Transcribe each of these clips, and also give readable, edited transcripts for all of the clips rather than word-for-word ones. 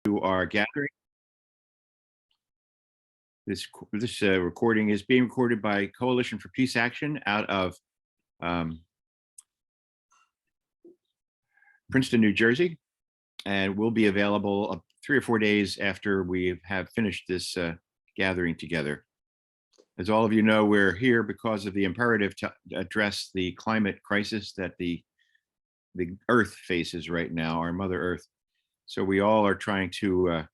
to our gathering. This recording is being recorded by Coalition for Peace Action out of Princeton, New Jersey, and will be available 3 or 4 days after we have finished this gathering together. As all of you know, we're here because of the imperative to address the climate crisis that the Earth faces right now, our Mother Earth. So we all are trying to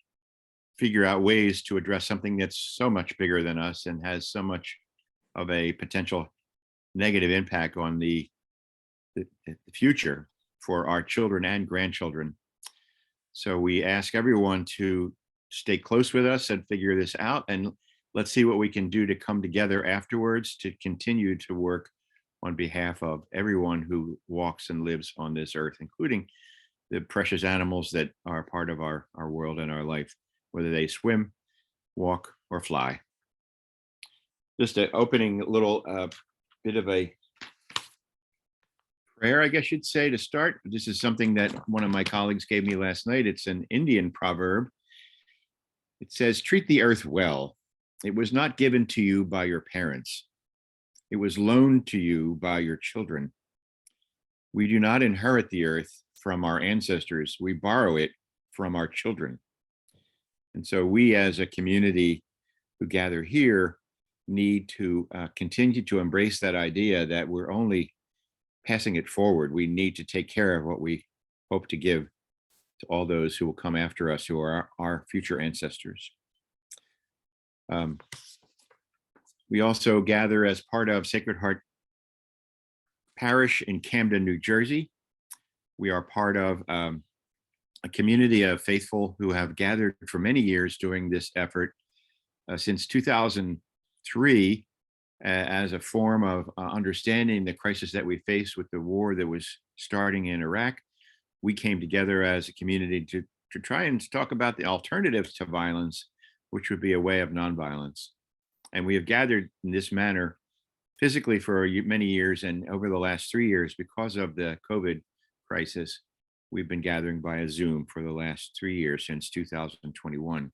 figure out ways to address something that's so much bigger than us and has so much of a potential negative impact on the future for our children and grandchildren. So we ask everyone to stay close with us and figure this out, and let's see what we can do to come together afterwards to continue to work on behalf of everyone who walks and lives on this earth, including the precious animals that are part of our world and our life, whether they swim, walk, or fly. Just an opening little bit of a prayer, I guess you'd say, to start. This is something that one of my colleagues gave me last night. It's an Indian proverb. It says, "Treat the earth well. It was not given to you by your parents. It was loaned to you by your children. We do not inherit the earth from our ancestors. We borrow it from our children." And so we as a community who gather here need to continue to embrace that idea that we're only passing it forward. We need to take care of what we hope to give to all those who will come after us, who are our future ancestors. We also gather as part of Sacred Heart Parish in Camden, New Jersey. We are part of a community of faithful who have gathered for many years doing this effort since 2003 as a form of understanding the crisis that we face with the war that was starting in Iraq. We came together as a community to try and talk about the alternatives to violence, which would be a way of nonviolence. And we have gathered in this manner physically for many years, and over the last 3 years, because of the COVID crisis, we've been gathering via Zoom for the last 3 years since 2021.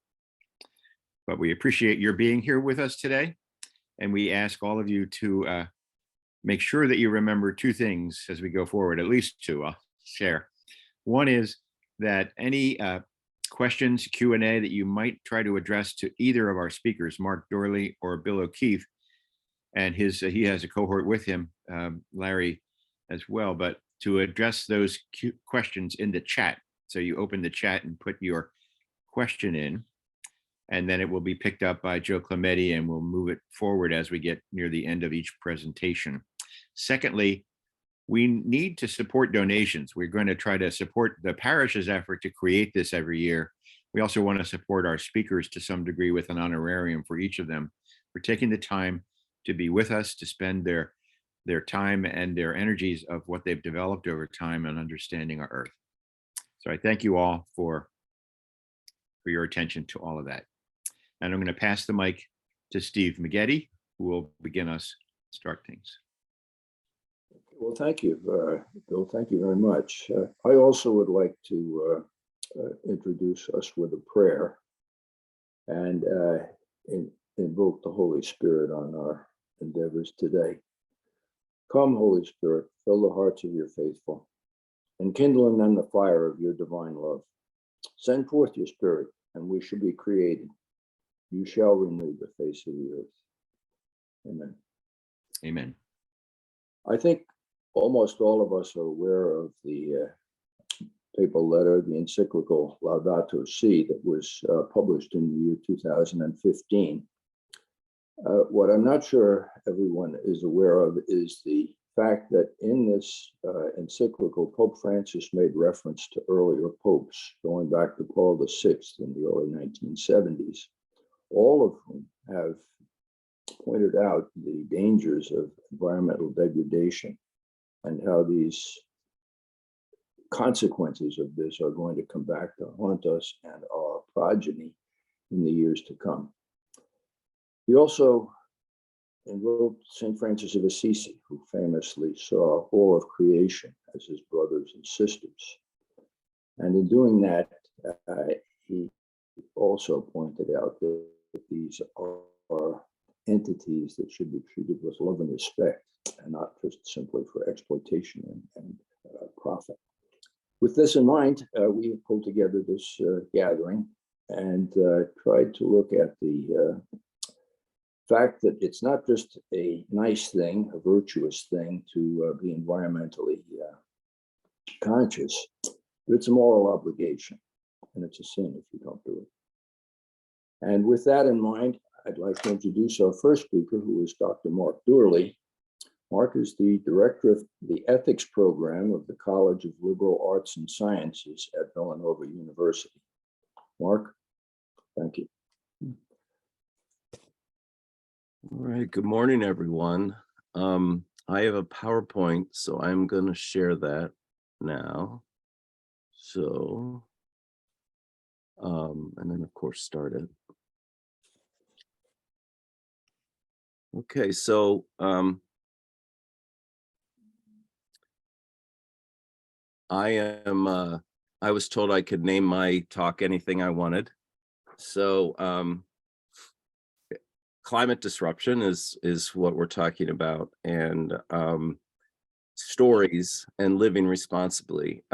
But we appreciate your being here with us today. And we ask all of you to make sure that you remember 2 things as we go forward, at least 2 I'll share. One is that any questions, Q&A that you might try to address to either of our speakers, Mark Doorley or Bill O'Keefe, and he has a cohort with him, Larry as well, but to address those questions in the chat. So you open the chat and put your question in, and then it will be picked up by Joe Clemente, and we'll move it forward as we get near the end of each presentation. Secondly, we need to support donations. We're going to try to support the parish's effort to create this every year. We also want to support our speakers to some degree with an honorarium for each of them for taking the time to be with us, to spend their time and their energies of what they've developed over time and understanding our earth. So I thank you all for your attention to all of that. And I'm going to pass the mic to Steve Maggette, who will begin us start things. Well, thank you, Bill. Thank you very much. I also would like to introduce us with a prayer and invoke the Holy Spirit on our endeavors today. Come, Holy Spirit, fill the hearts of your faithful, and kindle in them the fire of your divine love. Send forth your Spirit, and we shall be created. You shall renew the face of the earth. Amen. Amen. I think almost all of us are aware of the papal letter, the encyclical Laudato Si, that was published in the year 2015. What I'm not sure everyone is aware of is the fact that in this encyclical, Pope Francis made reference to earlier popes, going back to Paul VI in the early 1970s, all of whom have pointed out the dangers of environmental degradation and how these consequences of this are going to come back to haunt us and our progeny in the years to come. He also invoked St. Francis of Assisi, who famously saw all of creation as his brothers and sisters. And in doing that, he also pointed out that these are entities that should be treated with love and respect, and not just simply for exploitation and profit. With this in mind, we have pulled together this gathering and tried to look at the fact that it's not just a nice thing, a virtuous thing to be environmentally conscious, but it's a moral obligation, and it's a sin if you don't do it. And with that in mind, I'd like to introduce our first speaker, who is Dr. Mark Doorley. Mark is the director of the ethics program of the College of Liberal Arts and Sciences at Villanova University. Mark, thank you. All right, good morning, everyone. I have a PowerPoint, so I'm going to share that now. So, and then of course start it. Okay, so I was told I could name my talk anything I wanted. So climate disruption is what we're talking about, and stories and living responsibly.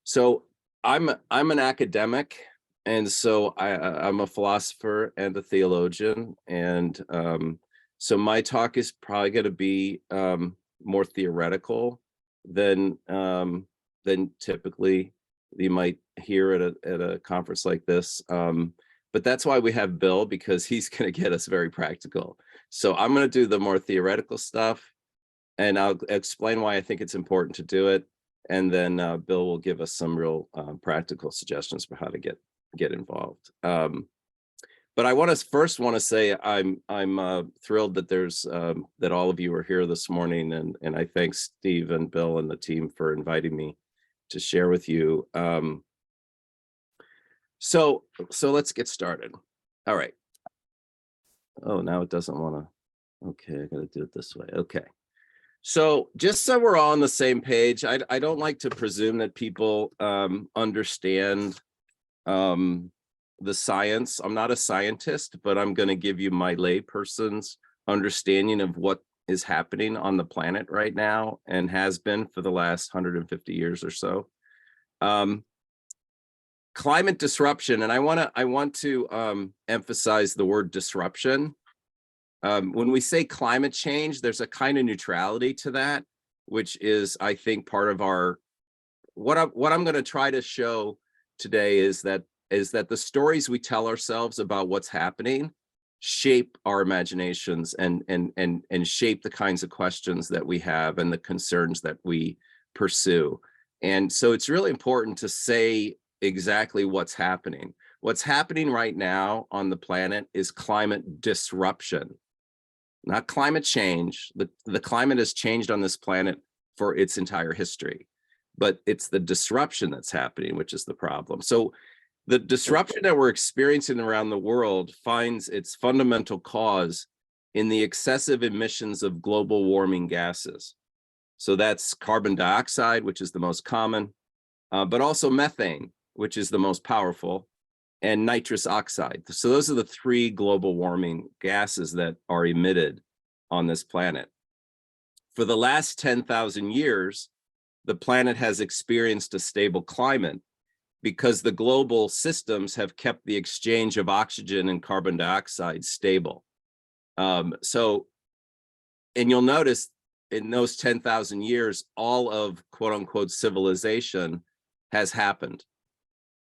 So I'm an academic, and so I'm a philosopher and a theologian, and so my talk is probably going to be more theoretical than typically you might hear at a conference like this. But that's why we have Bill, because he's going to get us very practical. So I'm going to do the more theoretical stuff, and I'll explain why I think it's important to do it. And then Bill will give us some real practical suggestions for how to get involved. But I first want to say I'm thrilled that there's that all of you are here this morning, and I thank Steve and Bill and the team for inviting me to share with you. So let's get started. All right. Oh, now it doesn't want to. Okay, I got to do it this way. Okay. So just so we're all on the same page, I don't like to presume that people understand the science. I'm not a scientist, but I'm going to give you my layperson's understanding of what is happening on the planet right now and has been for the last 150 years or so. Climate disruption, and I want to emphasize the word disruption. When we say climate change, there's a kind of neutrality to that, which is, I think, part of our what I'm going to try to show today is that the stories we tell ourselves about what's happening shape our imaginations and shape the kinds of questions that we have and the concerns that we pursue. And so it's really important to say exactly what's happening. What's happening right now on the planet is climate disruption, not climate change. The climate has changed on this planet for its entire history, but it's the disruption that's happening, which is the problem. So the disruption that we're experiencing around the world finds its fundamental cause in the excessive emissions of global warming gases. So that's carbon dioxide, which is the most common, but also methane, which is the most powerful, and nitrous oxide. So those are the three global warming gases that are emitted on this planet. For the last 10,000 years, the planet has experienced a stable climate because the global systems have kept the exchange of oxygen and carbon dioxide stable. And you'll notice in those 10,000 years, all of quote unquote civilization has happened.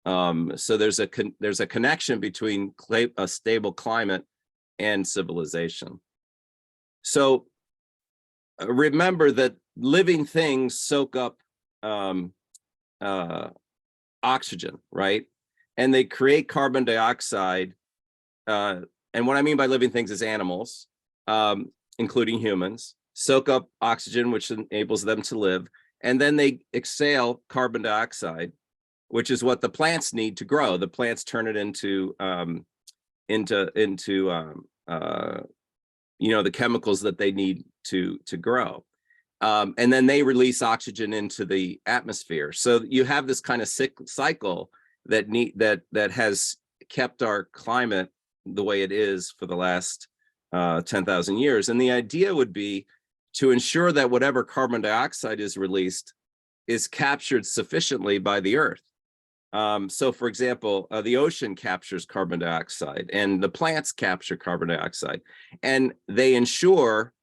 So there's a connection between a stable climate and civilization. So remember that living things soak up oxygen, right? And they create carbon dioxide. And what I mean by living things is animals, including humans, soak up oxygen, which enables them to live. And then they exhale carbon dioxide, which is what the plants need to grow. The plants turn it into the chemicals that they need to grow. And then they release oxygen into the atmosphere. So you have this kind of cycle that has kept our climate the way it is for the last 10,000 years. And the idea would be to ensure that whatever carbon dioxide is released is captured sufficiently by the Earth. So for example, the ocean captures carbon dioxide and the plants capture carbon dioxide, and they ensure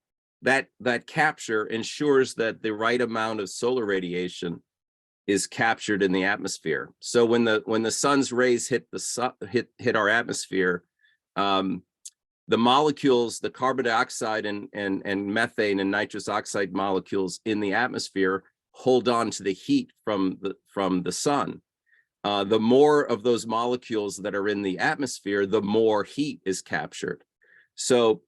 that capture ensures that the right amount of solar radiation is captured in the atmosphere. So when the sun's rays hit our atmosphere, the molecules, the carbon dioxide and methane and nitrous oxide molecules in the atmosphere hold on to the heat from the sun. The more of those molecules that are in the atmosphere, the more heat is captured. So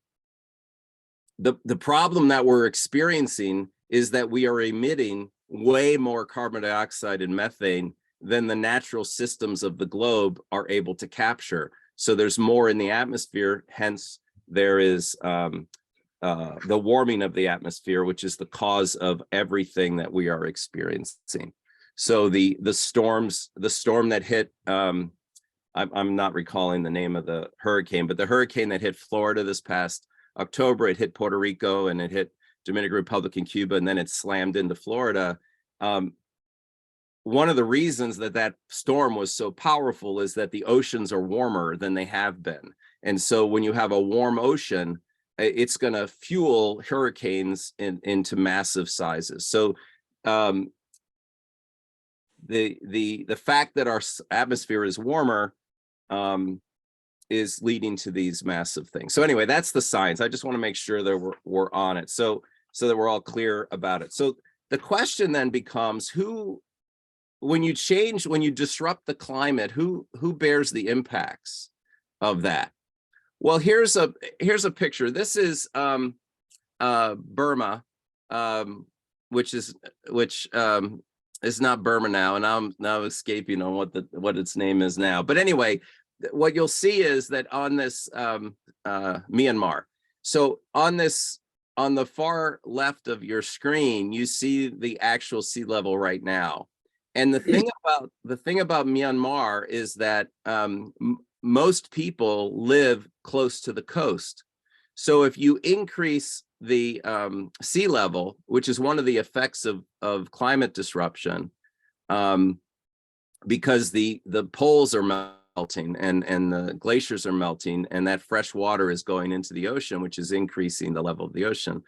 the problem that we're experiencing is that we are emitting way more carbon dioxide and methane than the natural systems of the globe are able to capture. So there's more in the atmosphere, hence there is the warming of the atmosphere, which is the cause of everything that we are experiencing. So the storm that hit, I'm not recalling the name of the hurricane, but the hurricane that hit Florida this past October, it hit Puerto Rico and it hit Dominican Republic and Cuba, and then it slammed into Florida. One of the reasons that storm was so powerful is that the oceans are warmer than they have been. And so when you have a warm ocean, it's going to fuel hurricanes into massive sizes. So the fact that our atmosphere is warmer is leading to these massive things. So anyway, that's the science. I just want to make sure that we're on it, so that we're all clear about it. So the question then becomes, when you disrupt the climate, who bears the impacts of that? Well, here's a picture. This is Burma, which is not Burma now, and I'm now escaping on what its name is now. But anyway, what you'll see is that on this Myanmar. So on the far left of your screen, you see the actual sea level right now. And the thing about Myanmar is that most people live close to the coast. So if you increase the sea level, which is one of the effects of climate disruption, because the poles are melting and the glaciers are melting, and that fresh water is going into the ocean, which is increasing the level of the ocean,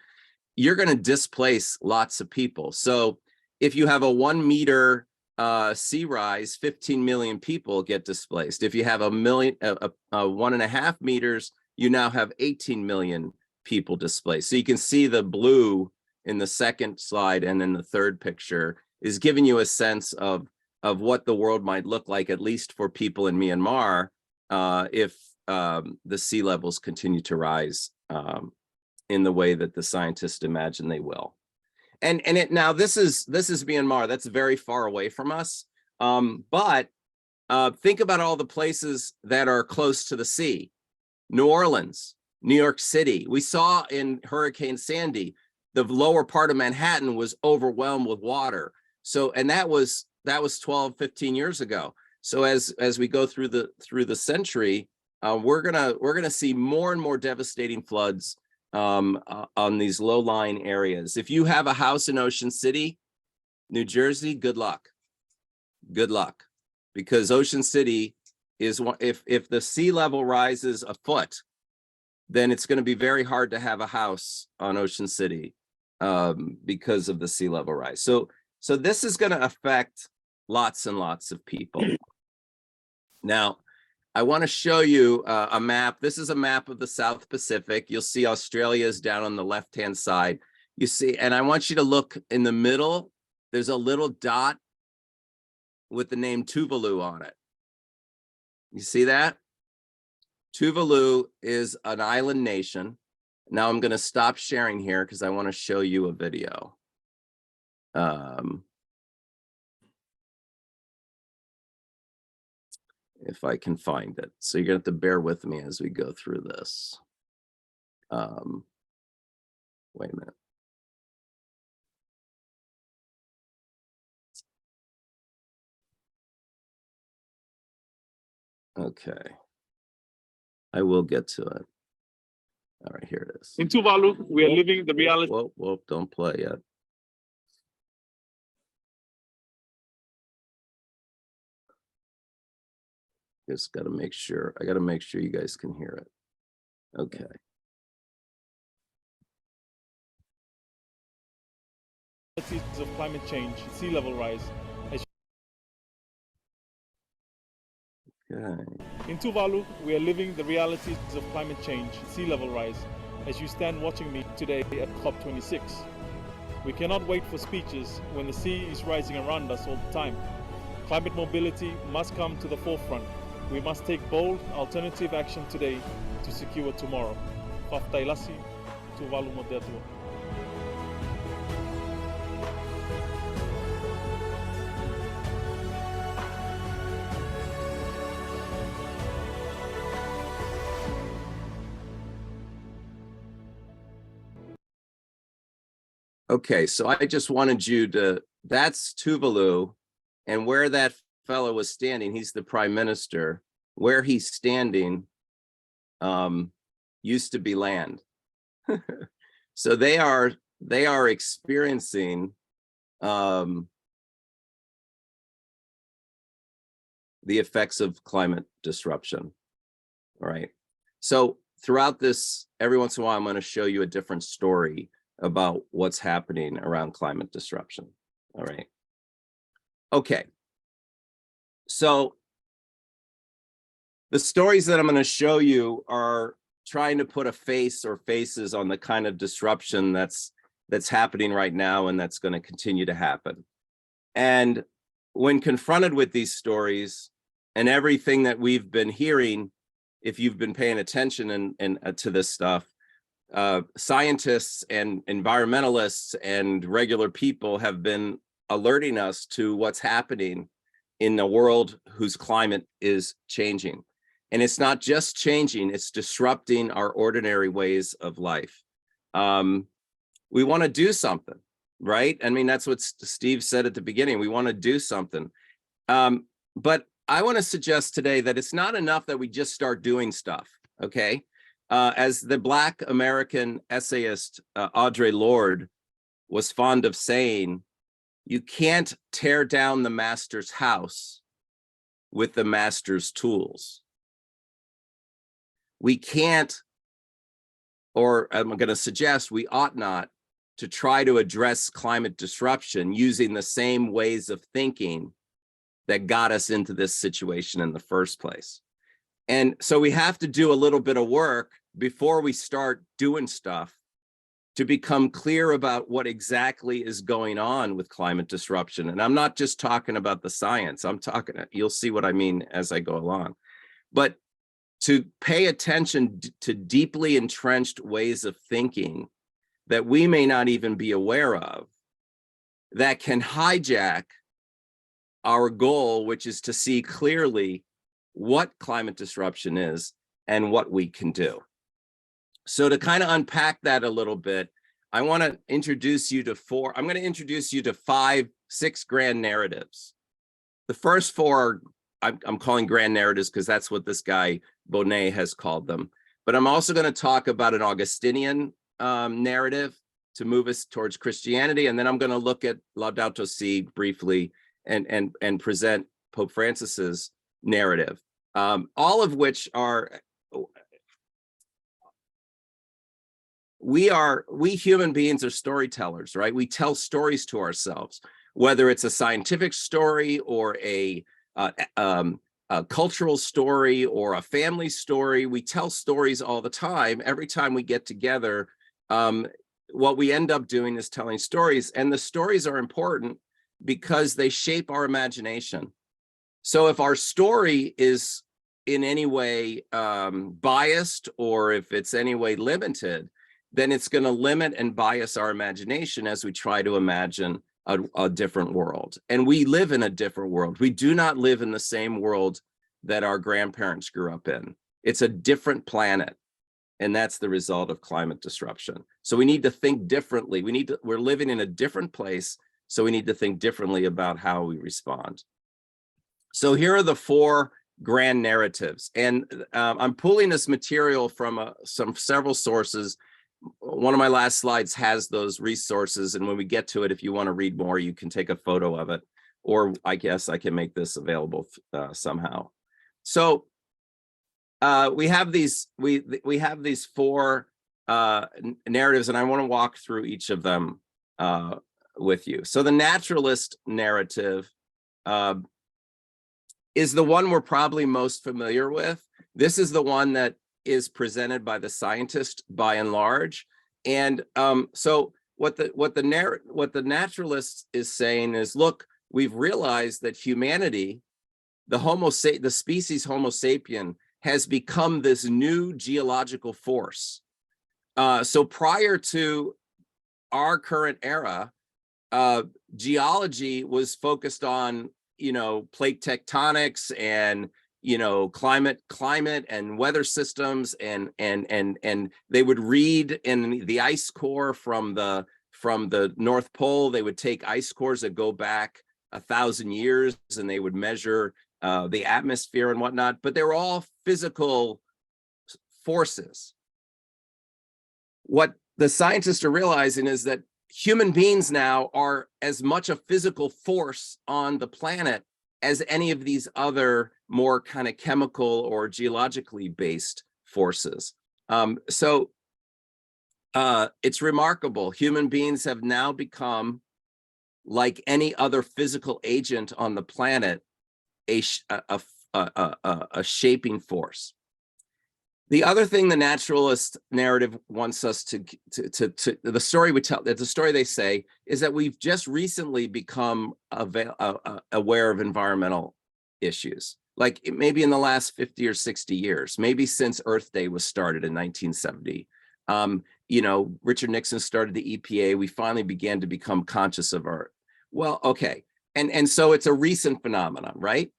you're going to displace lots of people. So if you have a 1 meter sea rise, 15 million people get displaced. If you have 1.5 meters, you now have 18 million people displaced. So you can see the blue in the second slide and in the third picture is giving you a sense of what the world might look like, at least for people in Myanmar, if the sea levels continue to rise in the way that the scientists imagine they will. And now this is Myanmar. That's very far away from us. But think about all the places that are close to the sea. New Orleans, New York City. We saw in Hurricane Sandy, the lower part of Manhattan was overwhelmed with water. So, and that was 12, 15 years ago. So as we go through the century, we're gonna see more and more devastating floods on these low-lying areas. If you have a house in Ocean City, New Jersey, good luck. Good luck, because Ocean City is one. If the sea level rises a foot, then it's going to be very hard to have a house on Ocean City because of the sea level rise. So this is going to affect lots and lots of people. Now, I want to show you a map. This is a map of the South Pacific. You'll see Australia is down on the left-hand side. You see, and I want you to look in the middle. There's a little dot with the name Tuvalu on it. You see that? Tuvalu is an island nation. Now I'm going to stop sharing here because I want to show you a video. If I can find it. So you're going to have to bear with me as we go through this. Wait a minute. Okay. I will get to it. All right, here it is. In Tuvalu, we are living the reality. Whoa, don't play yet. Just got to make sure. I got to make sure you guys can hear it. Okay. Of climate change, sea level rise. Okay. In Tuvalu, we are living the realities of climate change, sea level rise, as you stand watching me today at COP26. We cannot wait for speeches when the sea is rising around us all the time. Climate mobility must come to the forefront. We must take bold, alternative action today to secure tomorrow. Faftailasi, Tuvalu Modetua. Okay, so I just wanted you to, that's Tuvalu, and where that fellow was standing, he's the prime minister, where he's standing used to be land. So they are experiencing the effects of climate disruption. All right. So throughout this, every once in a while, I'm going to show you a different story about what's happening around climate disruption. All right. Okay. So the stories that I'm going to show you are trying to put a face or faces on the kind of disruption that's happening right now and that's going to continue to happen. And when confronted with these stories and everything that we've been hearing, if you've been paying attention to this stuff, scientists and environmentalists and regular people have been alerting us to what's happening in a world whose climate is changing. And it's not just changing, it's disrupting our ordinary ways of life. We want to do something, right? I mean, that's what Steve said at the beginning. We want to do something. But I want to suggest today that it's not enough that we just start doing stuff, okay? As the Black American essayist Audre Lorde was fond of saying, you can't tear down the master's house with the master's tools. We can't, or I'm going to suggest we ought not to try to address climate disruption using the same ways of thinking that got us into this situation in the first place. And so we have to do a little bit of work before we start doing stuff to become clear about what exactly is going on with climate disruption. And I'm not just talking about the science, I'm talking, you'll see what I mean as I go along. But to pay attention to deeply entrenched ways of thinking that we may not even be aware of, that can hijack our goal, which is to see clearly what climate disruption is and what we can do. So to kind of unpack that a little bit, I want to introduce you to I'm going to introduce you to 6 grand narratives. The first 4 I'm calling grand narratives because that's what this guy Bonnet has called them. But I'm also going to talk about an Augustinian narrative to move us towards Christianity. And then I'm going to look at Laudato Si briefly and present Pope Francis's narrative, all of which are, we human beings are storytellers, right? We tell stories to ourselves, whether it's a scientific story or a cultural story or a family story. We tell stories all the time. Every time we get together, what we end up doing is telling stories, and the stories are important because they shape our imagination. So if our story is in any way biased, or if it's any way limited, then it's going to limit and bias our imagination as we try to imagine a different world. And we live in a different world. We do not live in the same world that our grandparents grew up in. It's a different planet. And that's the result of climate disruption. So we need to think differently. We're living in a different place. So we need to think differently about how we respond. So here are the 4 grand narratives. And I'm pulling this material from several sources. One of my last slides has those resources, and when we get to it, if you want to read more, you can take a photo of it, or I guess I can make this available somehow. So we have these four narratives, and I want to walk through each of them with you. So the naturalist narrative is the one we're probably most familiar with. This is the one that is presented by the scientist by and large. And so what the naturalist is saying is, look, we've realized that humanity, the species Homo sapien, has become this new geological force. So prior to our current era, geology was focused on, plate tectonics and, climate and weather systems, and they would read in the ice core from the North Pole. They would take ice cores that go back 1,000 years, and they would measure the atmosphere and whatnot, but they were all physical forces. What the scientists are realizing is that human beings now are as much a physical force on the planet as any of these other more kind of chemical or geologically based forces. So it's remarkable. Human beings have now become, like any other physical agent on the planet, a shaping force. The other thing the naturalist narrative wants us to the story we tell, the story they say, is that we've just recently become aware of environmental issues, like maybe in the last 50 or 60 years, maybe since Earth Day was started in 1970. Richard Nixon started the EPA. We finally began to become conscious of our, well, okay. And so it's a recent phenomenon, right?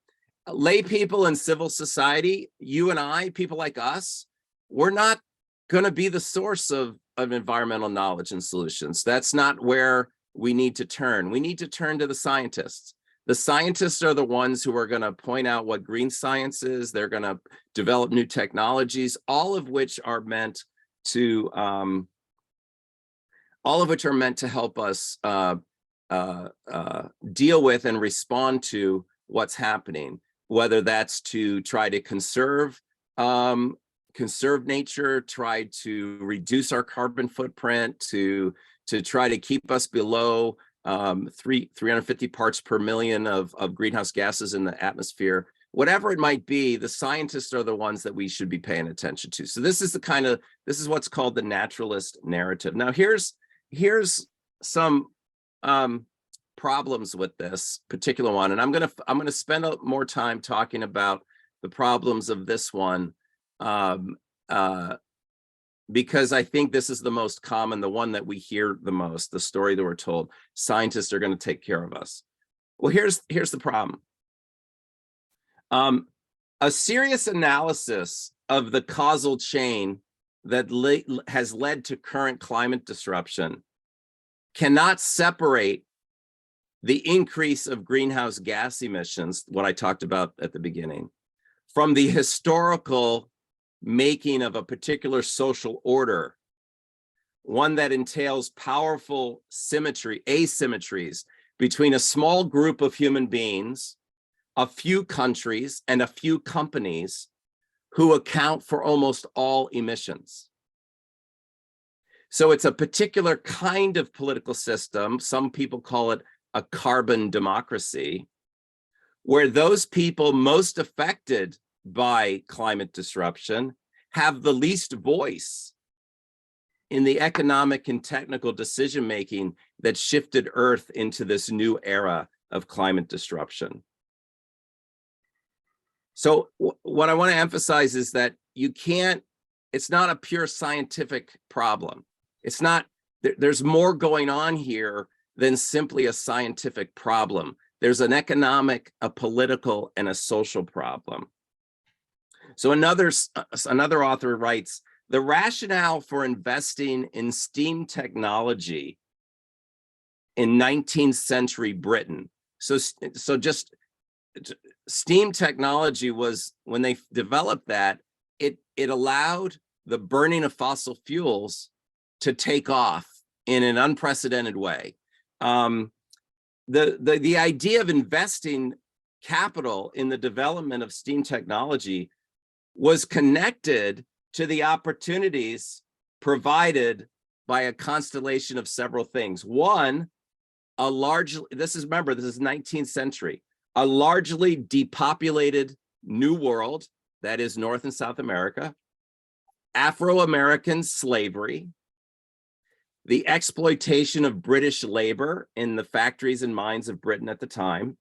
Lay people in civil society, you and I, people like us, we're not going to be the source of environmental knowledge and solutions. That's not where we need to turn. We need to turn to the scientists. The scientists are the ones who are going to point out what green science is. They're going to develop new technologies, all of which are meant to help us deal with and respond to what's happening, whether that's to try to conserve nature, try to reduce our carbon footprint, to try to keep us below 350 parts per million of greenhouse gases in the atmosphere. Whatever it might be, the scientists are the ones that we should be paying attention to. So this is what's called the naturalist narrative. Now here's some problems with this particular one, and I'm gonna spend more time talking about the problems of this one, because I think this is the most common, the one that we hear the most, the story that we're told. Scientists are going to take care of us. Well, here's the problem. A serious analysis of the causal chain that has led to current climate disruption cannot separate the increase of greenhouse gas emissions, what I talked about at the beginning, from the historical making of a particular social order, one that entails powerful asymmetries between a small group of human beings, a few countries, and a few companies who account for almost all emissions. So it's a particular kind of political system. Some people call it a carbon democracy, where those people most affected by climate disruption have the least voice in the economic and technical decision-making that shifted Earth into this new era of climate disruption. So what I want to emphasize is that it's not a pure scientific problem. It's not, there's more going on here than simply a scientific problem. There's an economic, a political, and a social problem. So another author writes, the rationale for investing in steam technology in 19th century Britain. So just steam technology was, when they developed that, it allowed the burning of fossil fuels to take off in an unprecedented way. The idea of investing capital in the development of steam technology was connected to the opportunities provided by a constellation of several things. One, this is 19th century, a largely depopulated new world, that is North and South America, Afro-American slavery, the exploitation of British labor in the factories and mines of Britain at the time,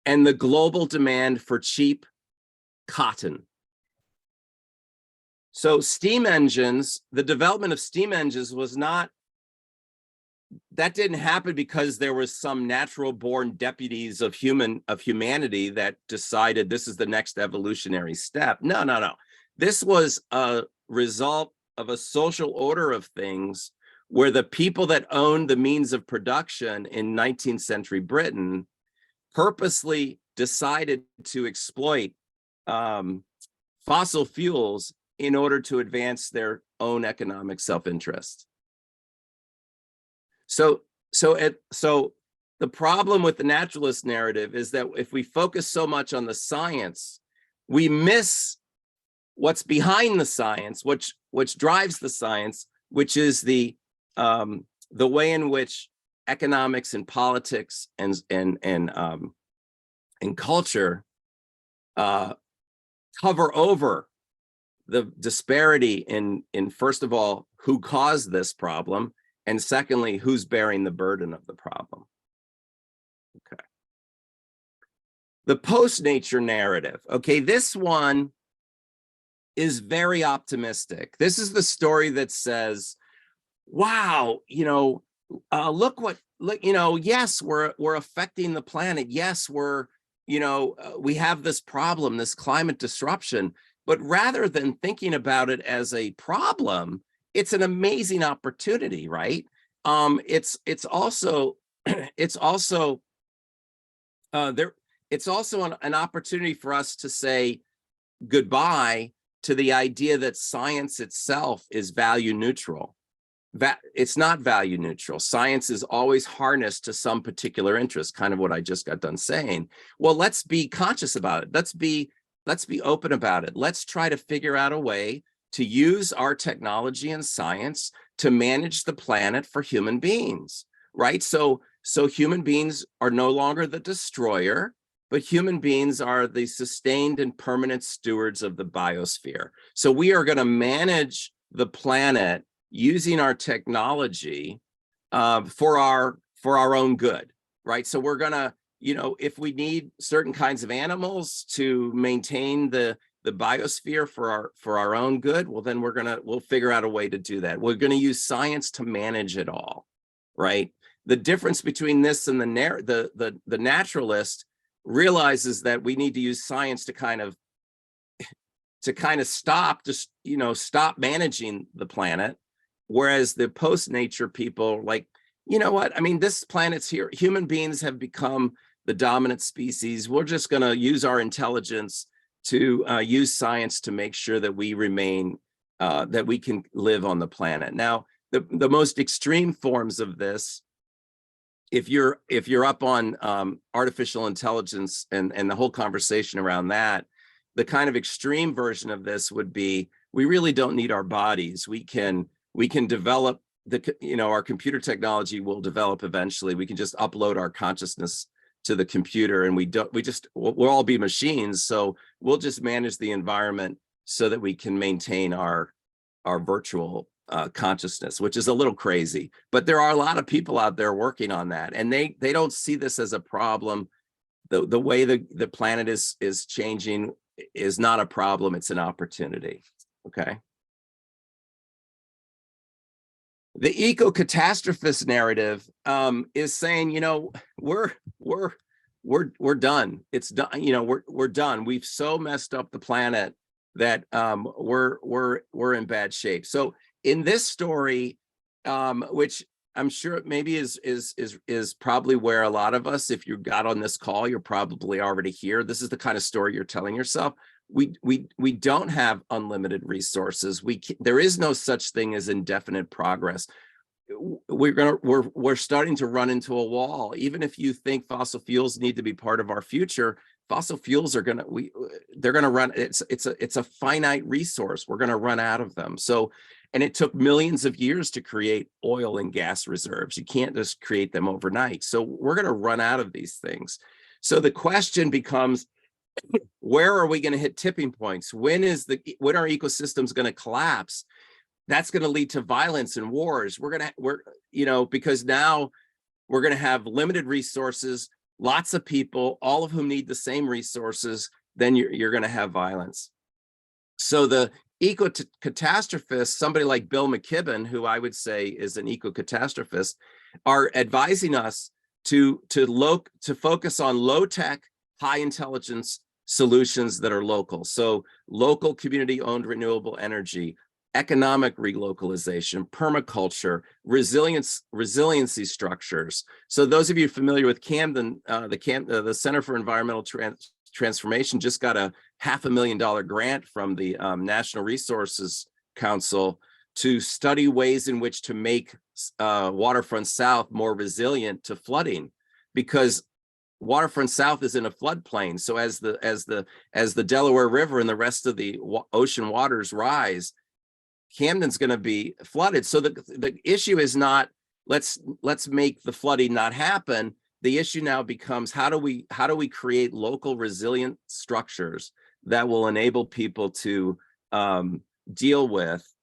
and the global demand for cheap cotton. So steam engines, the development of steam engines that didn't happen because there was some natural born deputies of humanity that decided this is the next evolutionary step. No. This was a result of a social order of things where the people that owned the means of production in 19th century Britain purposely decided to exploit fossil fuels in order to advance their own economic self-interest. So the problem with the naturalist narrative is that if we focus so much on the science, we miss what's behind the science, which drives the science, which is the way in which economics and politics and culture cover over the disparity in first of all, who caused this problem, and secondly, who's bearing the burden of the problem. Okay. The post-nature narrative. Okay, this one is very optimistic. This is the story that says, wow, yes, we're affecting the planet. Yes, we have this problem, this climate disruption, but rather than thinking about it as a problem, it's an amazing opportunity, right? It's also an opportunity for us to say goodbye to the idea that science itself is value neutral. It's not value neutral. Science is always harnessed to some particular interest, kind of what I just got done saying. Well, let's be conscious about it. Let's be open about it. Let's try to figure out a way to use our technology and science to manage the planet for human beings, right? So human beings are no longer the destroyer, but human beings are the sustained and permanent stewards of the biosphere. So we are going to manage the planet using our technology for our own good, right? So we're going to, if we need certain kinds of animals to maintain the biosphere for our own good, well, then we'll figure out a way to do that. We're going to use science to manage it all, right? The difference between this and the naturalist realizes that we need to use science to kind of stop managing the planet, whereas the post-nature people like, you know what? I mean, this planet's here. Human beings have become the dominant species. We're just going to use our intelligence to use science to make sure that we remain, that we can live on the planet. Now, the most extreme forms of this, if you're up on artificial intelligence and the whole conversation around that, the kind of extreme version of this would be, we really don't need our bodies. We can develop our computer technology will develop eventually. We can just upload our consciousness to the computer, and we'll all be machines. So we'll just manage the environment so that we can maintain our virtual consciousness, which is a little crazy. But there are a lot of people out there working on that, and they don't see this as a problem. The way the planet is changing is not a problem. It's an opportunity. Okay. The eco-catastrophist narrative is saying, we're done. It's done. We're done. We've so messed up the planet that we're in bad shape. So in this story, which I'm sure it maybe is probably where a lot of us, if you got on this call, you're probably already here. This is the kind of story you're telling yourself. We don't have unlimited resources. There is no such thing as indefinite progress. We're starting to run into a wall. Even if you think fossil fuels need to be part of our future, fossil fuels are they're gonna run. It's a finite resource. We're gonna run out of them. So, and it took millions of years to create oil and gas reserves. You can't just create them overnight. So we're gonna run out of these things. So the question becomes, where are we gonna hit tipping points? When are ecosystems gonna collapse? That's going to lead to violence and wars. Because now we're going to have limited resources, lots of people, all of whom need the same resources. Then you're going to have violence. So the eco-catastrophist, somebody like Bill McKibben, who I would say is an eco-catastrophist, are advising us to focus on low-tech, high-intelligence solutions that are local. So local community-owned renewable energy, economic relocalization, permaculture, resiliency structures. So those of you familiar with Camden, the Center for Environmental Transformation just got a $500,000 grant from the National Resources Council to study ways in which to make Waterfront South more resilient to flooding, because Waterfront South is in a floodplain. So as the Delaware River and the rest of the ocean waters rise, Camden's going to be flooded. So the issue is not let's make the flooding not happen. The issue now becomes how do we create local resilient structures that will enable people to deal with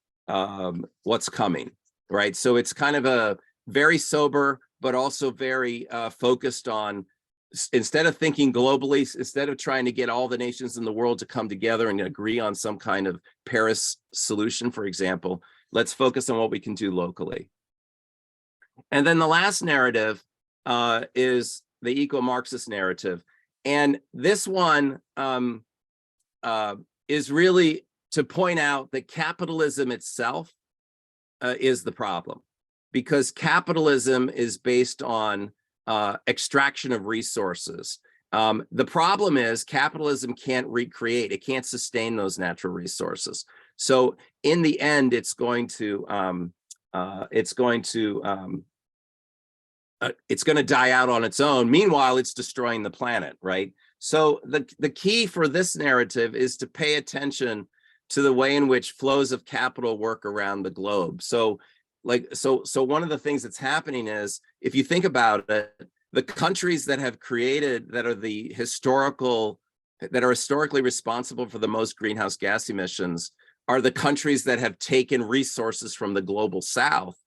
what's coming, right? So it's kind of a very sober, but also very focused on, instead of thinking globally, instead of trying to get all the nations in the world to come together and agree on some kind of Paris solution, for example, let's focus on what we can do locally. And then the last narrative is the eco-Marxist narrative. And this one is really to point out that capitalism itself is the problem, because capitalism is based on extraction of resources. The problem is capitalism can't recreate, it can't sustain those natural resources. So in the end, it's going to die out on its own. Meanwhile, it's destroying the planet, right? So the key for this narrative is to pay attention to the way in which flows of capital work around the globe. So one of the things that's happening is, if you think about it, the countries that have created, that are historically responsible for the most greenhouse gas emissions, are the countries that have taken resources from the global South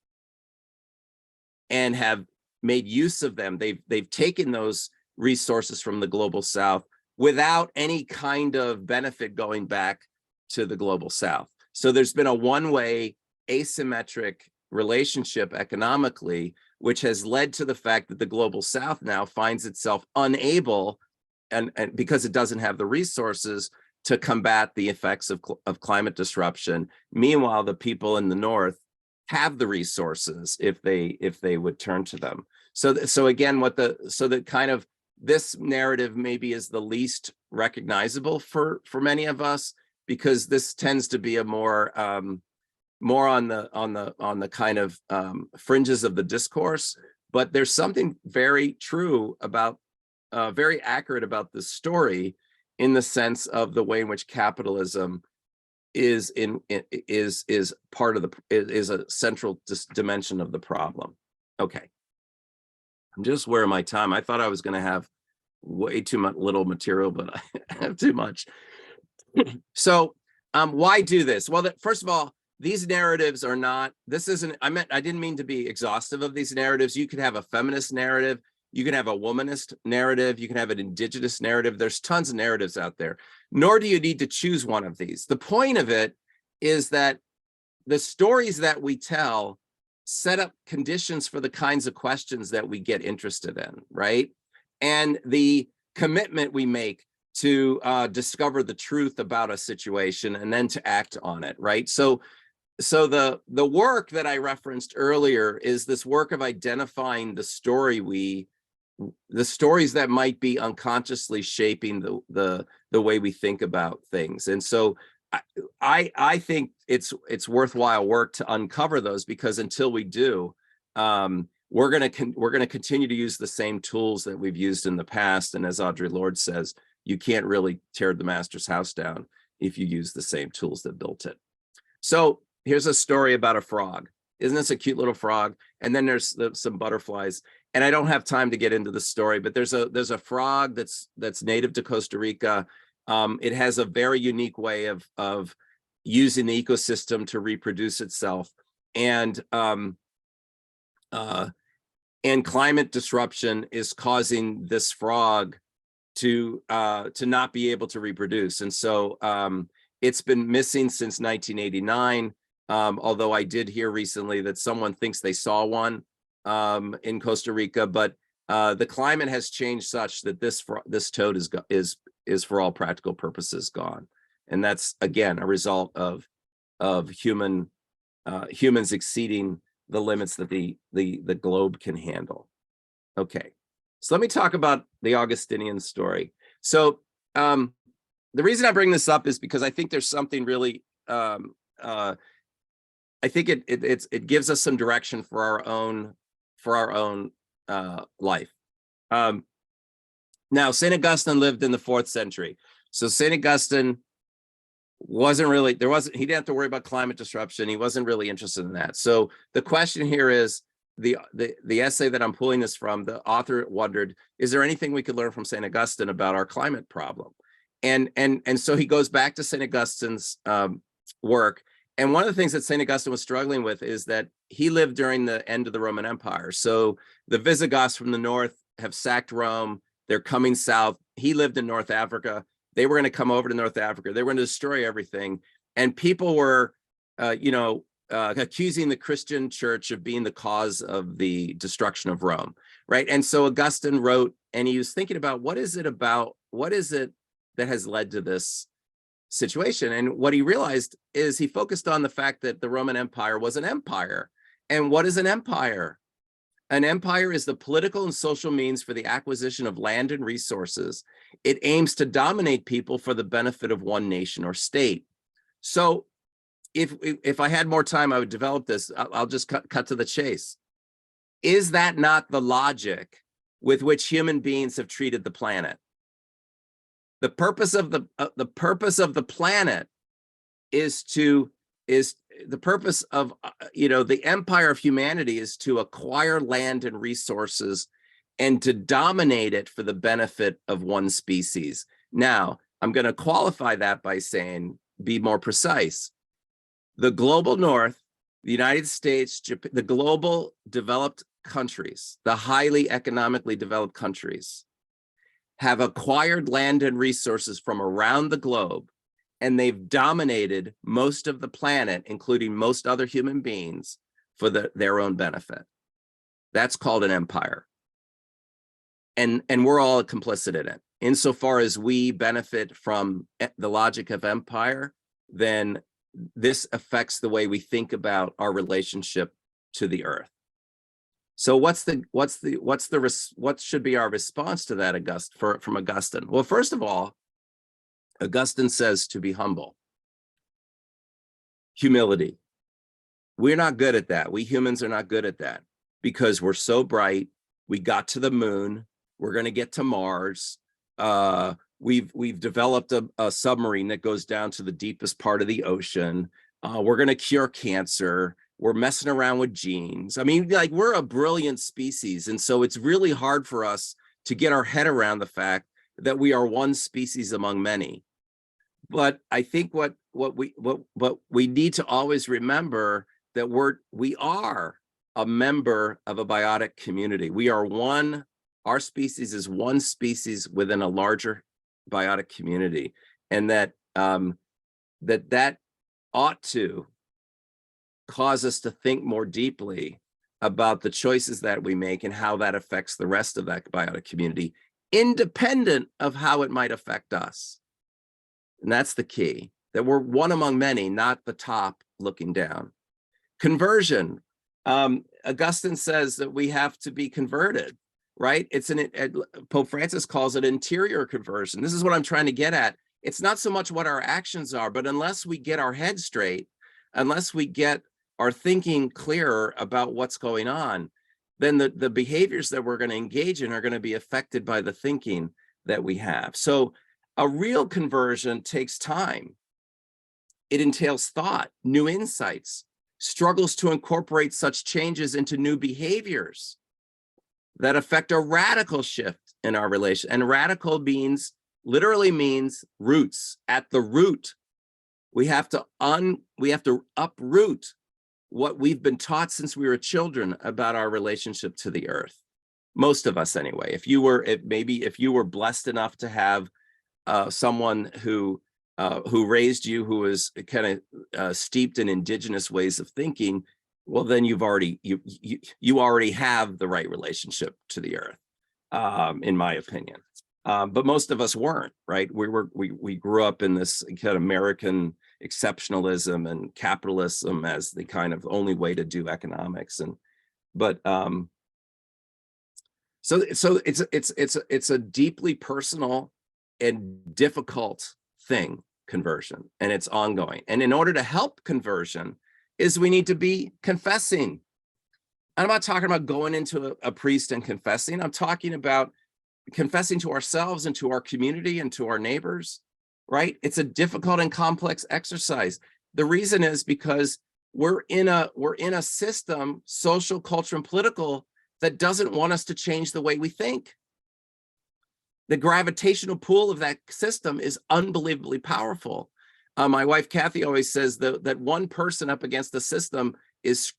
and have made use of them. They've taken those resources from the global South without any kind of benefit going back to the global South. So there's been a one-way asymmetric relationship economically, which has led to the fact that the global South now finds itself unable, and because it doesn't have the resources to combat the effects of climate disruption. Meanwhile, the people in the North have the resources if they would turn to them. So again, this narrative maybe is the least recognizable for many of us, because this tends to be a more on the kind of fringes of the discourse. But there's something very true about, very accurate about this story, in the sense of the way in which capitalism is a central dimension of the problem. Okay, I'm just aware of my time. I thought I was going to have way too much little material, but I have too much. So why do this? Well, first of all, these narratives are not, I didn't mean to be exhaustive of these narratives. You could have a feminist narrative, you can have a womanist narrative, you can have an indigenous narrative. There's tons of narratives out there. Nor do you need to choose one of these. The point of it is that the stories that we tell set up conditions for the kinds of questions that we get interested in, right? And the commitment we make to discover the truth about a situation and then to act on it, right? So so the work that I referenced earlier is this work of identifying the stories that might be unconsciously shaping the way we think about things. And so I think it's worthwhile work to uncover those, because until we do, we're going to continue to use the same tools that we've used in the past. And as Audre Lorde says, you can't really tear the master's house down if you use the same tools that built it. So here's a story about a frog. Isn't this a cute little frog? And then there's some butterflies. And I don't have time to get into the story, but there's a frog that's native to Costa Rica. It has a very unique way of using the ecosystem to reproduce itself. And climate disruption is causing this frog to not be able to reproduce. And so it's been missing since 1989. Although I did hear recently that someone thinks they saw one in Costa Rica, but the climate has changed such that this toad is for all practical purposes gone. And that's, again, a result of humans exceeding the limits that the globe can handle. Okay, so let me talk about the Augustinian story. So the reason I bring this up is because I think there's something really, I think it gives us some direction for our own life. Now, St. Augustine lived in the 4th century. So St. Augustine he didn't have to worry about climate disruption. He wasn't really interested in that. So the question here is, the essay that I'm pulling this from, the author wondered, is there anything we could learn from St. Augustine about our climate problem? And so he goes back to St. Augustine's work. And one of the things that St. Augustine was struggling with is that he lived during the end of the Roman Empire. So the Visigoths from the north have sacked Rome. They're coming south. He lived in North Africa. They were going to come over to North Africa. They were going to destroy everything. And people were, accusing the Christian church of being the cause of the destruction of Rome, right? And so Augustine wrote, and he was thinking about what is it that has led to this situation? And what he realized is he focused on the fact that the Roman Empire was an empire. And what is an empire? An empire is the political and social means for the acquisition of land and resources. It aims to dominate people for the benefit of one nation or state. So if I had more time, I would develop this. I'll just cut to the chase. Is that not the logic with which human beings have treated the planet? The purpose of the planet is the purpose of the empire of humanity is to acquire land and resources and to dominate it for the benefit of one species. Now, I'm going to qualify that by saying, be more precise. The global north, the United States, Japan, the global developed countries, the highly economically developed countries, have acquired land and resources from around the globe, and they've dominated most of the planet, including most other human beings, for their own benefit. That's called an empire. And we're all complicit in it. Insofar as we benefit from the logic of empire, then this affects the way we think about our relationship to the earth. So what should be our response to that, from Augustine? Well, first of all, Augustine says to be humble. Humility. We're not good at that. We humans are not good at that because we're so bright. We got to the moon. We're going to get to Mars. We've developed a submarine that goes down to the deepest part of the ocean. We're going to cure cancer. We're messing around with genes. I mean, like, we're a brilliant species. And so it's really hard for us to get our head around the fact that we are one species among many. But I think what we need to always remember that we are a member of a biotic community. We are one, our species is one species within a larger biotic community. And that ought to cause us to think more deeply about the choices that we make and how that affects the rest of that biotic community, independent of how it might affect us. And that's the key, that we're one among many, not the top looking down. Conversion. Augustine says that we have to be converted, right? Pope Francis calls it interior conversion. This is what I'm trying to get at. It's not so much what our actions are, but unless we get our head straight, unless we get our thinking clearer about what's going on, then the behaviors that we're going to engage in are going to be affected by the thinking that we have. So a real conversion takes time. It entails thought, new insights, struggles to incorporate such changes into new behaviors that affect a radical shift in our relation. And radical literally means roots. At the root, we have to uproot what we've been taught since we were children about our relationship to the earth. Most of us anyway. If you were blessed enough to have someone who raised you, who was kind of steeped in indigenous ways of thinking, well, then you already have the right relationship to the earth, in my opinion. But most of us weren't, right? We grew up in this kind of American exceptionalism and capitalism as the kind of only way to do economics, so it's a deeply personal and difficult thing, conversion, and it's ongoing. And in order to help conversion is we need to be confessing. I'm not talking about going into a priest and confessing. I'm talking about confessing to ourselves and to our community and to our neighbors, right? It's a difficult and complex exercise. The reason is because we're in a system, social, cultural, and political, that doesn't want us to change the way we think. The gravitational pull of that system is unbelievably powerful. My wife, Kathy, always says that one person up against the system is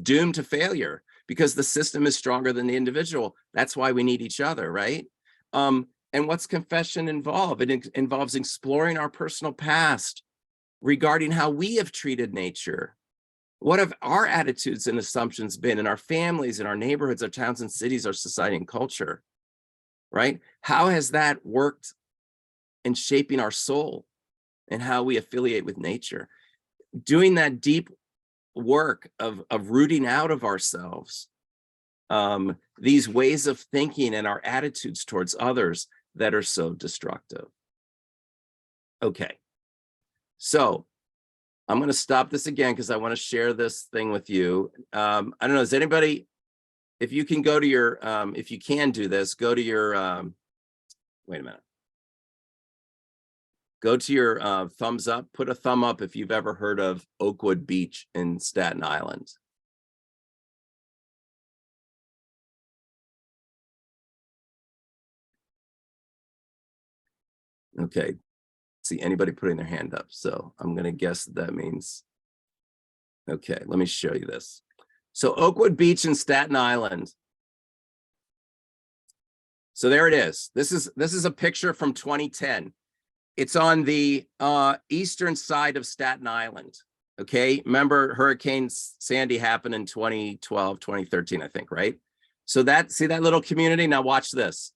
doomed to failure because the system is stronger than the individual. That's why we need each other, right? And what's confession involve? It involves exploring our personal past regarding how we have treated nature. What have our attitudes and assumptions been in our families, in our neighborhoods, our towns and cities, our society and culture, right? How has that worked in shaping our soul and how we affiliate with nature? Doing that deep work of rooting out of ourselves these ways of thinking and our attitudes towards others that are so destructive. Okay, so I'm going to stop this again because I want to share this thing with you. I don't know, is anybody, if you can go to your, if you can do this, go to your, wait a minute. Go to your thumbs up, put a thumb up if you've ever heard of Oakwood Beach in Staten Island. Okay, see anybody putting their hand up. So I'm going to guess that means, okay, let me show you this. So Oakwood Beach in Staten Island. So there it is. This is a picture from 2010. It's on the eastern side of Staten Island. Okay, remember Hurricane Sandy happened in 2012, 2013, I think, right? So see that little community? Now watch this.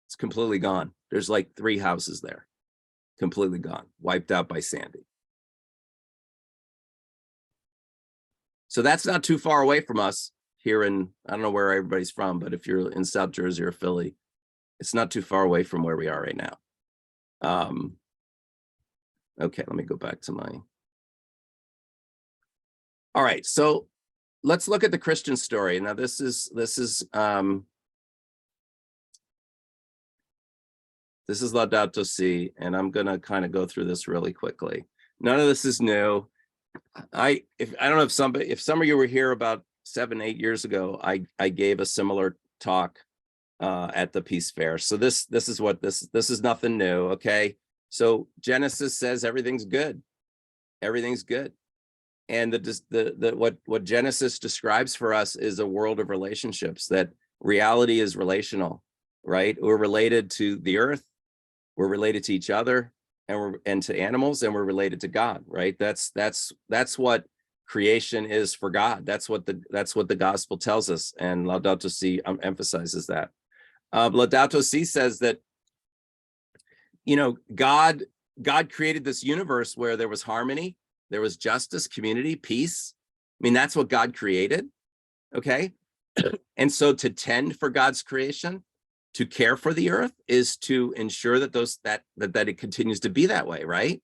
It's completely gone. There's like 3 houses there, completely gone, wiped out by Sandy. So that's not too far away from us here in, I don't know where everybody's from, but if you're in South Jersey or Philly, it's not too far away from where we are right now. Okay, let me go back to my. All right, so let's look at the Christian story. Now this is Laudato Si, and I'm gonna kind of go through this really quickly. None of this is new. I don't know if some of you were here about 7-8 years ago, I gave a similar talk at the Peace Fair. So this is nothing new. Okay, so Genesis says everything's good, everything's good, and what Genesis describes for us is a world of relationships. That reality is relational, right? We're related to the earth, we're related to each other, and to animals, and we're related to God, right? That's what creation is for God. That's what the gospel tells us, and Laudato Si emphasizes that. Laudato Si says that, you know, God created this universe where there was harmony, there was justice, community, peace. I mean, that's what God created. Okay. And so to tend for God's creation, to care for the earth, is to ensure that that it continues to be that way, right?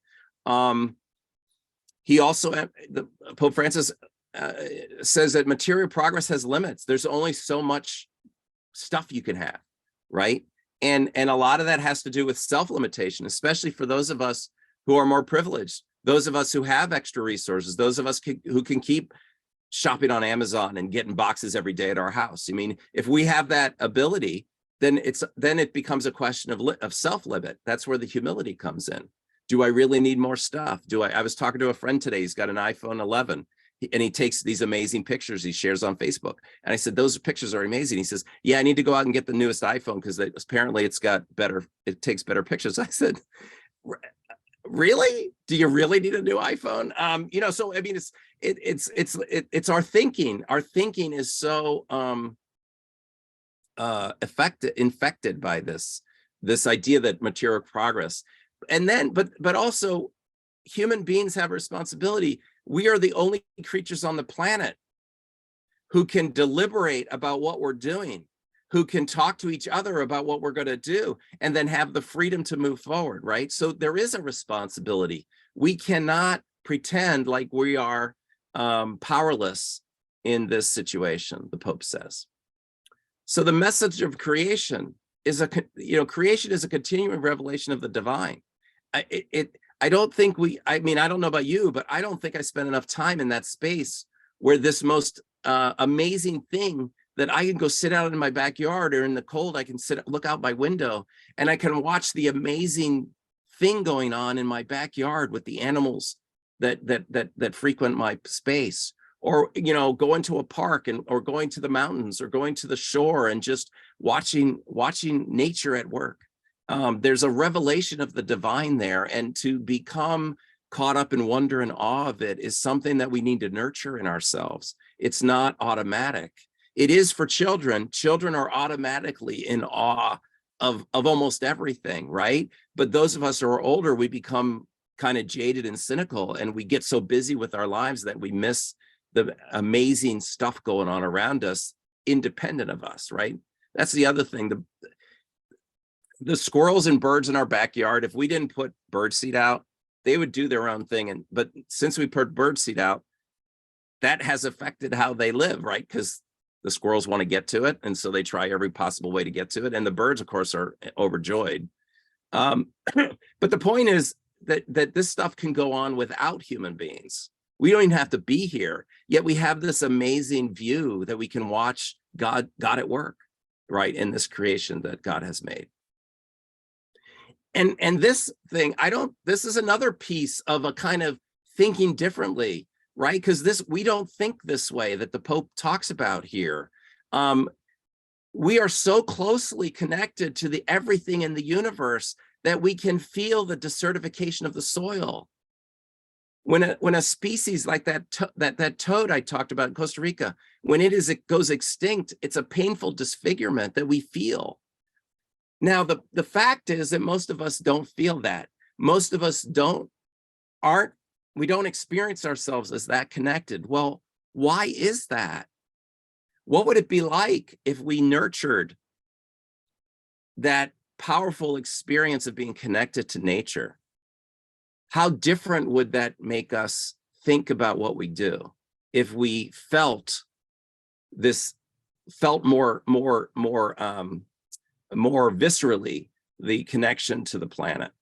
He also, Pope Francis says that material progress has limits. There's only so much stuff you can have, right? And a lot of that has to do with self-limitation, especially for those of us who are more privileged, those of us who have extra resources, those of us who can keep shopping on Amazon and getting boxes every day at our house. I mean, if we have that ability, then it becomes a question of self-limit. That's where the humility comes in. Do I really need more stuff? I was talking to a friend today, he's got an iPhone 11 and he takes these amazing pictures he shares on Facebook. And I said, those pictures are amazing. He says, yeah, I need to go out and get the newest iPhone because apparently it takes better pictures. I said, really? Do you really need a new iPhone? You know, so I mean, it's our thinking. Our thinking is so infected by this idea that material progress, and then but also human beings have a responsibility. We are the only creatures on the planet who can deliberate about what we're doing, who can talk to each other about what we're going to do, and then have the freedom to move forward, right? So there is a responsibility. We cannot pretend like we are powerless in this situation, the Pope says. So the message of creation is creation is a continuing revelation of the divine. I don't think I don't know about you, but I don't think I spent enough time in that space where this most amazing thing that I can go sit out in my backyard, or in the cold, I can look out my window and I can watch the amazing thing going on in my backyard with the animals that frequent my space, or, you know, going to a park or going to the mountains or going to the shore and just watching nature at work. There's a revelation of the divine there, and to become caught up in wonder and awe of it is something that we need to nurture in ourselves. It's not automatic. It is for children. Children are automatically in awe of almost everything, right? But those of us who are older, we become kind of jaded and cynical, and we get so busy with our lives that we miss the amazing stuff going on around us, independent of us, right? That's the other thing. The squirrels and birds in our backyard, if we didn't put birdseed out, they would do their own thing. But since we put birdseed out, that has affected how they live, right? Because the squirrels want to get to it, and so they try every possible way to get to it. And the birds, of course, are overjoyed. But the point is that this stuff can go on without human beings. We don't even have to be here, yet we have this amazing view that we can watch God at work, right, in this creation that God has made. And this thing, this is another piece of a kind of thinking differently, right? Because we don't think this way that the Pope talks about here. We are so closely connected to everything in the universe that we can feel the desertification of the soil. When a species like that toad I talked about in Costa Rica, when it goes extinct, it's a painful disfigurement that we feel. Now, the fact is that most of us don't feel that. Most of us we don't experience ourselves as that connected. Well, why is that? What would it be like if we nurtured that powerful experience of being connected to nature? How different would that make us think about what we do if we felt more viscerally the connection to the planet?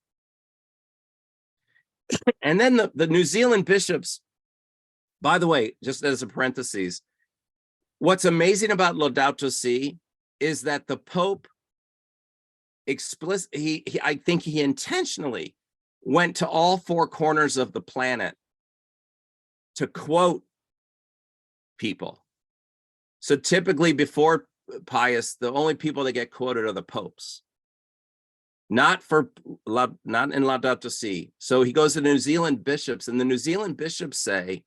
And then the New Zealand bishops, by the way, just as a parenthesis, what's amazing about Laudato Si is that the Pope I think he intentionally went to all four corners of the planet to quote people. So typically before Pius, the only people that get quoted are the popes, not in Laudato Si. So he goes to the New Zealand bishops, and the New Zealand bishops say,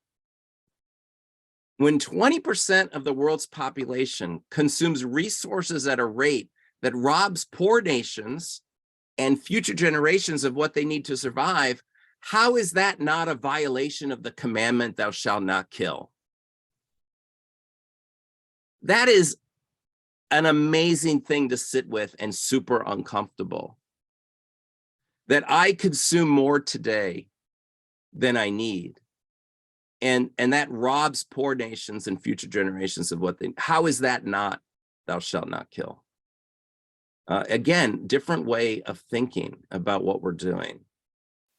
when 20% of the world's population consumes resources at a rate that robs poor nations and future generations of what they need to survive, how is that not a violation of the commandment, thou shalt not kill? That is an amazing thing to sit with and super uncomfortable. That I consume more today than I need. And that robs poor nations and future generations of what they, how is that not, thou shalt not kill? Again, different way of thinking about what we're doing.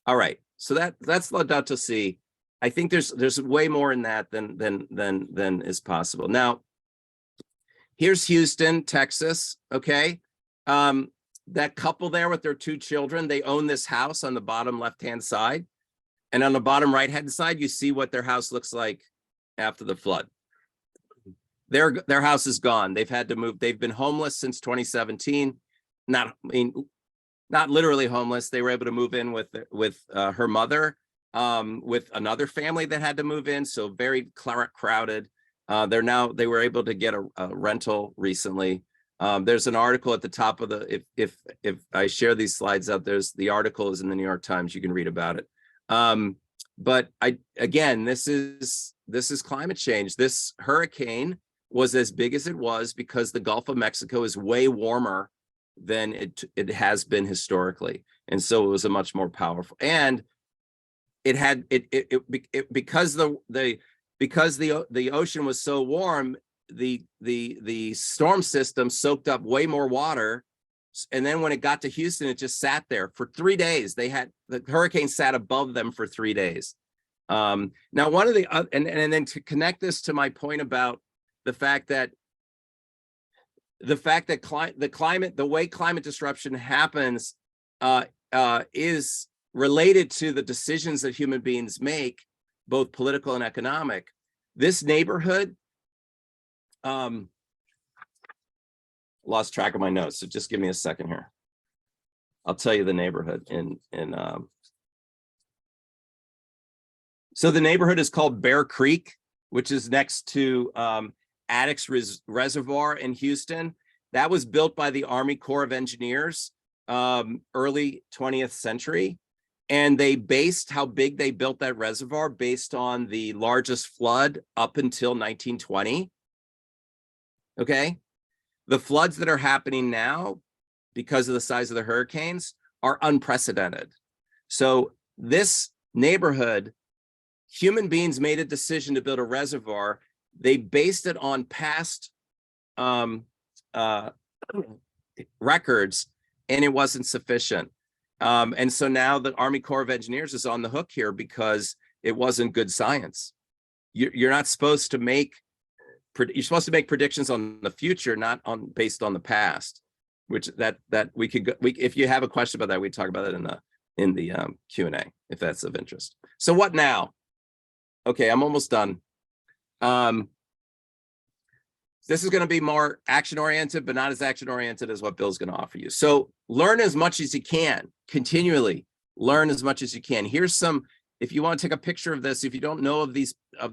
All right, so that's Laudato Si. I think there's way more in that than is possible. Now, here's Houston, Texas, okay? That couple there with their 2 children, they own this house on the bottom left-hand side. And on the bottom right-hand side, you see what their house looks like after the flood. Their house is gone. They've had to move. They've been homeless since 2017. Not literally homeless. They were able to move in with her mother, with another family that had to move in. So very crowded. They were able to get a rental recently. There's an article at the top of the, if I share these slides out, the article is in the New York Times. You can read about it. But again, this is climate change. This hurricane was as big as it was because the Gulf of Mexico is way warmer than it has been historically, and so it was a much more powerful. And it had because the ocean was so warm, the storm system soaked up way more water. And then when it got to Houston, it just sat there for 3 days. The hurricane sat above them for 3 days. Now, one of the and then to connect this to my point about the fact that the way climate disruption happens is related to the decisions that human beings make, both political and economic. This neighborhood, lost track of my notes, so just give me a second here. I'll tell you the neighborhood so the neighborhood is called Bear Creek, which is next to Addicks Reservoir in Houston. That was built by the Army Corps of Engineers, early 20th century. And they based how big they built that reservoir based on the largest flood up until 1920. Okay. The floods that are happening now, because of the size of the hurricanes, are unprecedented. So this neighborhood, human beings made a decision to build a reservoir. They based it on past records, and it wasn't sufficient. And so now the Army Corps of Engineers is on the hook here because it wasn't good science. You're not supposed to make, you're supposed to make predictions on the future, not based on the past. Which that we could go, if you have a question about that, we talk about it in the Q&A if that's of interest. So what now? Okay, I'm almost done. This is going to be more action-oriented, but not as action-oriented as what Bill's going to offer you. So learn as much as you can, continually learn as much as you can. Here's some, if you want to take a picture of this, if you don't know of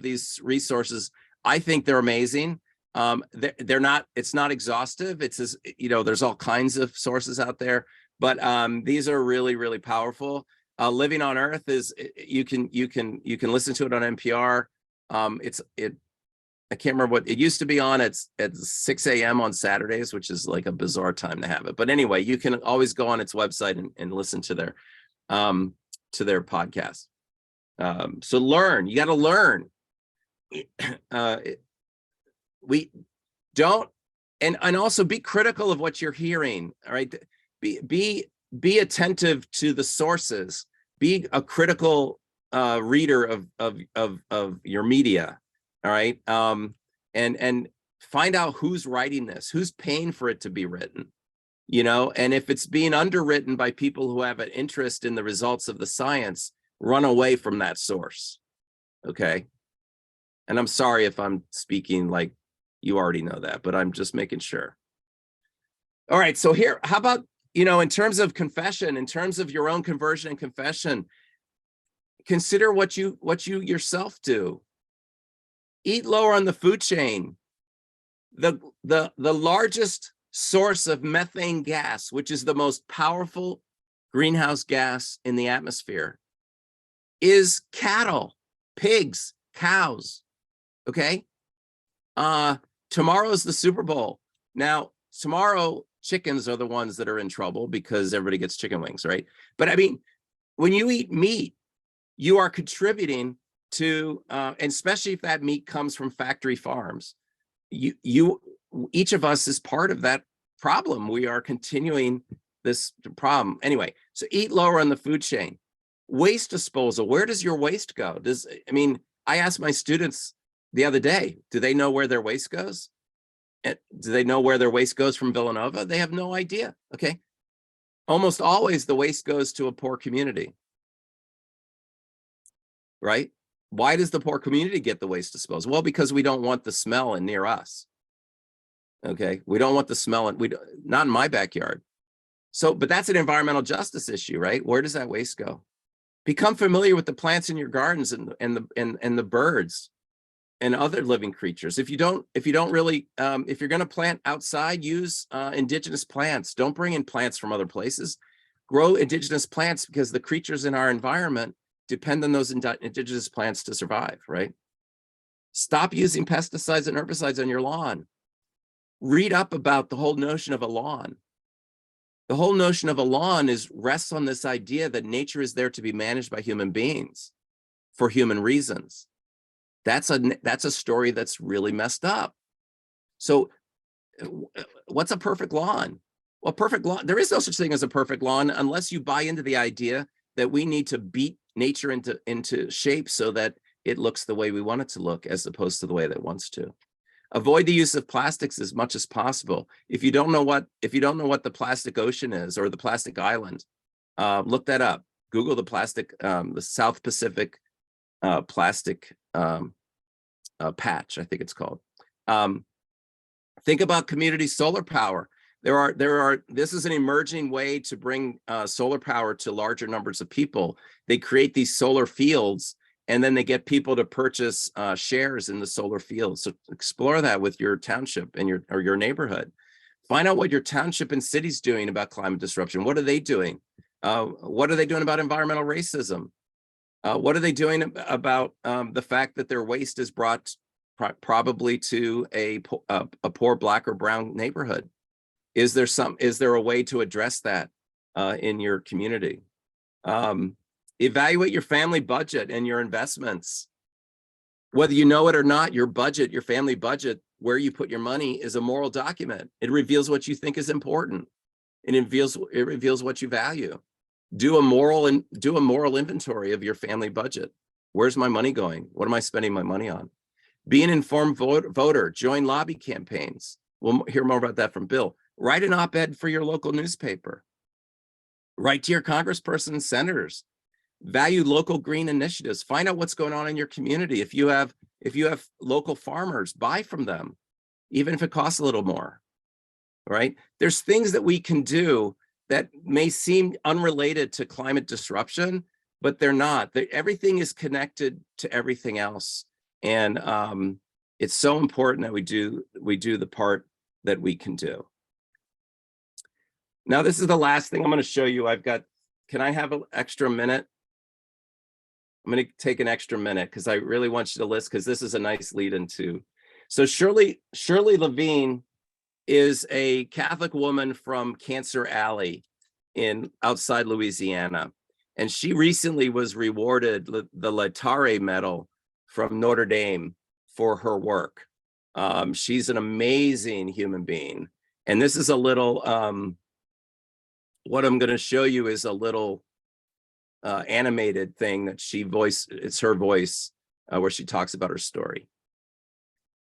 these resources, I think they're amazing. They're not, it's not exhaustive. It's as, there's all kinds of sources out there, but these are really, really powerful. Living on Earth is, you can listen to it on NPR. I can't remember what it used to be on. It's at 6 a.m. on Saturdays, which is like a bizarre time to have it. But anyway, you can always go on its website and listen to their podcast. So learn, you got to learn. We don't, and also be critical of what you're hearing. All right. Be attentive to the sources, be a critical reader of your media. All right. And find out who's writing this, who's paying for it to be written, and if it's being underwritten by people who have an interest in the results of the science, run away from that source. Okay. And I'm sorry if I'm speaking like you already know that, but I'm just making sure. All right. So here, how about, in terms of confession, in terms of your own conversion and confession, consider what you yourself do. Eat lower on the food chain. The largest source of methane gas, which is the most powerful greenhouse gas in the atmosphere, is cattle, pigs, cows. Okay. Tomorrow's the Super Bowl. Now, tomorrow, chickens are the ones that are in trouble because everybody gets chicken wings, right? But I mean, when you eat meat, you are contributing to, and especially if that meat comes from factory farms, each of us is part of that problem. We are continuing this problem. Anyway, so eat lower on the food chain. Waste disposal. Where does your waste go? I asked my students the other day, do they know where their waste goes? Do they know where their waste goes from Villanova? They have no idea. Okay. Almost always the waste goes to a poor community. Right? Why does the poor community get the waste disposal? Well, because we don't want the smell in near us. Okay. We don't want the smell not in my backyard. So, but that's an environmental justice issue, right? Where does that waste go? Become familiar with the plants in your gardens and the birds and other living creatures. If you're going to plant outside, use indigenous plants. Don't bring in plants from other places. Grow indigenous plants because the creatures in our environment depend on those indigenous plants to survive, right? Stop using pesticides and herbicides on your lawn. Read up about the whole notion of a lawn. The whole notion of a lawn rests on this idea that nature is there to be managed by human beings for human reasons. That's a story that's really messed up. So what's a perfect lawn? Well, perfect lawn, there is no such thing as a perfect lawn unless you buy into the idea that we need to beat nature into shape so that it looks the way we want it to look as opposed to the way that it wants to. Avoid the use of plastics as much as possible. If you don't know what the plastic ocean is or the plastic island, look that up. Google the South Pacific plastic patch, I think it's called. Think about community solar power. This is an emerging way to bring solar power to larger numbers of people. They create these solar fields and then they get people to purchase shares in the solar fields. So explore that with your township and your neighborhood. Find out what your township and city's doing about climate disruption. What are they doing? What are they doing about environmental racism? What are they doing about the fact that their waste is brought probably to a poor Black or brown neighborhood? Is there a way to address that in your community? Evaluate your family budget and your investments. Whether you know it or not, your budget, your family budget, where you put your money is a moral document. It reveals what you think is important. It reveals what you value. Do a moral inventory of your family budget. Where's my money going? What am I spending my money on? Be an informed voter. Join lobby campaigns. We'll hear more about that from Bill. Write an op-ed for your local newspaper. Write to your congressperson and senators. Value local green initiatives. Find out what's going on in your community. If you have local farmers, buy from them, even if it costs a little more. Right? There's things that we can do that may seem unrelated to climate disruption, but they're not. Everything is connected to everything else, and it's so important that we do the part that we can do. Now, this is the last thing I'm going to show you. Can I have an extra minute? I'm going to take an extra minute because I really want you to listen, because this is a nice lead into. So Shirley Levine is a Catholic woman from Cancer Alley outside Louisiana. And she recently was rewarded the Laetare Medal from Notre Dame for her work. She's an amazing human being. And this is a little, what I'm going to show you is a little animated thing that it's her voice where she talks about her story.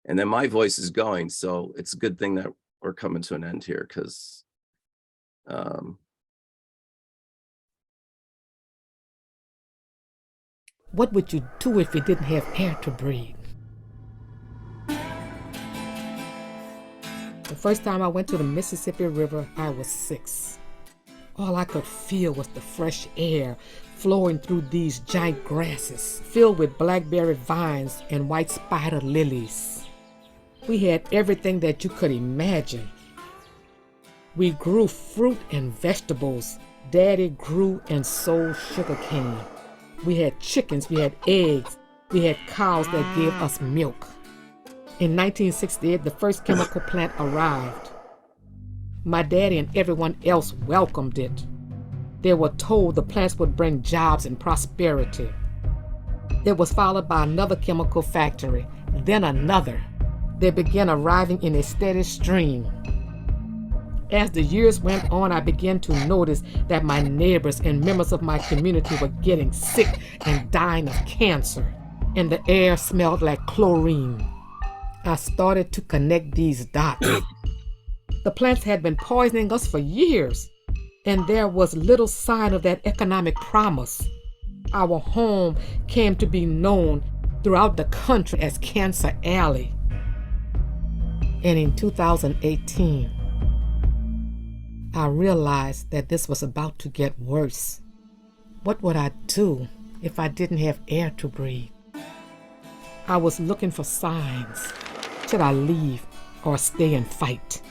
And then my voice is going, so it's a good thing that we're coming to an end here, because what would you do if you didn't have air to breathe? The first time I went to the Mississippi River, I was 6. All I could feel was the fresh air flowing through these giant grasses, filled with blackberry vines and white spider lilies. We had everything that you could imagine. We grew fruit and vegetables. Daddy grew and sold sugarcane. We had chickens, we had eggs, we had cows that gave us milk. In 1968, the first chemical plant arrived. My daddy and everyone else welcomed it. They were told the plants would bring jobs and prosperity. It was followed by another chemical factory, then another. They began arriving in a steady stream. As the years went on, I began to notice that my neighbors and members of my community were getting sick and dying of cancer, and the air smelled like chlorine. I started to connect these dots. The plants had been poisoning us for years, and there was little sign of that economic promise. Our home came to be known throughout the country as Cancer Alley. And in 2018, I realized that this was about to get worse. What would I do if I didn't have air to breathe? I was looking for signs. Should I leave or stay and fight?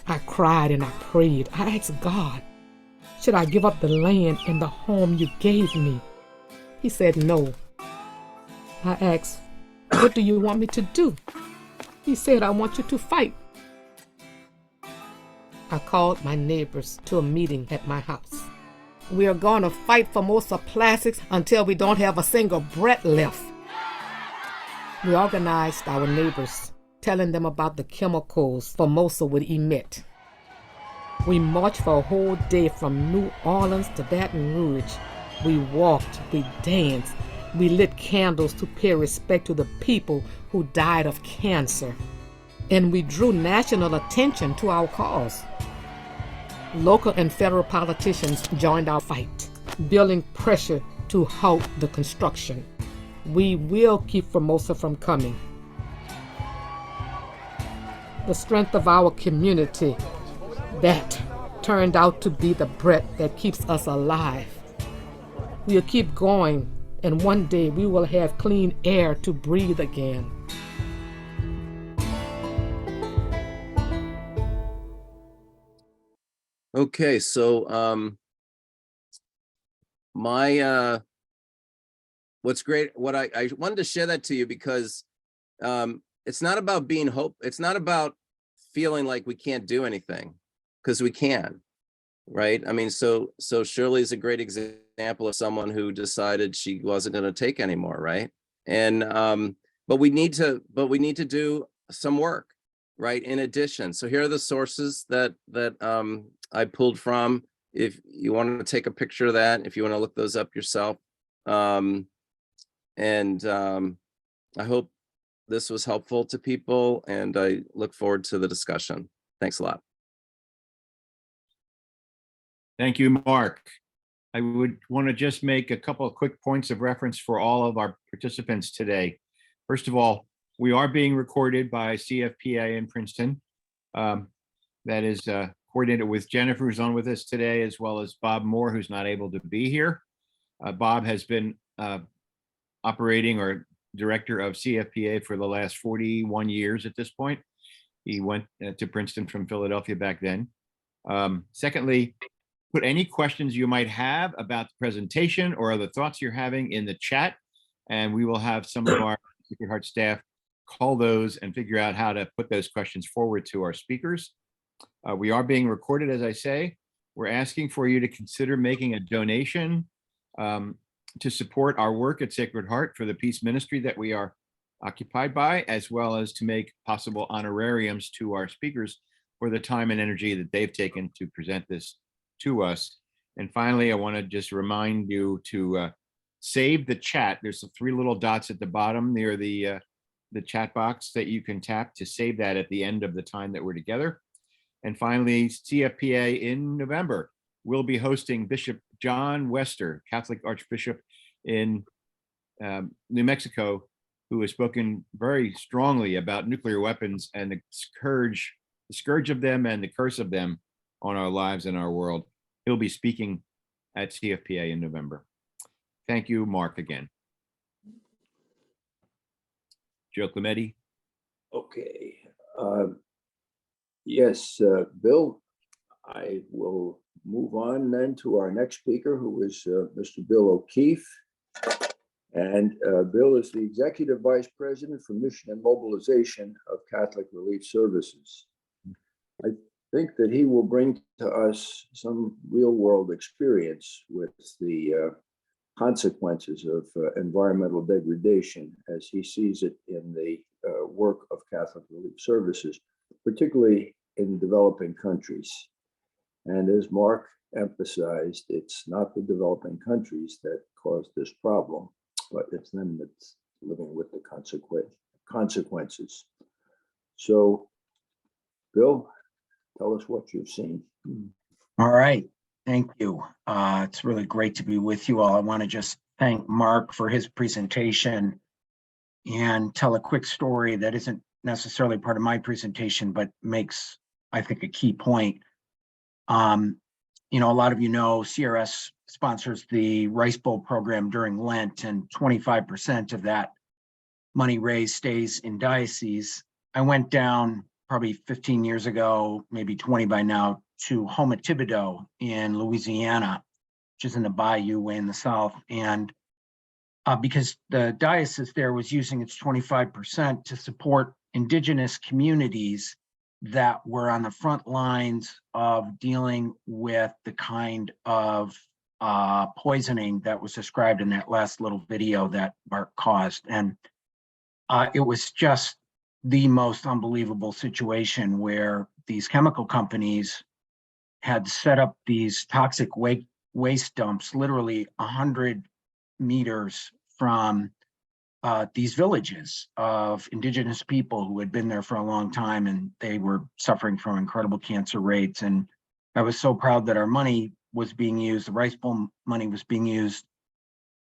I cried and I prayed. I asked God, should I give up the land and the home you gave me? He said no. I asked, what do you want me to do? He said, I want you to fight. I called my neighbors to a meeting at my house. We are going to fight for Formosa Plastics until we don't have a single breath left. We organized our neighbors, telling them about the chemicals Formosa would emit. We marched for a whole day from New Orleans to Baton Rouge. We walked, we danced, we lit candles to pay respect to the people who died of cancer. And we drew national attention to our cause. Local and federal politicians joined our fight, building pressure to halt the construction. We will keep Formosa from coming. The strength of our community, that turned out to be the breath that keeps us alive. We'll keep going, and one day we will have clean air to breathe again. Okay, so what's great, what I wanted to share that to you because it's not about being it's not about feeling like we can't do anything, because we can, right? I mean, so Shirley is a great example of someone who decided she wasn't going to take anymore, right? And but we need to do some work, right? In addition, so here are the sources that I pulled from. If you want to take a picture of that, if you want to look those up yourself, I hope this was helpful to people, and I look forward to the discussion. Thanks a lot. Thank you, Mark. I would want to just make a couple of quick points of reference for all of our participants today. First of all, we are being recorded by CFPA in Princeton. That is coordinated with Jennifer, who's on with us today, as well as Bob Moore, who's not able to be here. Bob has been operating or director of CFPA for the last 41 years at this point. He went to Princeton from Philadelphia back then. Secondly, put any questions you might have about the presentation or other thoughts you're having in the chat, and we will have some of our Sacred Heart staff call those and figure out how to put those questions forward to our speakers. We are being recorded, as I say. We're asking for you to consider making a donation to support our work at Sacred Heart for the peace ministry that we are occupied by, as well as to make possible honorariums to our speakers for the time and energy that they've taken to present this to us. And finally, I want to just remind you to save the chat. There's the 3 little dots at the bottom near the chat box that you can tap to save that at the end of the time that we're together. And finally, CFPA in November will be hosting Bishop John Wester, Catholic Archbishop in New Mexico, who has spoken very strongly about nuclear weapons and the scourge of them and the curse of them on our lives and our world. He'll be speaking at CFPA in November. Thank you, Mark, again. Joe Clemente. Okay. Yes, Bill, I will move on then to our next speaker, who is Mr. Bill O'Keefe. And Bill is the Executive Vice President for Mission and Mobilization of Catholic Relief Services. I think that he will bring to us some real-world experience with the consequences of environmental degradation as he sees it in the work of Catholic Relief Services, particularly in developing countries. And as Mark emphasized, it's not the developing countries that caused this problem, but it's them that's living with the consequences. So, Bill, tell us what you've seen. All right. Thank you. It's really great to be with you all. I want to just thank Mark for his presentation and tell a quick story that isn't necessarily part of my presentation, but makes, I think, a key point. You know, a lot of you know CRS sponsors the Rice Bowl program during Lent, and 25% of that money raised stays in diocese. I went down probably 15 years ago, maybe 20 by now, to Houma Thibodeau in Louisiana, which is in the bayou way in the south. And because the diocese there was using its 25% to support indigenous communities that were on the front lines of dealing with the kind of poisoning that was described in that last little video that Mark caused. And it was just the most unbelievable situation where these chemical companies had set up these toxic waste dumps literally 100 meters from these villages of indigenous people who had been there for a long time, and they were suffering from incredible cancer rates. And I was so proud that our money was being used, the Rice Bowl money was being used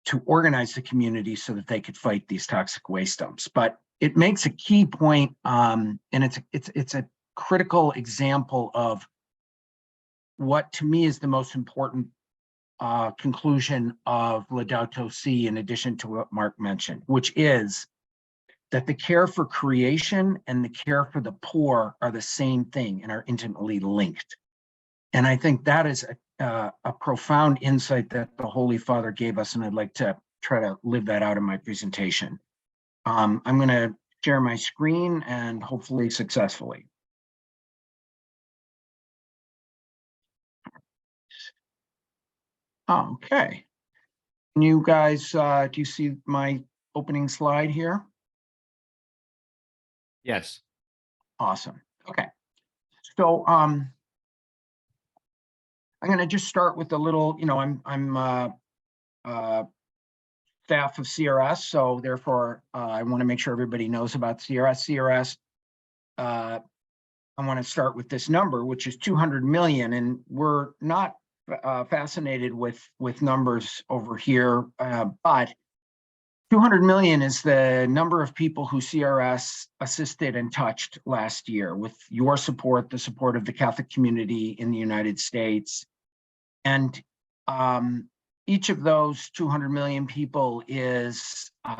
to organize the community so that they could fight these toxic waste dumps. But it makes a key point, and it's a critical example of what to me is the most important conclusion of Laudato Si, in addition to what Mark mentioned, which is that the care for creation and the care for the poor are the same thing and are intimately linked. And I think that is a profound insight that the Holy Father gave us, and I'd like to try to live that out in my presentation. I'm going to share my screen and hopefully successfully. Okay. Can you guys, do you see my opening slide here? Yes. Awesome. Okay. So I'm going to just start with a little, you know, I'm staff of CRS, so therefore I want to make sure everybody knows about CRS. I want to start with this number, which is 200 million, and we're not fascinated with numbers over here, but 200 million is the number of people who CRS assisted and touched last year with your support, the support of the Catholic community in the United States. And each of those 200 million people is, you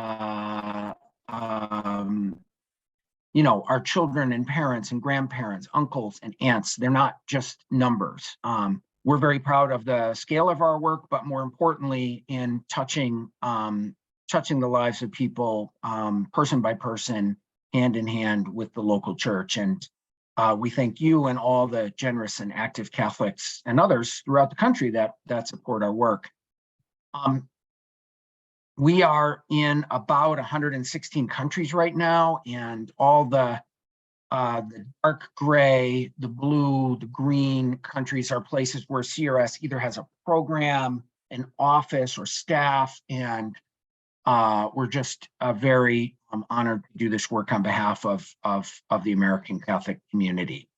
know, our children and parents and grandparents, uncles and aunts. They're not just numbers. We're very proud of the scale of our work, but more importantly, in touching the lives of people, person by person, hand in hand with the local church. And we thank you and all the generous and active Catholics and others throughout the country that support our work. We are in about 116 countries right now, and all the dark gray, the blue, the green countries are places where CRS either has a program, an office, or staff, and we're just very honored to do this work on behalf of the American Catholic community.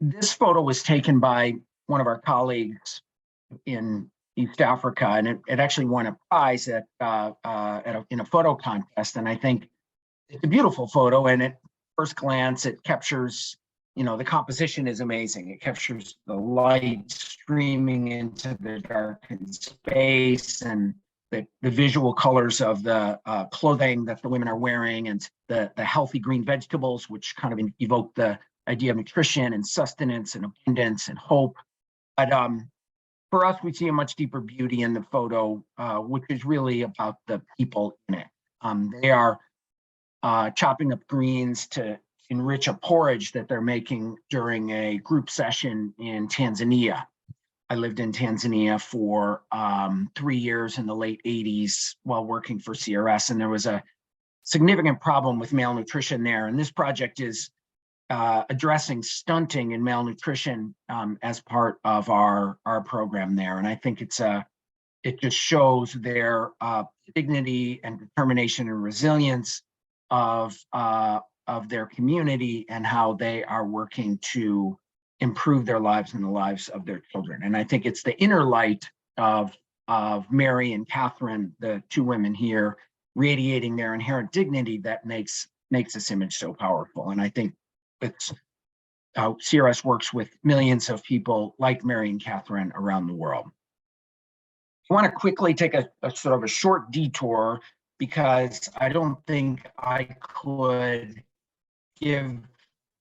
This photo was taken by one of our colleagues in East Africa, and it actually won a prize in a photo contest. And I think it's a beautiful photo, and at first glance, it captures the composition is amazing. It captures the light streaming into the darkened space, and the visual colors of the clothing that the women are wearing, and the healthy green vegetables, which kind of evoke the idea of nutrition and sustenance and abundance and hope. But for us, we see a much deeper beauty in the photo, which is really about the people in it. They are chopping up greens to enrich a porridge that they're making during a group session in Tanzania. I lived in Tanzania for 3 years in the late 80s while working for CRS, and there was a significant problem with malnutrition there. And this project is addressing stunting and malnutrition as part of our program there. And I think it just shows their dignity and determination and resilience of their community, and how they are working to improve their lives and the lives of their children. And I think it's the inner light of Mary and Catherine, the two women here, radiating their inherent dignity that makes this image so powerful. And I think it's how CRS works with millions of people like Mary and Catherine around the world. I want to quickly take a sort of a short detour, because I don't think I could give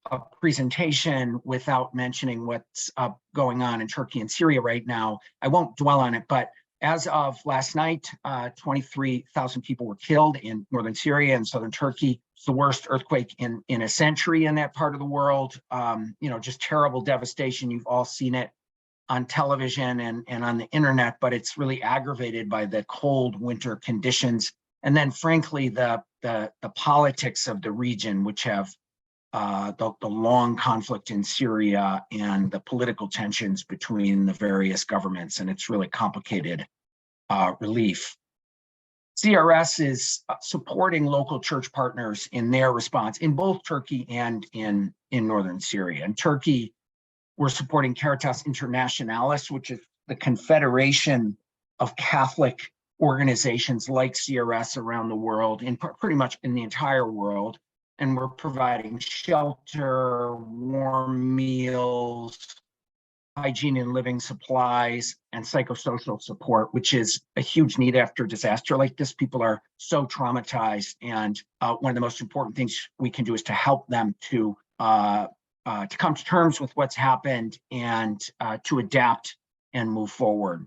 a presentation without mentioning what's going on in Turkey and Syria right now. I won't dwell on it, but as of last night, 23,000 people were killed in northern Syria and southern Turkey. It's the worst earthquake in a century in that part of the world. Just terrible devastation. You've all seen it on television and on the internet, but it's really aggravated by the cold winter conditions. And then frankly, the politics of the region, which have the long conflict in Syria and the political tensions between the various governments, and it's really complicated relief. CRS is supporting local church partners in their response in both Turkey and in northern Syria. In Turkey, we're supporting Caritas Internationalis, which is the confederation of Catholic organizations like CRS around the world, pretty much in the entire world. And we're providing shelter, warm meals, hygiene and living supplies, and psychosocial support, which is a huge need after a disaster like this. People are so traumatized, and one of the most important things we can do is to help them to come to terms with what's happened and to adapt and move forward.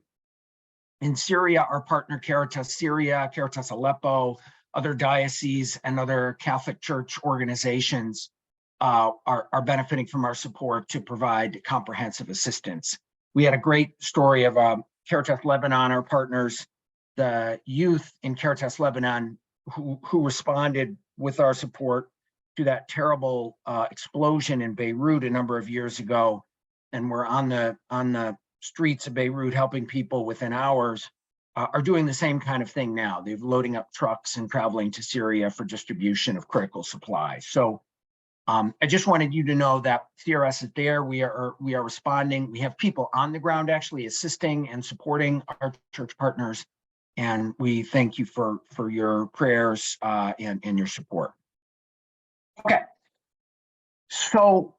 In Syria, our partner Caritas Syria, Caritas Aleppo, other dioceses and other Catholic Church organizations are benefiting from our support to provide comprehensive assistance. We had a great story of Caritas Lebanon, our partners, the youth in Caritas Lebanon who responded with our support to that terrible explosion in Beirut a number of years ago, and were on the streets of Beirut helping people within hours, are doing the same kind of thing now. They're loading up trucks and traveling to Syria for distribution of critical supplies. So I just wanted you to know that CRS is there. We are responding. We have people on the ground actually assisting and supporting our church partners, and we thank you for your prayers and your support. Okay, so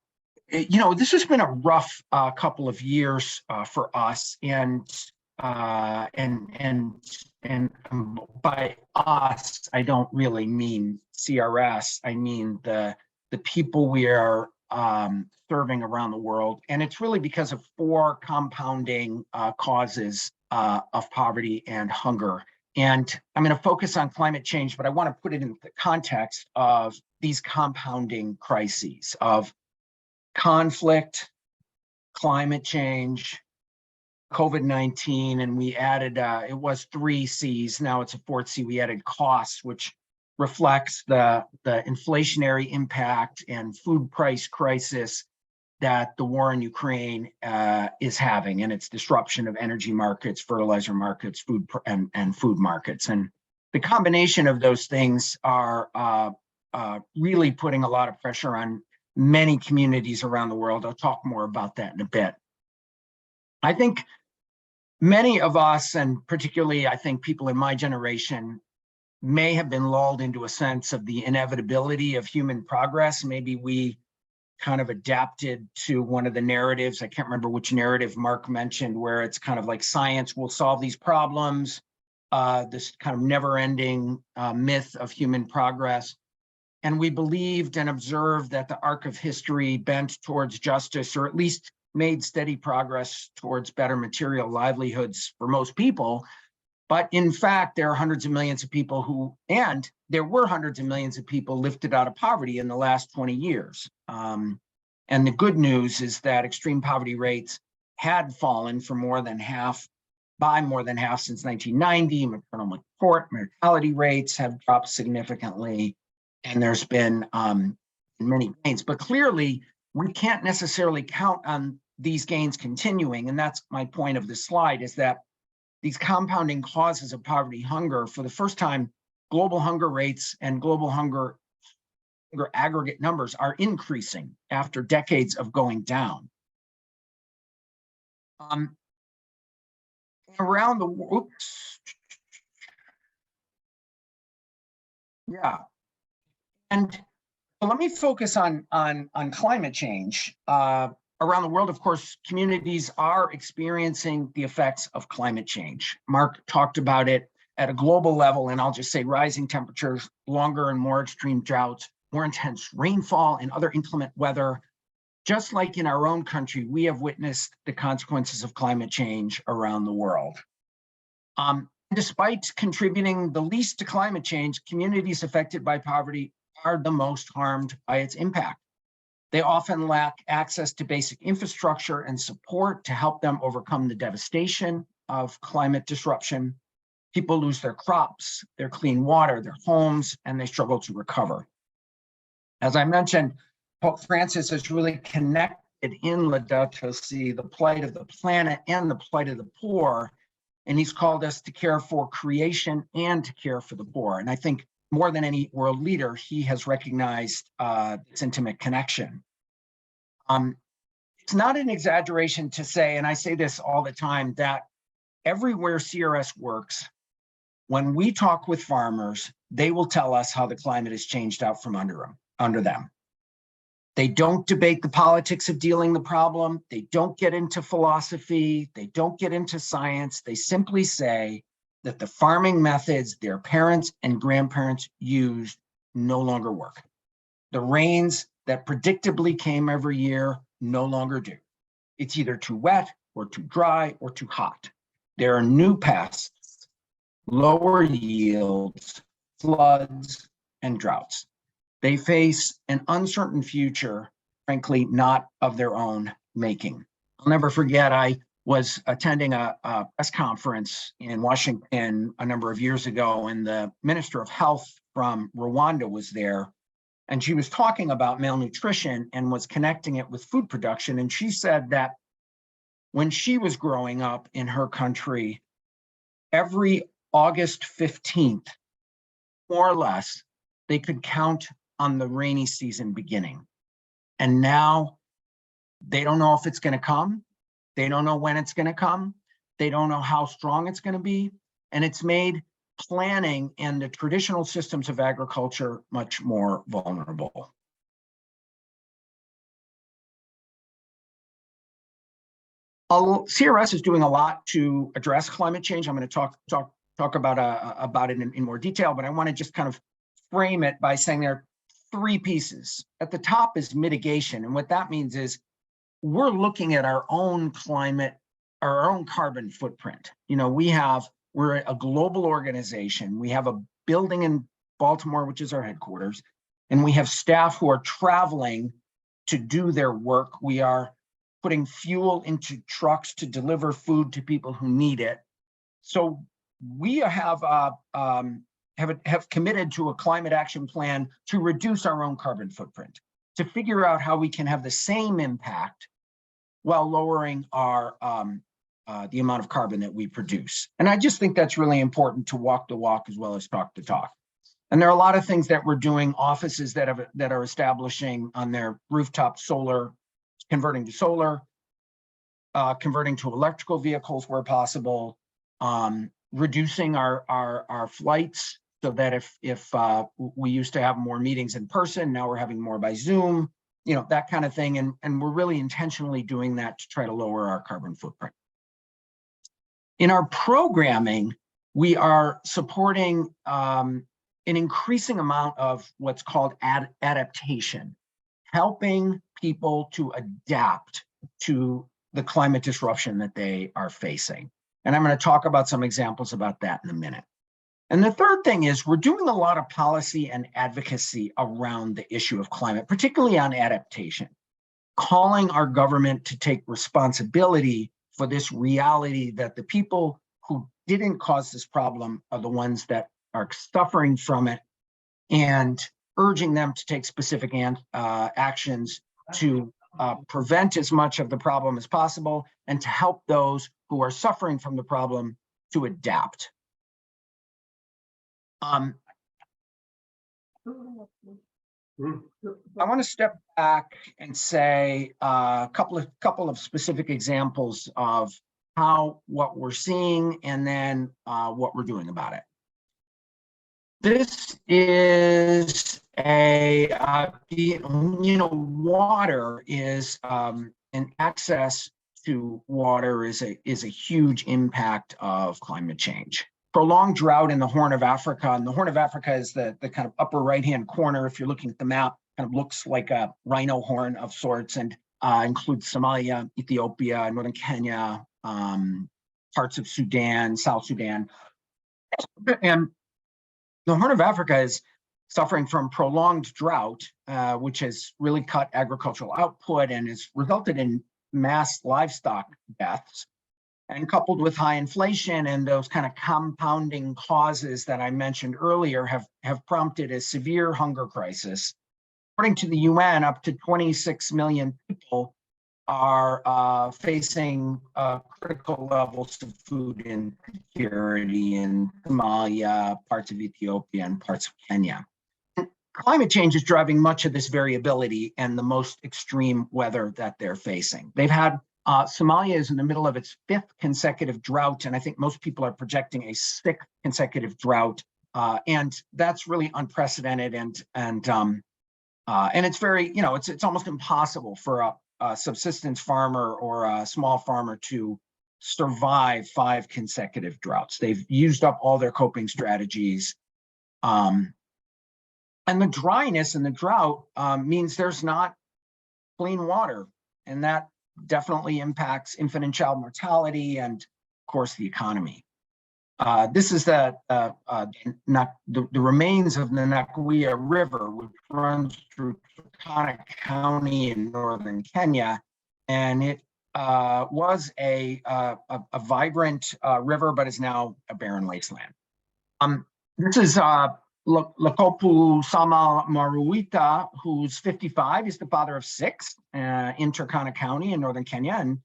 this has been a rough couple of years for us, and by us, I don't really mean CRS. I mean the people we are serving around the world, and it's really because of 4 compounding causes of poverty and hunger. And I'm going to focus on climate change, but I want to put it in the context of these compounding crises of conflict, climate change, COVID-19, and we added, it was 3 C's, now it's a 4th C. We added costs, which reflects the inflationary impact and food price crisis that the war in Ukraine is having, and its disruption of energy markets, fertilizer markets, food markets. And the combination of those things are really putting a lot of pressure on many communities around the world. I'll talk more about that in a bit. I think many of us, and particularly I think people in my generation, may have been lulled into a sense of the inevitability of human progress. Maybe we kind of adapted to one of the narratives. I can't remember which narrative Mark mentioned, where it's kind of like science will solve these problems, this kind of never-ending myth of human progress. And we believed and observed that the arc of history bent towards justice, or at least made steady progress towards better material livelihoods for most people. But in fact, there are hundreds of millions of people there were hundreds of millions of people lifted out of poverty in the last 20 years. And the good news is that extreme poverty rates had fallen by more than half since 1990. Maternal mortality rates have dropped significantly, and there's been many gains. But clearly, we can't necessarily count on these gains continuing. And that's my point of this slide, is that these compounding causes of poverty, hunger, for the first time, global hunger rates and global hunger aggregate numbers are increasing after decades of going down. Around the world, yeah. And so let me focus on climate change. Around the world, of course, communities are experiencing the effects of climate change. Mark talked about it at a global level, and I'll just say rising temperatures, longer and more extreme droughts, more intense rainfall, and other inclement weather. Just like in our own country, we have witnessed the consequences of climate change around the world. Despite contributing the least to climate change, communities affected by poverty are the most harmed by its impact. They often lack access to basic infrastructure and support to help them overcome the devastation of climate disruption. People lose their crops, their clean water, their homes, and they struggle to recover. As I mentioned, Pope Francis has really connected in Laudato Si the plight of the planet and the plight of the poor, and he's called us to care for creation and to care for the poor. And I think more than any world leader, he has recognized this intimate connection. It's not an exaggeration to say, and I say this all the time, that everywhere CRS works, when we talk with farmers, they will tell us how the climate has changed out from under them. They don't debate the politics of dealing the problem. They don't get into philosophy. They don't get into science. They simply say that the farming methods their parents and grandparents used no longer work. The rains that predictably came every year no longer do. It's either too wet or too dry or too hot. There are new pests, lower yields, floods, and droughts. They face an uncertain future, frankly, not of their own making. I'll never forget, I was attending a press conference in Washington a number of years ago, and the Minister of Health from Rwanda was there, and she was talking about malnutrition and was connecting it with food production. And she said that when she was growing up in her country, every August 15th, more or less, they could count on the rainy season beginning. And now they don't know if it's going to come. They don't know when it's going to come. They don't know how strong it's going to be. And it's made planning and the traditional systems of agriculture much more vulnerable. CRS is doing a lot to address climate change. I'm going to talk about it in more detail, but I want to just kind of frame it by saying there are three pieces. At the top is mitigation, and what that means is we're looking at our own climate, our own carbon footprint. You know, we're a global organization. We have a building in Baltimore, which is our headquarters, and we have staff who are traveling to do their work. We are putting fuel into trucks to deliver food to people who need it. So we have committed to a climate action plan to reduce our own carbon footprint, to figure out how we can have the same impact while lowering our the amount of carbon that we produce. And I just think that's really important, to walk the walk as well as talk the talk. And there are a lot of things that we're doing. Offices that are establishing on their rooftop solar, converting to solar, converting to electrical vehicles where possible, reducing our flights, so that if we used to have more meetings in person, now we're having more by Zoom. that kind of thing. And we're really intentionally doing that to try to lower our carbon footprint. In our programming, we are supporting an increasing amount of what's called adaptation, helping people to adapt to the climate disruption that they are facing. And I'm going to talk about some examples about that in a minute. And the third thing is we're doing a lot of policy and advocacy around the issue of climate, particularly on adaptation, calling our government to take responsibility for this reality that the people who didn't cause this problem are the ones that are suffering from it, and urging them to take specific actions to prevent as much of the problem as possible and to help those who are suffering from the problem to adapt. I want to step back and say a couple of specific examples of what we're seeing and then what we're doing about it. This is water is and access to water is a huge impact of climate change. Prolonged drought in the Horn of Africa, and the Horn of Africa is the kind of upper right-hand corner. If you're looking at the map, kind of looks like a rhino horn of sorts, and includes Somalia, Ethiopia, northern Kenya, parts of Sudan, South Sudan. And the Horn of Africa is suffering from prolonged drought, which has really cut agricultural output and has resulted in mass livestock deaths. And coupled with high inflation and those kind of compounding causes that I mentioned earlier have prompted a severe hunger crisis. According to the UN, up to 26 million people are facing critical levels of food insecurity in Somalia, parts of Ethiopia, and parts of Kenya. And climate change is driving much of this variability and the most extreme weather that they're facing. They've had Somalia is in the middle of its 5th consecutive drought, and I think most people are projecting a 6th consecutive drought, and that's really unprecedented. And it's very, it's almost impossible for a subsistence farmer or a small farmer to survive 5 consecutive droughts. They've used up all their coping strategies, and the dryness and the drought means there's not clean water, and that definitely impacts infant and child mortality and, of course, the economy. This is the remains of the Nakuia River, which runs through Turkana County in northern Kenya, and it was a vibrant river, but is now a barren wasteland. This is Lakopu Sama Maruita, who's 55. He's the father of 6 in Turkana County in northern Kenya. And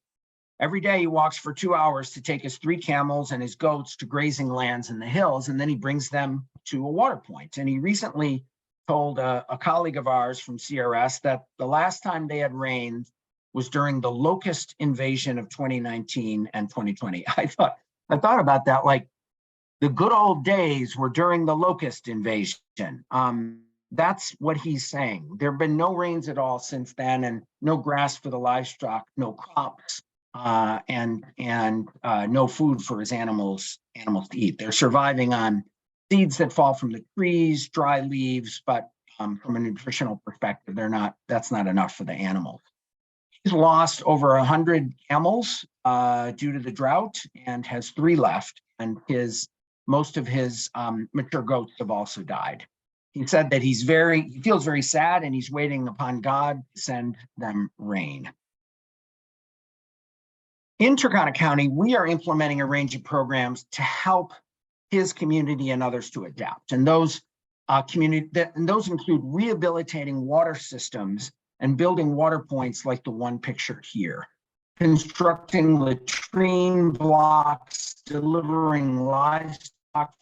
every day he walks for 2 hours to take his 3 camels and his goats to grazing lands in the hills, and then he brings them to a water point. And he recently told a colleague of ours from CRS that the last time they had rain was during the locust invasion of 2019 and 2020. I thought about that, like, the good old days were during the locust invasion. That's what he's saying. There have been no rains at all since then, and no grass for the livestock, no crops, and no food for his animals to eat. They're surviving on seeds that fall from the trees, dry leaves, but from a nutritional perspective, that's not enough for the animals. He's lost over 100 camels due to the drought and has 3 left, and most of his mature goats have also died. He said that he feels very sad, and he's waiting upon God to send them rain. In Turkana County, we are implementing a range of programs to help his community and others to adapt. And those include rehabilitating water systems and building water points like the one pictured here, constructing latrine blocks, delivering livestock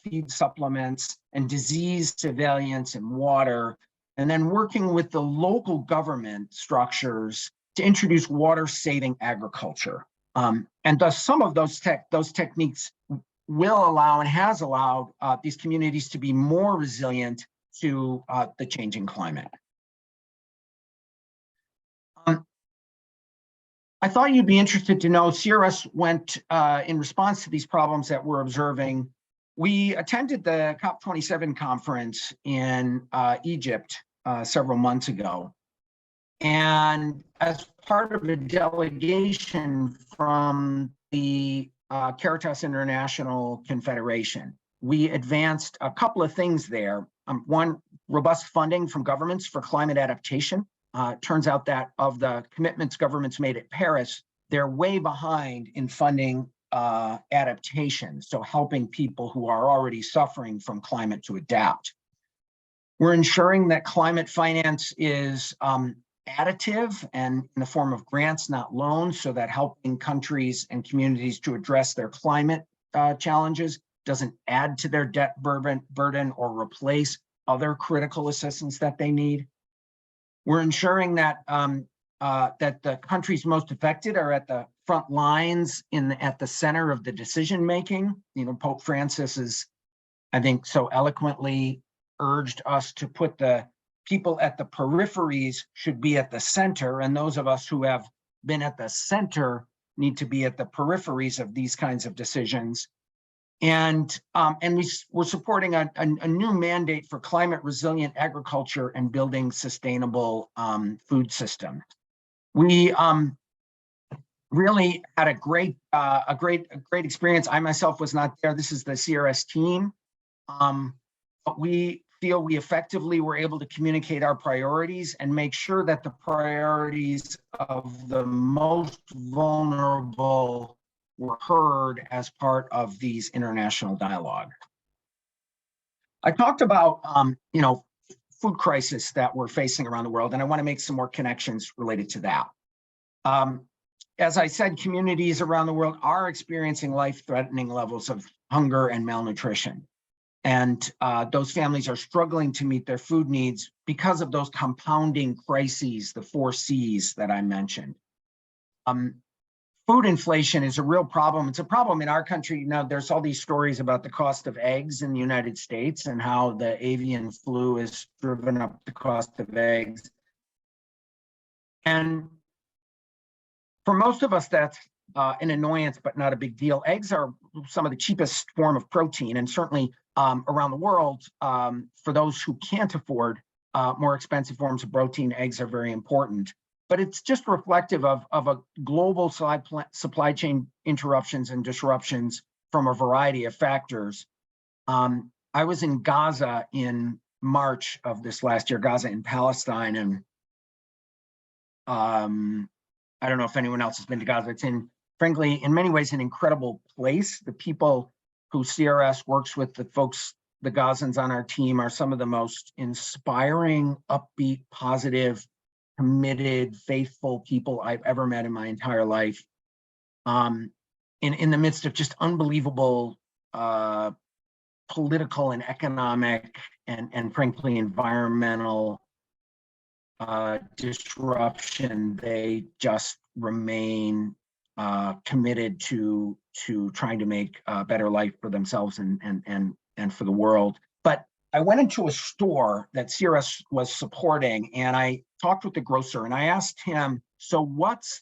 feed supplements and disease surveillance in water, and then working with the local government structures to introduce water-saving agriculture. And thus some of those techniques will allow and has allowed these communities to be more resilient to the changing climate. I thought you'd be interested to know CRS went in response to these problems that we're observing. We attended the COP27 conference in Egypt several months ago. And as part of a delegation from the Caritas International Confederation, we advanced a couple of things there. One, robust funding from governments for climate adaptation. Turns out that of the commitments governments made at Paris, they're way behind in funding adaptation, so helping people who are already suffering from climate to adapt. We're ensuring that climate finance is additive and in the form of grants, not loans, so that helping countries and communities to address their climate challenges doesn't add to their debt burden or replace other critical assistance that they need. We're ensuring that that the countries most affected are at the front lines at the center of the decision making. You know, Pope Francis is, I think, so eloquently urged us to put the people at the peripheries should be at the center, and those of us who have been at the center need to be at the peripheries of these kinds of decisions. And we're supporting a new mandate for climate resilient agriculture and building sustainable food systems. We really had a great experience. I myself was not there. This is the CRS team, but we feel we effectively were able to communicate our priorities and make sure that the priorities of the most vulnerable were heard as part of these international dialogue. I talked about, food crisis that we're facing around the world, and I want to make some more connections related to that. As I said, communities around the world are experiencing life-threatening levels of hunger and malnutrition. And those families are struggling to meet their food needs because of those compounding crises, the 4 C's that I mentioned. Food inflation is a real problem. It's a problem in our country. Now, there's all these stories about the cost of eggs in the United States and how the avian flu has driven up the cost of eggs. And for most of us, that's an annoyance, but not a big deal. Eggs are some of the cheapest form of protein, and certainly around the world, for those who can't afford more expensive forms of protein, eggs are very important. But it's just reflective of a global supply chain interruptions and disruptions from a variety of factors. I was in Gaza in March of this last year, Gaza in Palestine, and I don't know if anyone else has been to Gaza. It's frankly, in many ways, an incredible place. The people who CRS works with, the folks, the Gazans on our team, are some of the most inspiring, upbeat, positive, committed, faithful people I've ever met in my entire life. In the midst of just unbelievable political and economic and frankly environmental disruption, they just remain committed to trying to make a better life for themselves and for the world. But I went into a store that CRS was supporting, and I talked with the grocer, and I asked him, so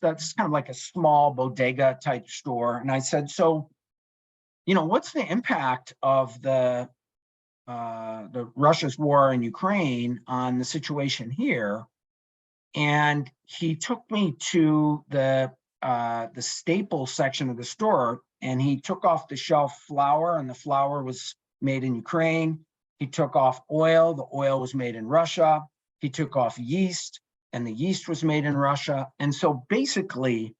that's kind of like a small bodega type store. And I said, so, what's the impact of the Russia's war in Ukraine on the situation here? And he took me to the staple section of the store, and he took off the shelf flour, and the flour was made in Ukraine. He took off oil. The oil was made in Russia. He took off yeast, and the yeast was made in Russia. And so basically,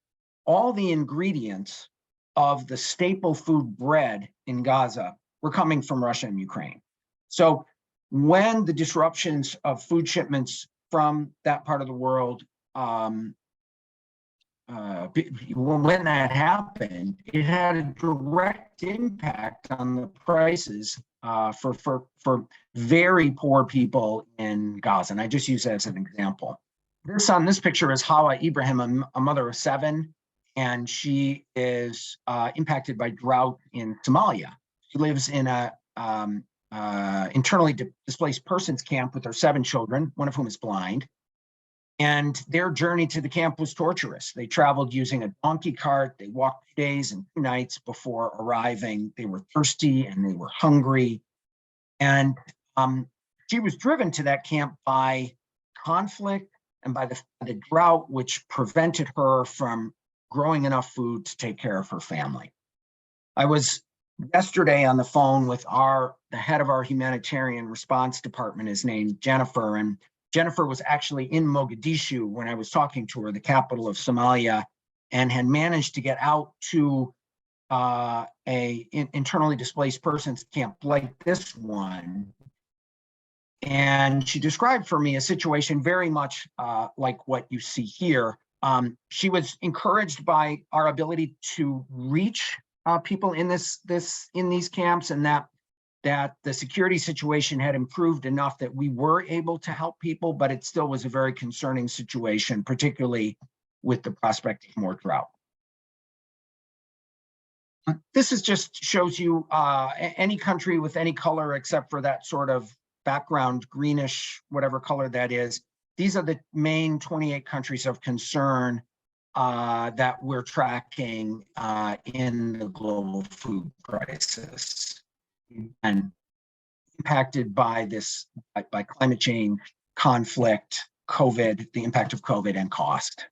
all the ingredients of the staple food bread in Gaza were coming from Russia and Ukraine. So when the disruptions of food shipments from that part of the world, when that happened, it had a direct impact on the prices for very poor people in Gaza. And I just use that as an example. On this picture is Hawa Ibrahim, a mother of 7, and she is impacted by drought in Somalia. She lives in a internally displaced persons camp with her 7 children, one of whom is blind. And their journey to the camp was torturous. They traveled using a donkey cart. They walked 2 days and 2 nights before arriving. They were thirsty and they were hungry. And she was driven to that camp by conflict and by the drought, which prevented her from growing enough food to take care of her family. I was yesterday on the phone with the head of our humanitarian response department is named Jennifer, and Jennifer was actually in Mogadishu when I was talking to her, the capital of Somalia, and had managed to get out to internally displaced persons camp like this one. And she described for me a situation very much like what you see here. She was encouraged by our ability to reach people in these camps, and that the security situation had improved enough that we were able to help people, but it still was a very concerning situation, particularly with the prospect of more drought. This is just shows you any country with any color except for that sort of background greenish, whatever color that is. These are the main 28 countries of concern that we're tracking in the global food crisis and impacted by by climate change, conflict, COVID, the impact of COVID and cost.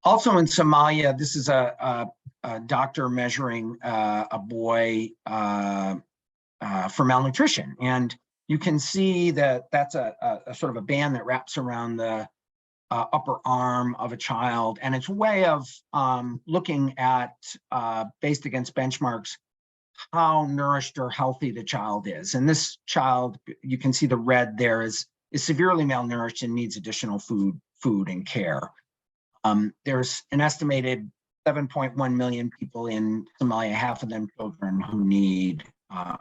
Also in Somalia, this is a doctor measuring a boy for malnutrition. And you can see that that's a sort of a band that wraps around the upper arm of a child. And it's a way of looking at, based against benchmarks, how nourished or healthy the child is. And this child, you can see the red there, is severely malnourished and needs additional food and care. There's an estimated 7.1 million people in Somalia, half of them children, who need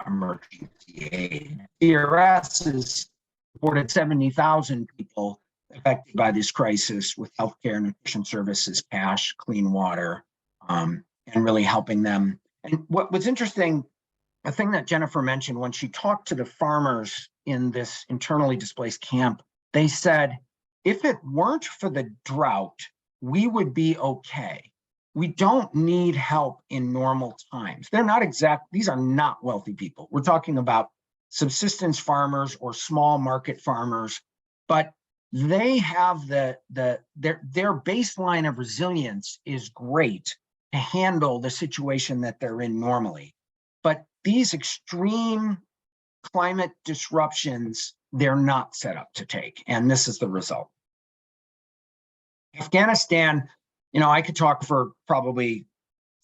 emergency aid. CRS has reported 70,000 people affected by this crisis with healthcare, nutrition services, cash, clean water, and really helping them. And what was interesting, a thing that Jennifer mentioned when she talked to the farmers in this internally displaced camp, they said, if it weren't for the drought, we would be okay. We don't need help in normal times. These are not wealthy people. We're talking about subsistence farmers or small market farmers, but they have their baseline of resilience is great to handle the situation that they're in normally. But these extreme climate disruptions, they're not set up to take, and this is the result. Afghanistan, I could talk for probably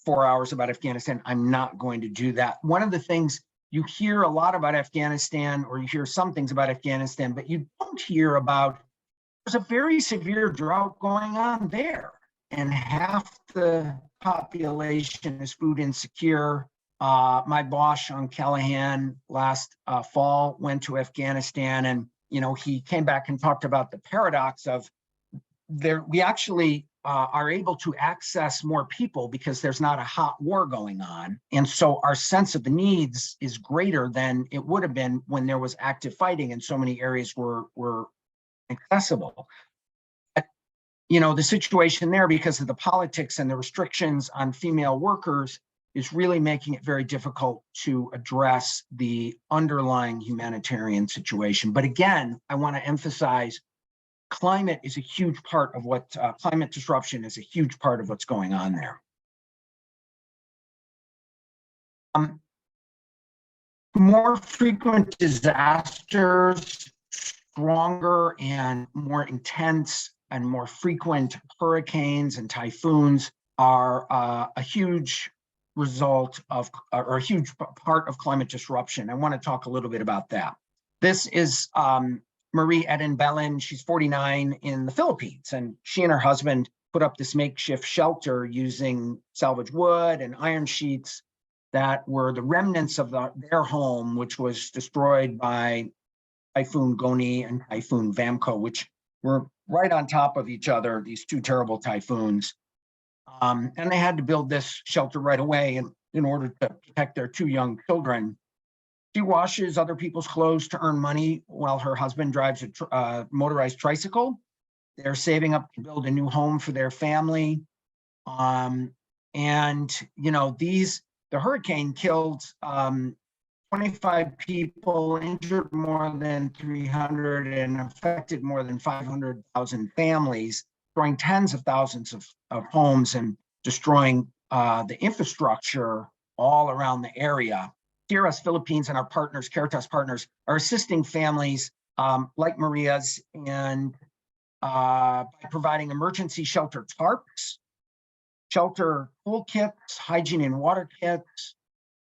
4 hours about Afghanistan. I'm not going to do that. One of the things you hear a lot about Afghanistan, or you hear some things about Afghanistan, but you don't hear about, there's a very severe drought going on there. And half the population is food insecure. My boss, Sean Callahan, last fall went to Afghanistan, and he came back and talked about the paradox of we actually are able to access more people because there's not a hot war going on. And so our sense of the needs is greater than it would have been when there was active fighting and so many areas were accessible. But, the situation there, because of the politics and the restrictions on female workers, is really making it very difficult to address the underlying humanitarian situation. But again, I want to emphasize, climate is a huge part of climate disruption is a huge part of what's going on there. More frequent disasters, stronger and more intense and more frequent hurricanes and typhoons are a huge result of, or a huge part of climate disruption. I want to talk a little bit about that. This is Marie Eden Bellin. She's 49 in the Philippines, and she and her husband put up this makeshift shelter using salvage wood and iron sheets that were the remnants of their home, which was destroyed by Typhoon Goni and Typhoon Vamco, which were right on top of each other, these two terrible typhoons. And they had to build this shelter right away in order to protect their 2 young children. She washes other people's clothes to earn money while her husband drives a motorized tricycle. They're saving up to build a new home for their family. And, you know, the hurricane killed 25 people, injured more than 300, and affected more than 500,000 families, destroying tens of thousands of homes and destroying the infrastructure all around the area. CRS Philippines and our partners, Caritas partners, are assisting families like Maria's and by providing emergency shelter tarps, shelter tool kits, hygiene and water kits,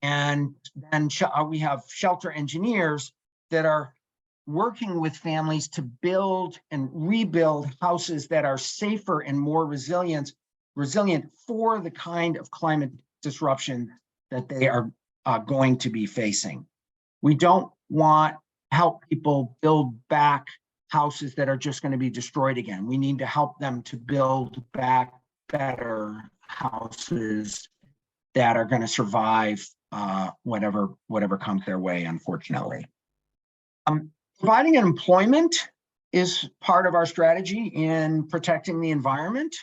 and then we have shelter engineers that are working with families to build and rebuild houses that are safer and more resilient for the kind of climate disruption that they are going to be facing. We don't want to help people build back houses that are just going to be destroyed again. We need to help them to build back better houses that are going to survive whatever comes their way, unfortunately. Providing employment is part of our strategy in protecting the environment.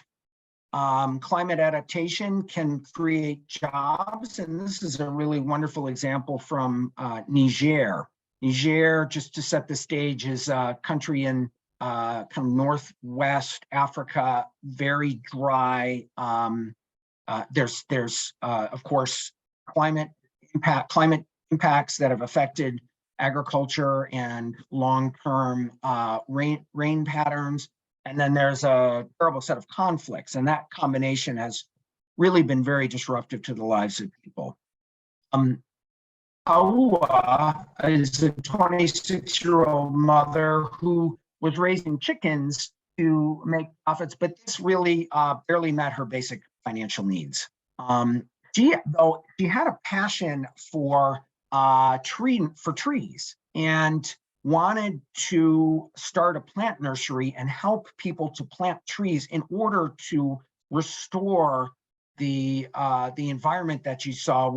Climate adaptation can create jobs, and this is a really wonderful example from Niger. Niger, just to set the stage, is a country in kind of northwest Africa, very dry. There's of course climate impacts that have affected agriculture and long-term rain patterns. And then there's a terrible set of conflicts, and that combination has really been very disruptive to the lives of people. Aua is a 26-year-old mother who was raising chickens to make profits, but this really barely met her basic financial needs. She had a passion for trees and wanted to start a plant nursery and help people to plant trees in order to restore the environment that she saw,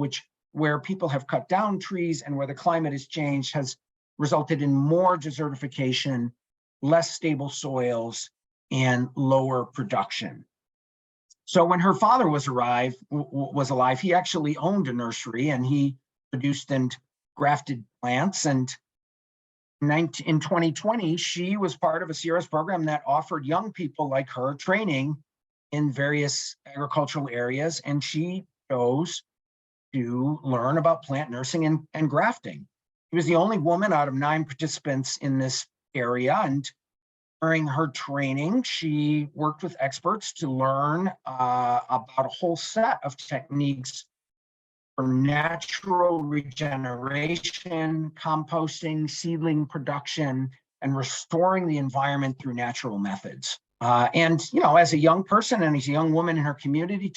where people have cut down trees and where the climate has changed, has resulted in more desertification, less stable soils, and lower production. So when her father was alive, he actually owned a nursery, and he produced and grafted plants. And in 2020, she was part of a CRS program that offered young people like her training in various agricultural areas, and she chose to learn about plant nursing and grafting. She was the only woman out of 9 participants in this area, and during her training, she worked with experts to learn about a whole set of techniques for natural regeneration, composting, seedling production, and restoring the environment through natural methods. And, you know, as a young person and as a young woman in her community,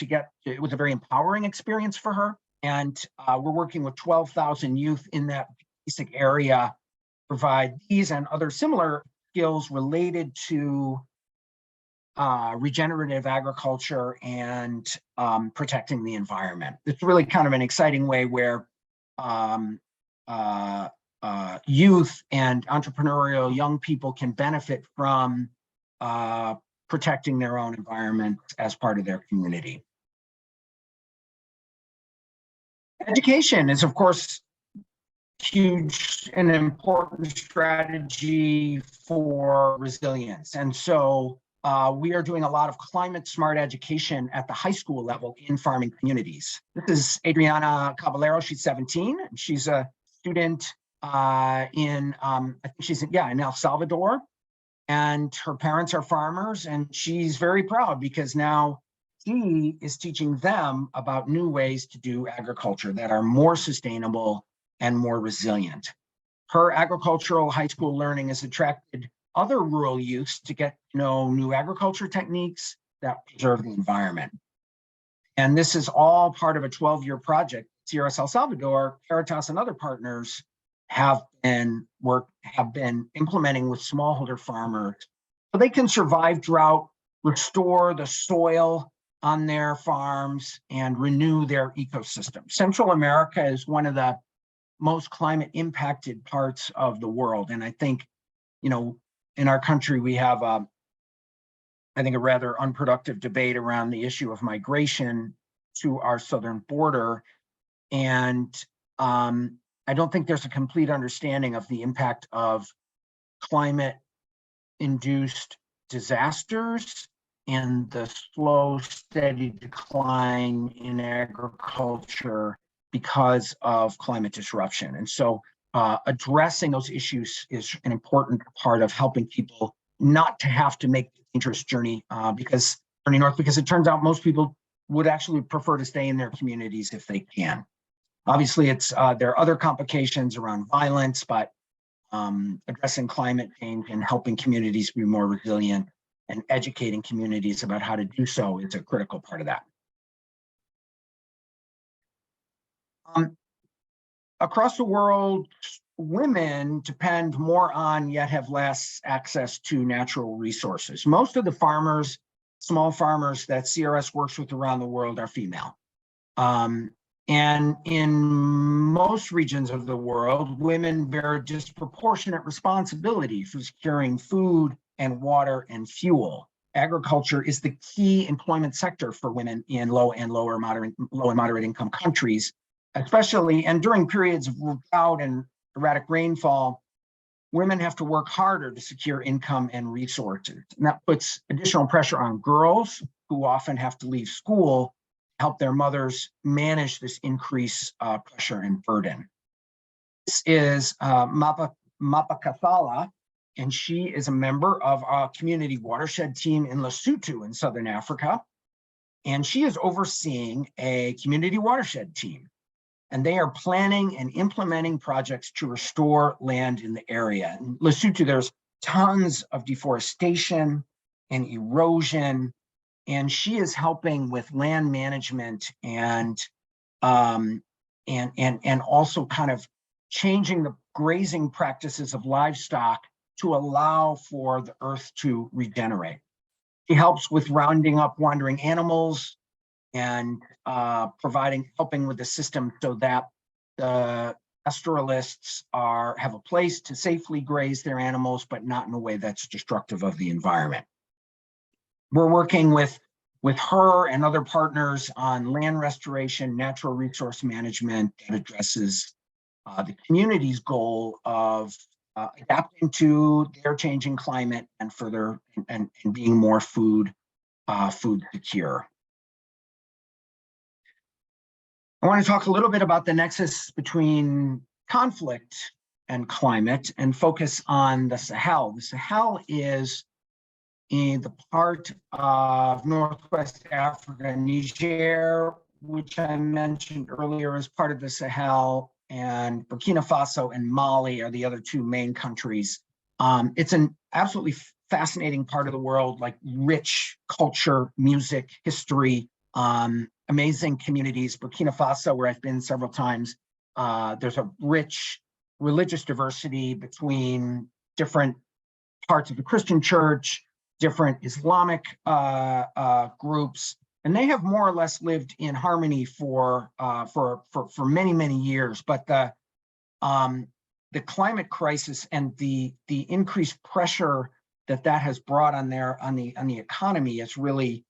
it was a very empowering experience for her. And we're working with 12,000 youth in that basic area, provide these and other similar skills related to regenerative agriculture and protecting the environment. It's really kind of an exciting way where youth and entrepreneurial young people can benefit from protecting their own environment as part of their community. Education is, of course, huge and important strategy for resilience. And so we are doing a lot of climate smart education at the high school level in farming communities. This is Adriana Caballero. She's 17. She's a student I think she's in El Salvador, and her parents are farmers, and she's very proud because now she is teaching them about new ways to do agriculture that are more sustainable and more resilient. Her agricultural high school learning has attracted other rural youths to get to know new agriculture techniques that preserve the environment. And this is all part of a 12-year project. CRS El Salvador, Caritas, and other partners have been implementing with smallholder farmers so they can survive drought, restore the soil on their farms, and renew their ecosystem. Central America is one of the most climate impacted parts of the world. And I think, you know, in our country, we have I think, a rather unproductive debate around the issue of migration to our southern border. And I don't think there's a complete understanding of the impact of climate-induced disasters and the slow, steady decline in agriculture because of climate disruption. And so addressing those issues is an important part of helping people not to have to make the dangerous journey north, because it turns out most people would actually prefer to stay in their communities if they can. Obviously, there are other complications around violence, but addressing climate change and helping communities be more resilient and educating communities about how to do so is a critical part of that. Across the world, women depend more on yet have less access to natural resources. Most of the farmers, small farmers that CRS works with around the world are female. And in most regions of the world, women bear a disproportionate responsibility for securing food and water and fuel. Agriculture is the key employment sector for women in low and moderate income countries, especially, and during periods of drought and erratic rainfall, women have to work harder to secure income and resources. And that puts additional pressure on girls who often have to leave school, help their mothers manage this increased pressure and burden. This is Mapa Kathala, and she is a member of our community watershed team in Lesotho in Southern Africa. And she is overseeing a community watershed team. And they are planning and implementing projects to restore land in the area. In Lesotho, there's tons of deforestation and erosion, and she is helping with land management and also kind of changing the grazing practices of livestock to allow for the earth to regenerate. She helps with rounding up wandering animals and helping with the system so that the pastoralists have a place to safely graze their animals, but not in a way that's destructive of the environment. We're working with her and other partners on land restoration, natural resource management that addresses the community's goal of adapting to their changing climate and further and being more food secure. I want to talk a little bit about the nexus between conflict and climate and focus on the Sahel. The Sahel is in the part of Northwest Africa, Niger, which I mentioned earlier as part of the Sahel, and Burkina Faso and Mali are the other two main countries. It's an absolutely fascinating part of the world, like rich culture, music, history, amazing communities. Burkina Faso, where I've been several times, there's a rich religious diversity between different parts of the Christian church, different Islamic groups, and they have more or less lived in harmony for many, many years. But the climate crisis and the increased pressure that has brought on the economy has really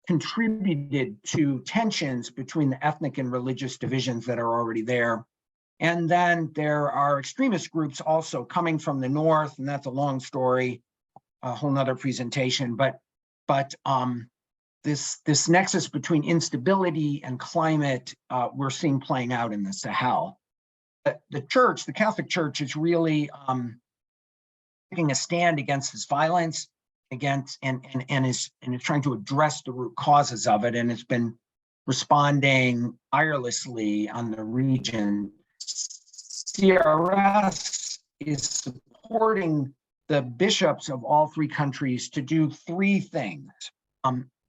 contributed to tensions between the ethnic and religious divisions that are already there. And then there are extremist groups also coming from the north, and that's a long story, a whole nother presentation. But this nexus between instability and climate, we're seeing playing out in the Sahel. The church, the Catholic Church, is really taking a stand against this violence, and is trying to address the root causes of it, and it's been responding tirelessly on the region. CRS is supporting the bishops of all three countries to do three things.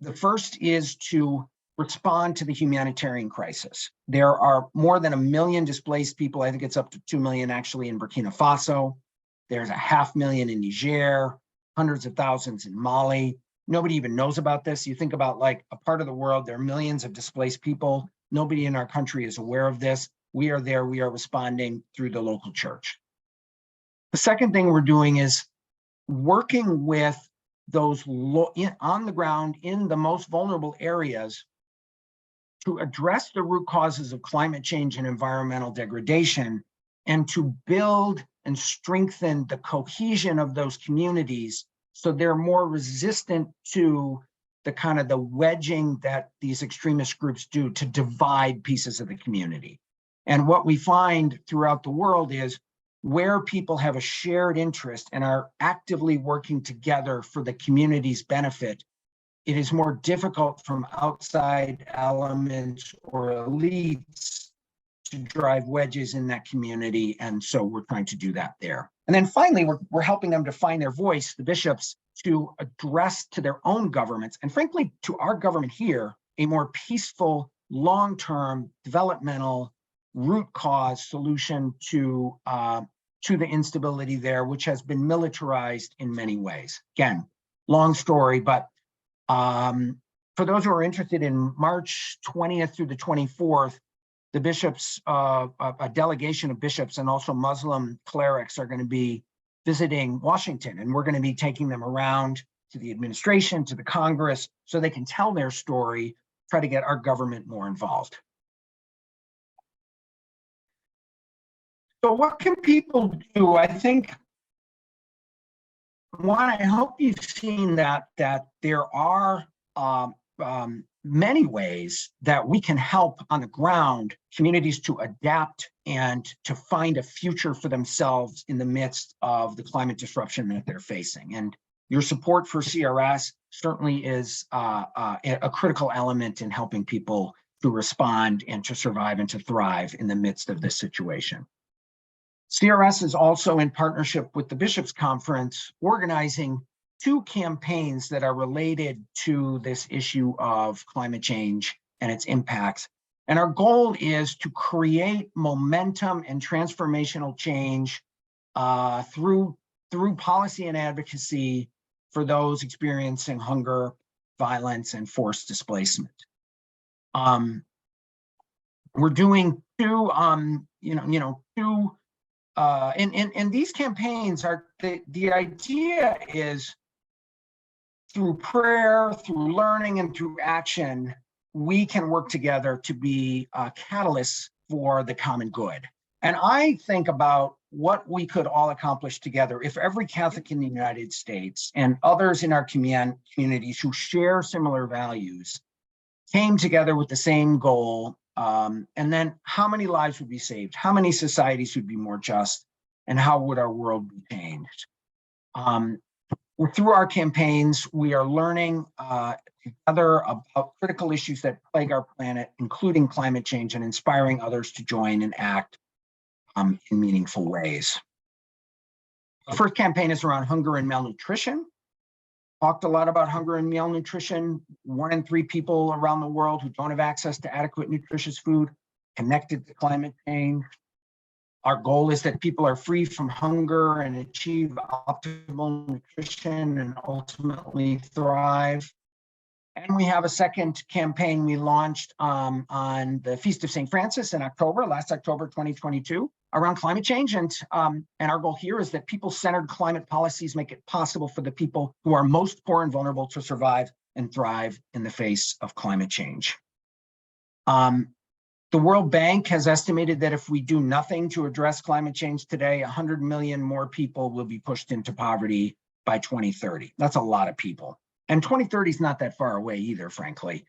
The first is to respond to the humanitarian crisis. There are more than 1 million displaced people. I think it's up to 2 million actually in Burkina Faso. There's 500,000 in Niger, hundreds of thousands in Mali. Nobody even knows about this. You think about like a part of the world, there are millions of displaced people. Nobody in our country is aware of this. We are there, we are responding through the local church. The second thing we're doing is working with those on the ground in the most vulnerable areas to address the root causes of climate change and environmental degradation, and to build and strengthen the cohesion of those communities so they're more resistant to the kind of the wedging that these extremist groups do to divide pieces of the community. And what we find throughout the world is where people have a shared interest and are actively working together for the community's benefit, it is more difficult from outside elements or elites to drive wedges in that community. And so we're trying to do that there. And then finally, we're helping them to find their voice, the bishops, to address to their own governments, and frankly, to our government here, a more peaceful, long-term, developmental, root cause solution to the instability there, which has been militarized in many ways. Again, long story, but for those who are interested, in March 20th through the 24th, the bishops, a delegation of bishops and also Muslim clerics are going to be visiting Washington, and we're going to be taking them around to the administration, to the Congress, so they can tell their story, try to get our government more involved. So what can people do? I think, one, I hope you've seen that there are many ways that we can help on the ground communities to adapt and to find a future for themselves in the midst of the climate disruption that they're facing. And your support for CRS certainly is a critical element in helping people to respond and to survive and to thrive in the midst of this situation. CRS is also, in partnership with the Bishops' Conference, organizing 2 campaigns that are related to this issue of climate change and its impacts. And our goal is to create momentum and transformational change through policy and advocacy for those experiencing hunger, violence, and forced displacement. We're doing 2, and these campaigns are, the idea is, through prayer, through learning, and through action, we can work together to be catalysts for the common good. And I think about what we could all accomplish together if every Catholic in the United States and others in our communities who share similar values came together with the same goal. And then how many lives would be saved? How many societies would be more just? And how would our world be changed? Through our campaigns, we are learning together about critical issues that plague our planet, including climate change, and inspiring others to join and act in meaningful ways. The first campaign is around hunger and malnutrition. Talked a lot about hunger and malnutrition. 1 in 3 people around the world who don't have access to adequate nutritious food connected to climate change. Our goal is that people are free from hunger and achieve optimal nutrition and ultimately thrive. And we have a second campaign we launched on the Feast of St. Francis in last October 2022, around climate change. And our goal here is that people-centered climate policies make it possible for the people who are most poor and vulnerable to survive and thrive in the face of climate change. The World Bank has estimated that if we do nothing to address climate change today, 100 million more people will be pushed into poverty by 2030. That's a lot of people. And 2030 is not that far away either, frankly.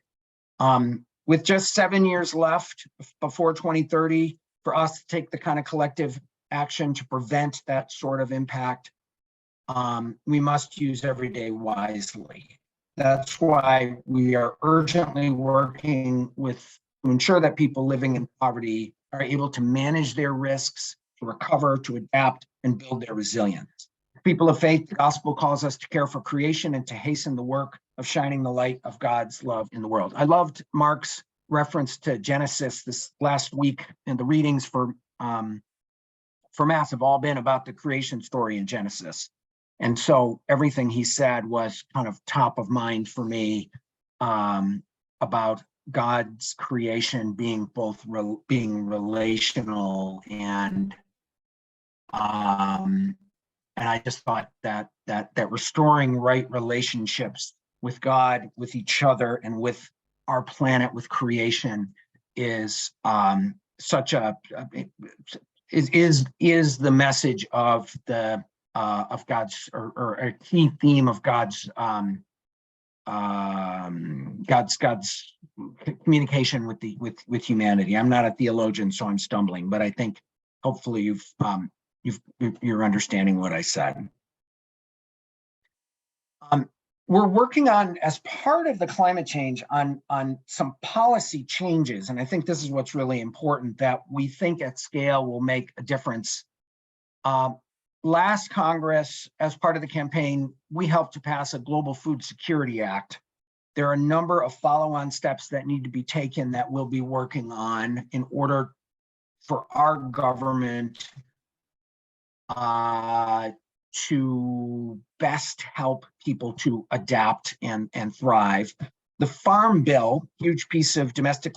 With just 7 years left before 2030, for us to take the kind of collective action to prevent that sort of impact, we must use every day wisely. That's why we are urgently working to ensure that people living in poverty are able to manage their risks, to recover, to adapt, and build their resilience. People of faith, the gospel calls us to care for creation and to hasten the work of shining the light of God's love in the world. I loved Mark's reference to Genesis this last week, and the readings for Mass have all been about the creation story in Genesis. And so everything he said was kind of top of mind for me about God's creation being both being relational and And I just thought that restoring right relationships with God, with each other, and with our planet, with creation, is such a is the message of the of God's, or a key theme of God's communication with humanity. I'm not a theologian, so I'm stumbling, but I think hopefully you're understanding what I said. We're working on, as part of the climate change, on some policy changes, and I think this is what's really important, that we think at scale will make a difference. Last Congress, as part of the campaign, we helped to pass a Global Food Security Act. There are a number of follow-on steps that need to be taken that we'll be working on in order for our government to best help people to adapt and thrive. The Farm Bill, huge piece of domestic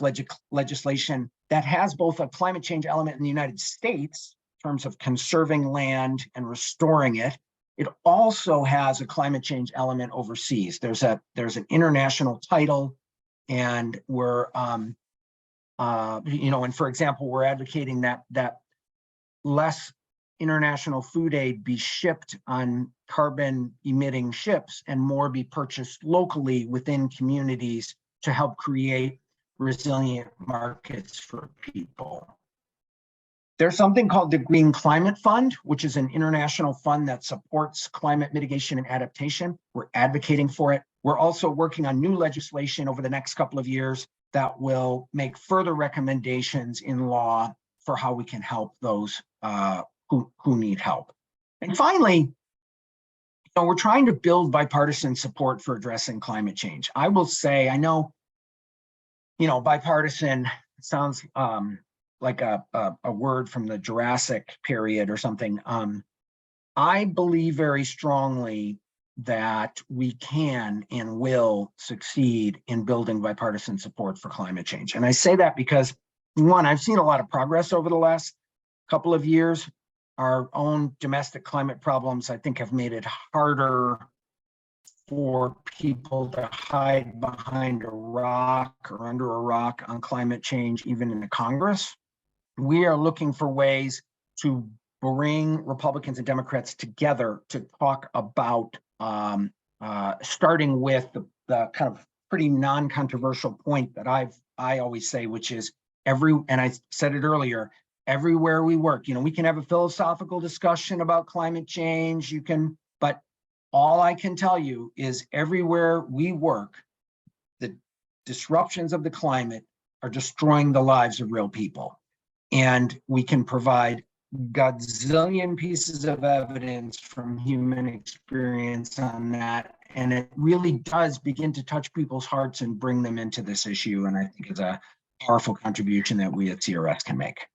legislation that has both a climate change element in the United States in terms of conserving land and restoring it. It also has a climate change element overseas. There's an international title, and we're and for example, we're advocating that less international food aid be shipped on carbon emitting ships and more be purchased locally within communities to help create resilient markets for people. There's something called the Green Climate Fund, which is an international fund that supports climate mitigation and adaptation. We're advocating for it. We're also working on new legislation over the next couple of years that will make further recommendations in law for how we can help those who need help. And finally, we're trying to build bipartisan support for addressing climate change. I will say, I know, bipartisan sounds like a word from the Jurassic period or something. I believe very strongly that we can and will succeed in building bipartisan support for climate change. And I say that because, one, I've seen a lot of progress over the last couple of years. Our own domestic climate problems, I think, have made it harder for people to hide behind a rock or under a rock on climate change, even in the Congress. We are looking for ways to bring Republicans and Democrats together to talk about starting with the kind of pretty non-controversial point that I always say, which is and I said it earlier, everywhere we work, we can have a philosophical discussion about climate change, but all I can tell you is everywhere we work, the disruptions of the climate are destroying the lives of real people. And we can provide gazillion pieces of evidence from human experience on that. And it really does begin to touch people's hearts and bring them into this issue. And I think it's a powerful contribution that we at CRS can make.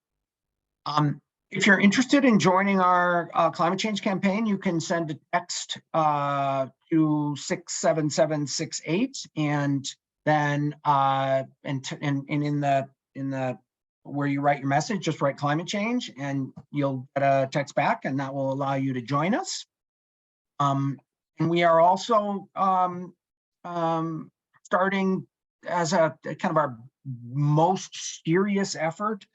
If you're interested in joining our climate change campaign, you can send a text to 67768, and then in the where you write your message, just write climate change, and you'll get a text back, and that will allow you to join us. And we are also starting as a kind of our most serious effort,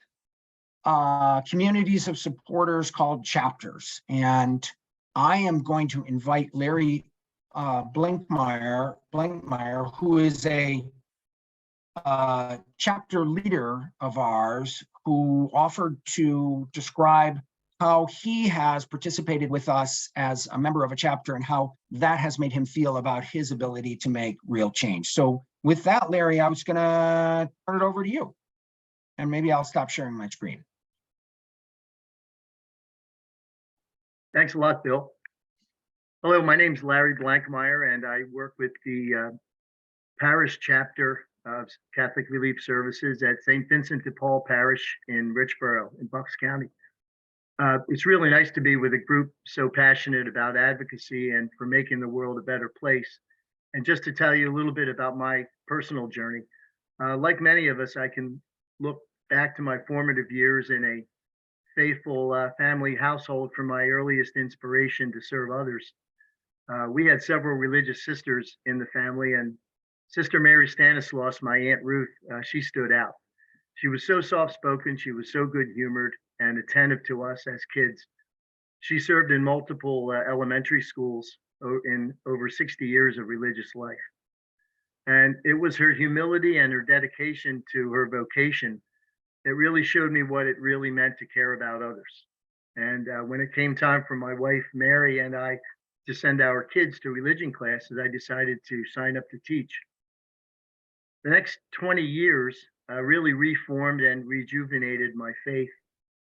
communities of supporters called chapters. And I am going to invite Larry Blankmeyer, who is a chapter leader of ours, who offered to describe how he has participated with us as a member of a chapter and how that has made him feel about his ability to make real change. So with that, Larry, I was going to turn it over to you, and maybe I'll stop sharing my screen. Thanks a lot, Bill. Hello, my name is Larry Blankmeyer, and I work with the parish chapter of Catholic Relief Services at St. Vincent de Paul Parish in Richboro in Bucks County. It's really nice to be with a group so passionate about advocacy and for making the world a better place. And just to tell you a little bit about my personal journey, like many of us, I can look back to my formative years in a faithful family household from my earliest inspiration to serve others. We had several religious sisters in the family, and Sister Mary Stanislaus, my Aunt Ruth, she stood out. She was so soft-spoken, she was so good-humored and attentive to us as kids. She served in multiple elementary schools in over 60 years of religious life. And it was her humility and her dedication to her vocation that really showed me what it really meant to care about others. And when it came time for my wife, Mary, and I to send our kids to religion classes, I decided to sign up to teach. The next 20 years really reformed and rejuvenated my faith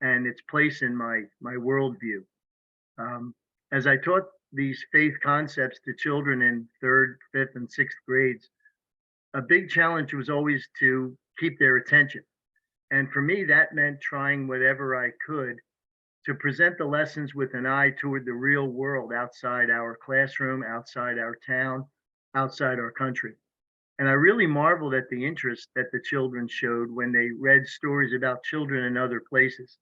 and its place in my worldview. As I taught these faith concepts to children in 3rd, 5th, and 6th grades, a big challenge was always to keep their attention. And for me, that meant trying whatever I could to present the lessons with an eye toward the real world outside our classroom, outside our town, outside our country. And I really marveled at the interest that the children showed when they read stories about children in other places,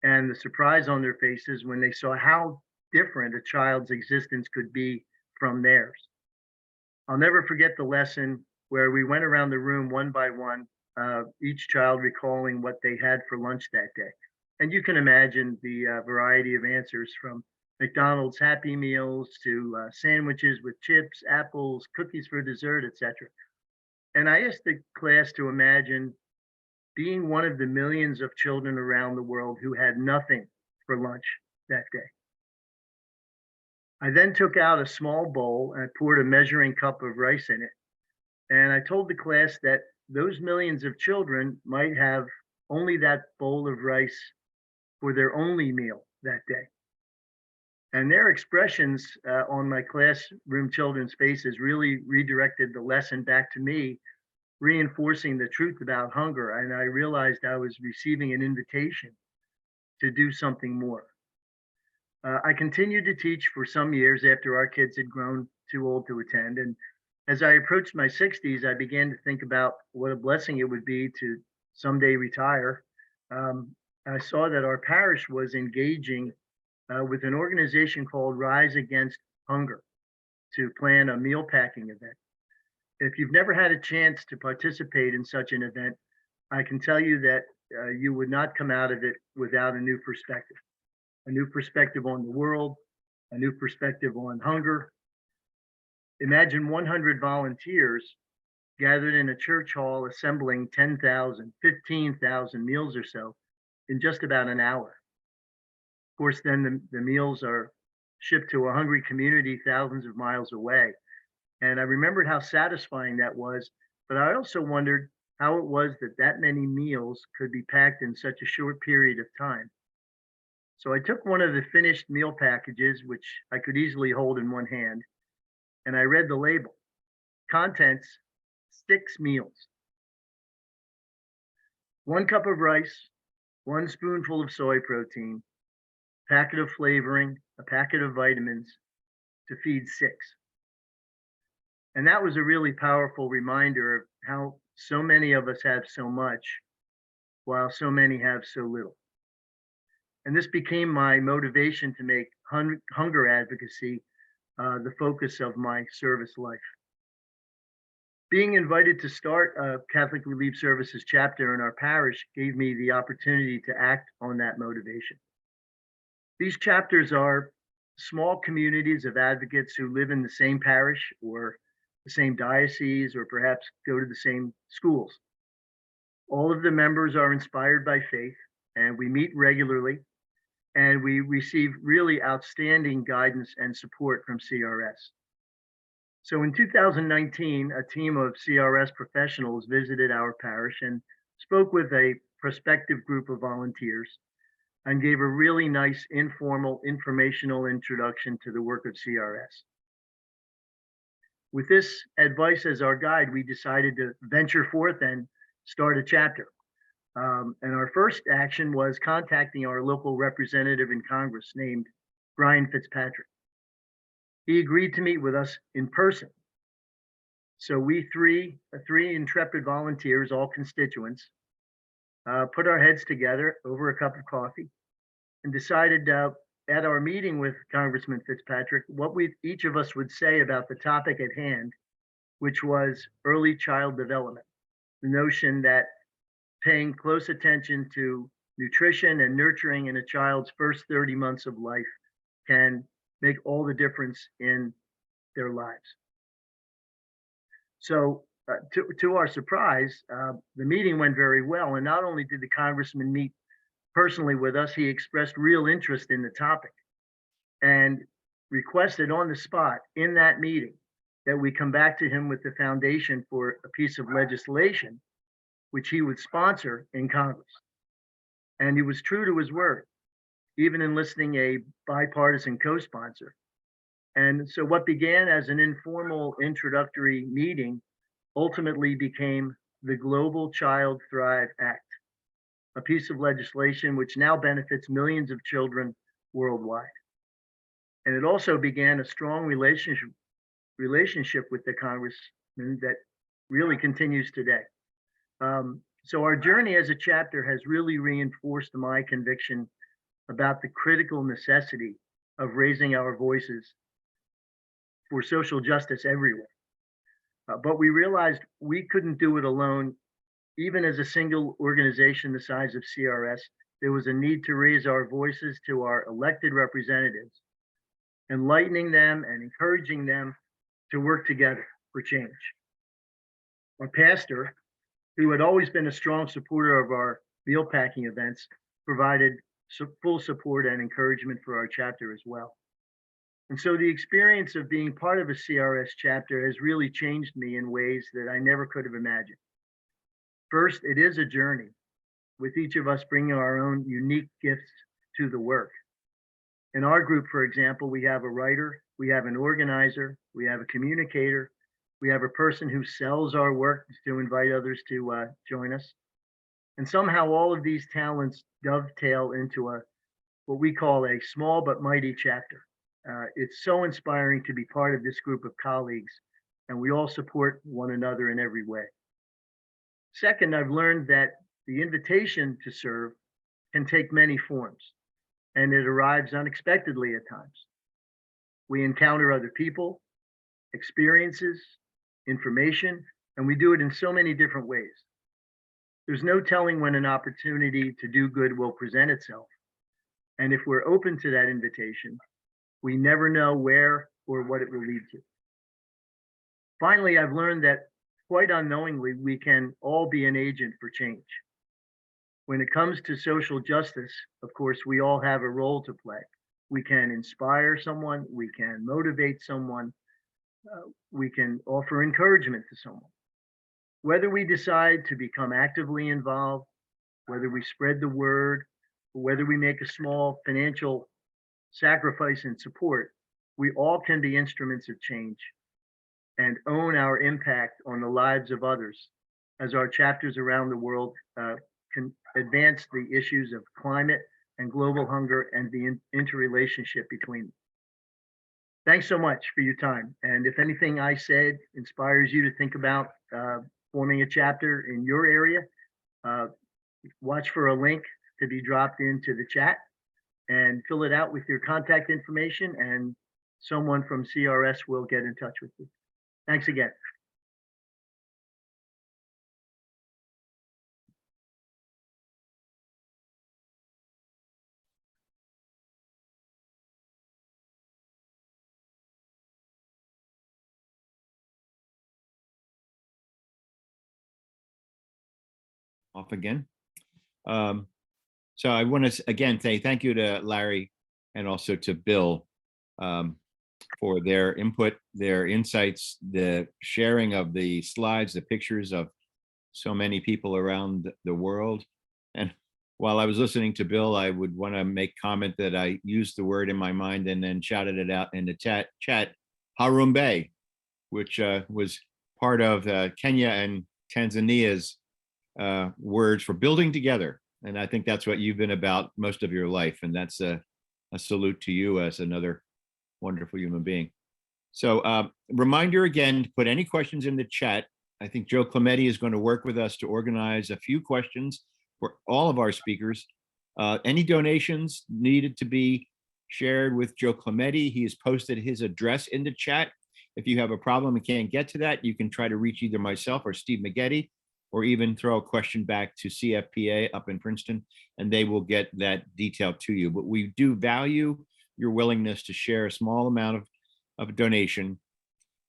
and the surprise on their faces when they saw how different a child's existence could be from theirs. I'll never forget the lesson where we went around the room one by one, each child recalling what they had for lunch that day. And you can imagine the variety of answers, from McDonald's Happy Meals to sandwiches with chips, apples, cookies for dessert, etc. And I asked the class to imagine being one of the millions of children around the world who had nothing for lunch that day. I then took out a small bowl and poured a measuring cup of rice in it. And I told the class that those millions of children might have only that bowl of rice for their only meal that day. And their expressions on my classroom children's faces really redirected the lesson back to me, reinforcing the truth about hunger. And I realized I was receiving an invitation to do something more. I continued to teach for some years after our kids had grown too old to attend. And as I approached my 60s, I began to think about what a blessing it would be to someday retire. I saw that our parish was engaging with an organization called Rise Against Hunger to plan a meal packing event. If you've never had a chance to participate in such an event, I can tell you that you would not come out of it without a new perspective on the world, a new perspective on hunger. Imagine 100 volunteers gathered in a church hall, assembling 10,000, 15,000 meals or so in just about an hour. Of course, then the meals are shipped to a hungry community thousands of miles away. And I remembered how satisfying that was, but I also wondered how it was that many meals could be packed in such a short period of time. So I took one of the finished meal packages, which I could easily hold in one hand, and I read the label. Contents: 6 meals. 1 cup of rice, 1 spoonful of soy protein, packet of flavoring, a packet of vitamins to feed 6. And that was a really powerful reminder of how so many of us have so much, while so many have so little. And this became my motivation to make hunger advocacy the focus of my service life. Being invited to start a Catholic Relief Services chapter in our parish gave me the opportunity to act on that motivation. These chapters are small communities of advocates who live in the same parish or the same diocese, or perhaps go to the same schools. All of the members are inspired by faith, and we meet regularly, and we receive really outstanding guidance and support from CRS. So in 2019, a team of CRS professionals visited our parish and spoke with a prospective group of volunteers and gave a really nice informal informational introduction to the work of CRS. With this advice as our guide, we decided to venture forth and start a chapter. And our first action was contacting our local representative in Congress named Brian Fitzpatrick. He agreed to meet with us in person. So we three intrepid volunteers, all constituents, put our heads together over a cup of coffee and decided at our meeting with Congressman Fitzpatrick what each of us would say about the topic at hand, which was early child development. The notion that paying close attention to nutrition and nurturing in a child's first 30 months of life can make all the difference in their lives. So to our surprise, the meeting went very well. And not only did the congressman meet personally with us, he expressed real interest in the topic and requested on the spot in that meeting that we come back to him with the foundation for a piece of legislation which he would sponsor in Congress. And he was true to his word, even enlisting a bipartisan co-sponsor. And so what began as an informal introductory meeting ultimately became the Global Child Thrive Act, a piece of legislation which now benefits millions of children worldwide. And it also began a strong relationship with the congressman that really continues today. So our journey as a chapter has really reinforced my conviction about the critical necessity of raising our voices for social justice everywhere. But we realized we couldn't do it alone. Even as a single organization the size of CRS, there was a need to raise our voices to our elected representatives, enlightening them and encouraging them to work together for change. Our pastor, who had always been a strong supporter of our meal packing events, provided full support and encouragement for our chapter as well. And so the experience of being part of a CRS chapter has really changed me in ways that I never could have imagined. First, it is a journey, with each of us bringing our own unique gifts to the work. In our group, for example, we have a writer, we have an organizer, we have a communicator, we have a person who sells our work to invite others to join us. And somehow all of these talents dovetail into what we call a small but mighty chapter. It's so inspiring to be part of this group of colleagues, and we all support one another in every way. Second, I've learned that the invitation to serve can take many forms, and it arrives unexpectedly at times. We encounter other people, experiences, information, and we do it in so many different ways. There's no telling when an opportunity to do good will present itself. And if we're open to that invitation, we never know where or what it will lead to. Finally, I've learned that quite unknowingly, we can all be an agent for change. When it comes to social justice, of course, we all have a role to play. We can inspire someone, we can motivate someone, we can offer encouragement to someone. Whether we decide to become actively involved, whether we spread the word, or whether we make a small financial sacrifice and support, we all can be instruments of change and own our impact on the lives of others as our chapters around the world can advance the issues of climate and global hunger and the interrelationship between them. Thanks so much for your time. And if anything I said inspires you to think about forming a chapter in your area, watch for a link to be dropped into the chat and fill it out with your contact information, and someone from CRS will get in touch with you. Thanks again. Off again. So I want to again say thank you to Larry and also to Bill for their input, their insights, the sharing of the slides, the pictures of so many people around the world. And while I was listening to Bill, I would want to make comment that I used the word in my mind and then shouted it out in the chat, Harambee, which was part of Kenya and Tanzania's words for building together. And I think that's what you've been about most of your life. And that's a salute to you as another wonderful human being. So reminder again, to put any questions in the chat. I think Joe Clemente is going to work with us to organize a few questions for all of our speakers. Any donations needed to be shared with Joe Clemente. He has posted his address in the chat. If you have a problem and can't get to that, you can try to reach either myself or Steve Maggetti, or even throw a question back to CFPA up in Princeton, and they will get that detail to you. But we do value your willingness to share a small amount of donation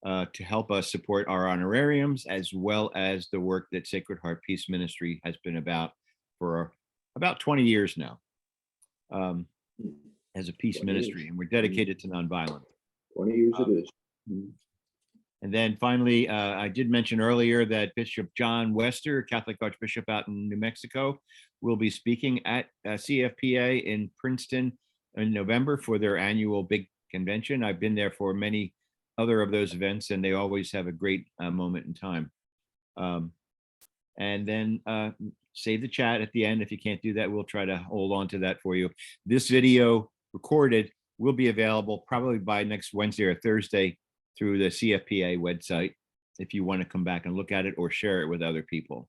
to help us support our honorariums, as well as the work that Sacred Heart Peace Ministry has been about for about 20 years now, as a peace 20 ministry, years. and we're dedicated to nonviolence. 20 years it is. Mhm. And then finally, I did mention earlier that Bishop John Wester, Catholic Archbishop out in New Mexico, will be speaking at CFPA in Princeton in November for their annual big convention. I've been there for many other of those events, and they always have a great moment in time. And then save the chat at the end. If you can't do that, we'll try to hold on to that for you. This video recorded will be available probably by next Wednesday or Thursday through the CFPA website, if you want to come back and look at it or share it with other people.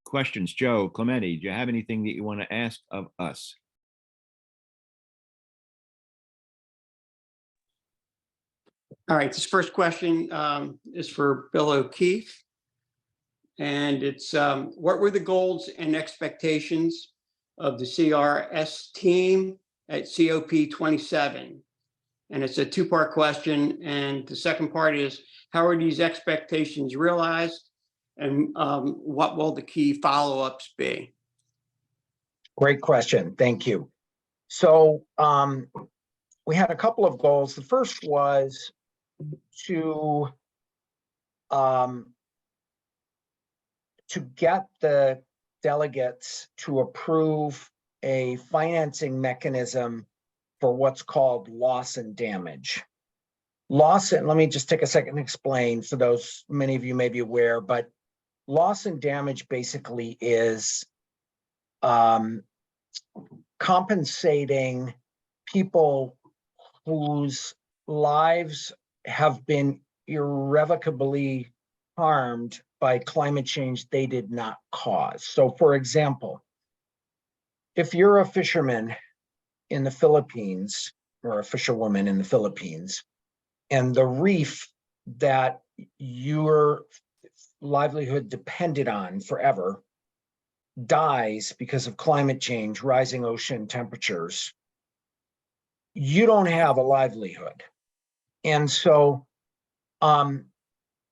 Questions, Joe, Clemente, do you have anything that you want to ask of us? All right, this first question is for Bill O'Keefe. And it's, what were the goals and expectations of the CRS team at COP27? And it's a two-part question. And the second part is, how are these expectations realized? And what will the key follow-ups be? Great question. Thank you. So we had a couple of goals. The first was to get the delegates to approve a financing mechanism for what's called loss and damage. Loss, and let me just take a second to explain for those, many of you may be aware, but loss and damage basically is compensating people whose lives have been irrevocably harmed by climate change they did not cause. So for example, if you're a fisherman in the Philippines, or a fisherwoman in the Philippines, and the reef that your livelihood depended on forever dies because of climate change, rising ocean temperatures, you don't have a livelihood. And so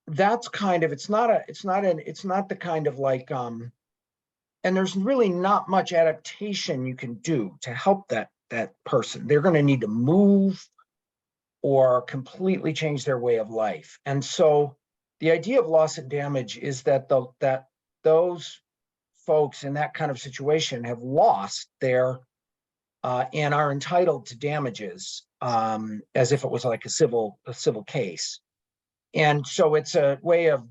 that's kind of, it's not the kind of like, and there's really not much adaptation you can do to help that person. They're going to need to move or completely change their way of life. And so the idea of loss and damage is that those folks in that kind of situation have lost their and are entitled to damages as if it was like a civil case. And so it's a way of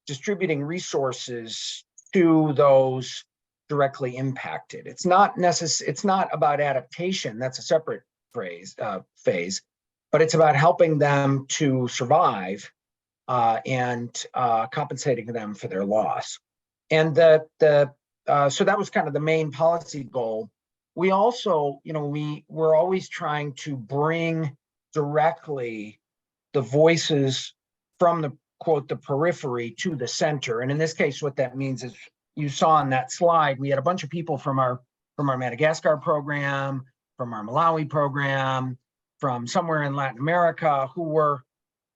distributing resources to those directly impacted. It's not about adaptation. That's a separate phase, but it's about helping them to survive and compensating them for their loss. And so that was kind of the main policy goal. We also, we're always trying to bring directly the voices from the quote, the periphery to the center. And in this case, what that means is, you saw on that slide, we had a bunch of people from our Madagascar program, from our Malawi program, from somewhere in Latin America, who were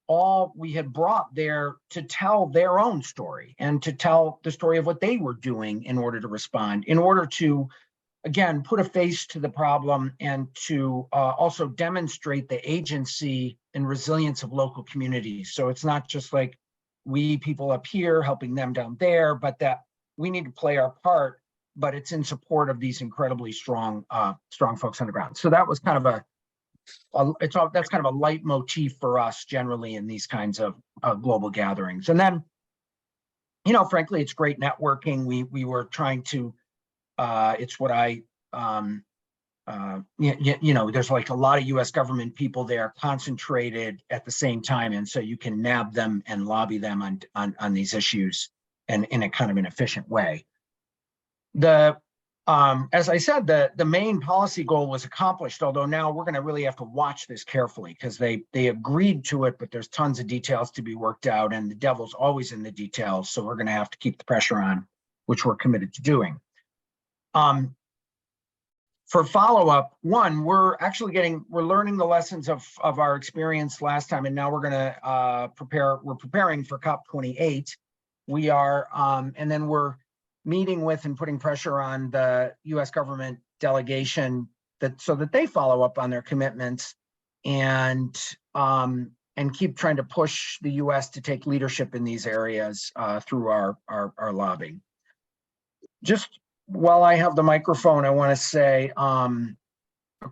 all we had brought there to tell their own story and to tell the story of what they were doing in order to respond, in order to, again, put a face to the problem and to also demonstrate the agency and resilience of local communities. So it's not just like we people up here helping them down there, but that we need to play our part, but it's in support of these incredibly strong folks on the ground. So that was kind of that's kind of a leitmotif for us generally in these kinds of global gatherings. And then, frankly, it's great networking. We were trying to, it's what there's like a lot of US government people there concentrated at the same time. And so you can nab them and lobby them on these issues and in a kind of an efficient way. As I said, the main policy goal was accomplished, although now we're going to really have to watch this carefully because they agreed to it, but there's tons of details to be worked out, and the devil's always in the details. So we're going to have to keep the pressure on, which we're committed to doing. For follow-up, one, we're learning the lessons of our experience last time, and now we're going to we're preparing for COP28. We are, and then we're meeting with and putting pressure on the U.S. government delegation so that they follow up on their commitments and keep trying to push the U.S. to take leadership in these areas through our lobbying. Just while I have the microphone, I want to say a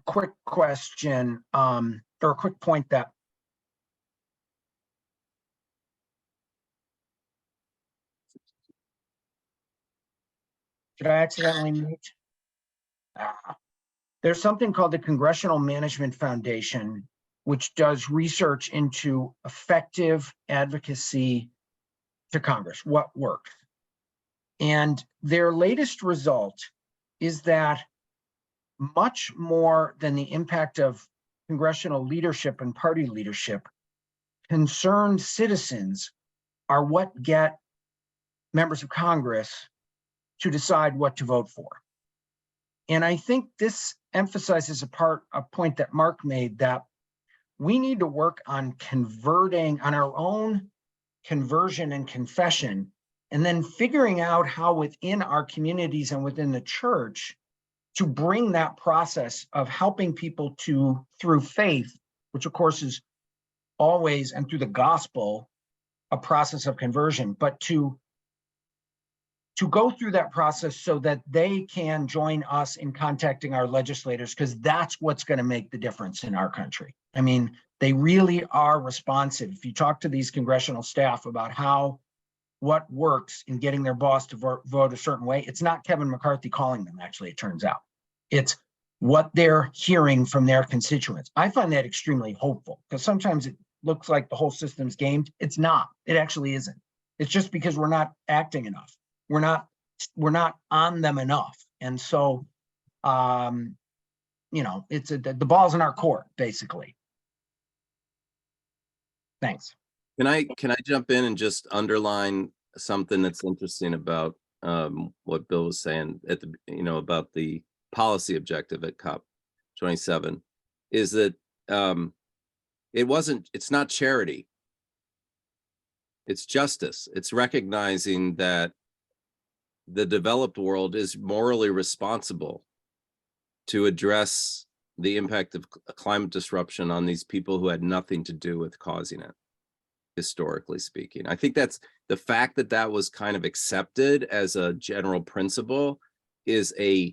quick question or a quick point that did I accidentally mute? There's something called the Congressional Management Foundation, which does research into effective advocacy to Congress, what works. And their latest result is that much more than the impact of congressional leadership and party leadership, concerned citizens are what get members of Congress to decide what to vote for. And I think this emphasizes a point that Mark made, that we need to work on converting on our own conversion and confession, and then figuring out how within our communities and within the church to bring that process of helping people to, through faith, which of course is always, and through the gospel, a process of conversion, but to go through that process so that they can join us in contacting our legislators, because that's what's going to make the difference in our country. I mean, they really are responsive. If you talk to these congressional staff about what works in getting their boss to vote a certain way, it's not Kevin McCarthy calling them, actually, it turns out. It's what they're hearing from their constituents. I find that extremely hopeful, because sometimes it looks like the whole system's gamed. It's not. It actually isn't. It's just because we're not acting enough. We're not on them enough. And so, it's the ball's in our court, basically. Thanks. Can I jump in and just underline something that's interesting about what Bill was saying at the, about the policy objective at COP27 is that it's not charity. It's justice. It's recognizing that the developed world is morally responsible to address the impact of climate disruption on these people who had nothing to do with causing it, historically speaking. I think that's the fact that was kind of accepted as a general principle is a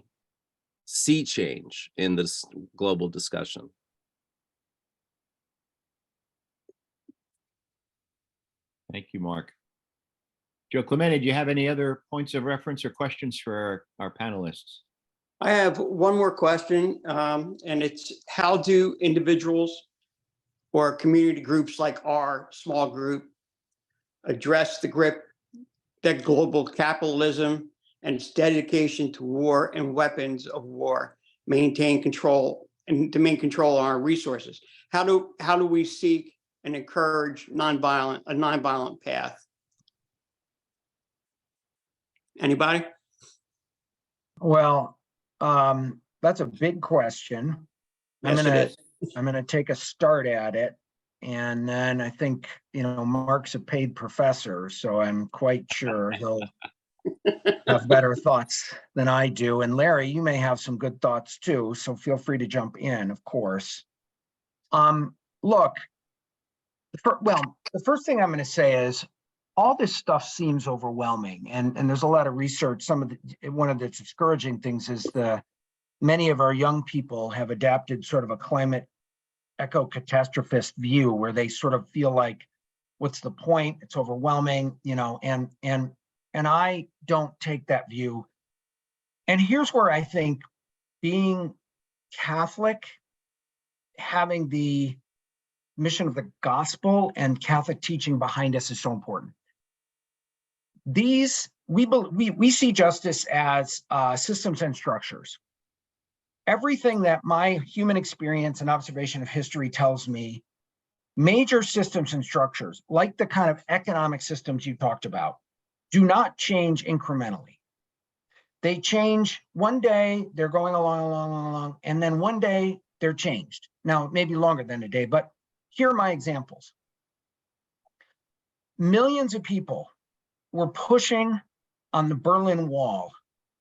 sea change in this global discussion. Thank you, Mark. Joe Clemente, do you have any other points of reference or questions for our panelists? I have one more question, and it's how do individuals or community groups like our small group address the grip that global capitalism and its dedication to war and weapons of war maintain control and to maintain control on our resources? How do we seek and encourage a nonviolent path? Anybody? Well, that's a big question. Yes, it is. I'm gonna take a start at it, and then I think Mark's a paid professor, so I'm quite sure he'll have better thoughts than I do. And Larry, you may have some good thoughts too, so feel free to jump in, of course. Look, the first thing I'm going to say is all this stuff seems overwhelming, and there's a lot of research. One of the discouraging things is many of our young people have adapted sort of a climate eco-catastrophist view, where they sort of feel like, what's the point? It's overwhelming, and I don't take that view. And here's where I think being Catholic, having the mission of the gospel and Catholic teaching behind us is so important. we see justice as systems and structures. Everything that my human experience and observation of history tells me, major systems and structures, like the kind of economic systems you talked about, do not change incrementally. They change one day, they're going along, and then one day they're changed. Now, it may be longer than a day, but here are my examples. Millions of people were pushing on the Berlin Wall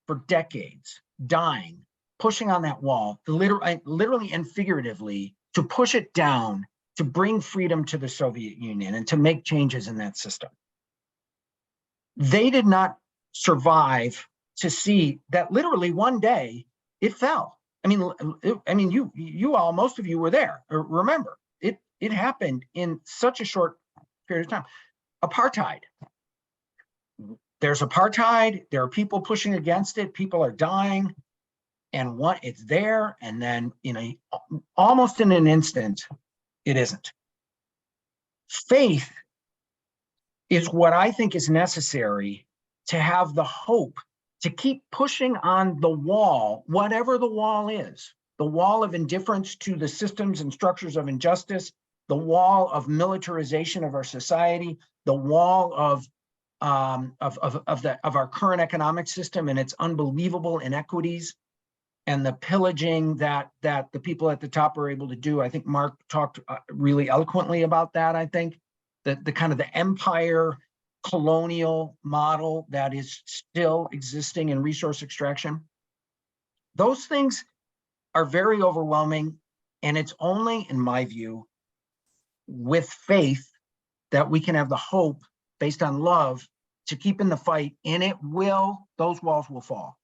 for decades, dying, pushing on that wall, literally and figuratively, to push it down, to bring freedom to the Soviet Union and to make changes in that system. They did not survive to see that literally one day it fell. I mean, you all, most of you were there. Remember, it happened in such a short period of time. Apartheid. There's apartheid. There are people pushing against it. People are dying, and it's there, and then almost in an instant, it isn't. Faith is what I think is necessary to have the hope to keep pushing on the wall, whatever the wall is, the wall of indifference to the systems and structures of injustice, the wall of militarization of our society, the wall of our current economic system and its unbelievable inequities, and the pillaging that the people at the top are able to do. I think Mark talked really eloquently about that. I think that the kind of the empire colonial model that is still existing in resource extraction, those things are very overwhelming. And it's only, in my view, with faith that we can have the hope based on love to keep in the fight, and those walls will fall.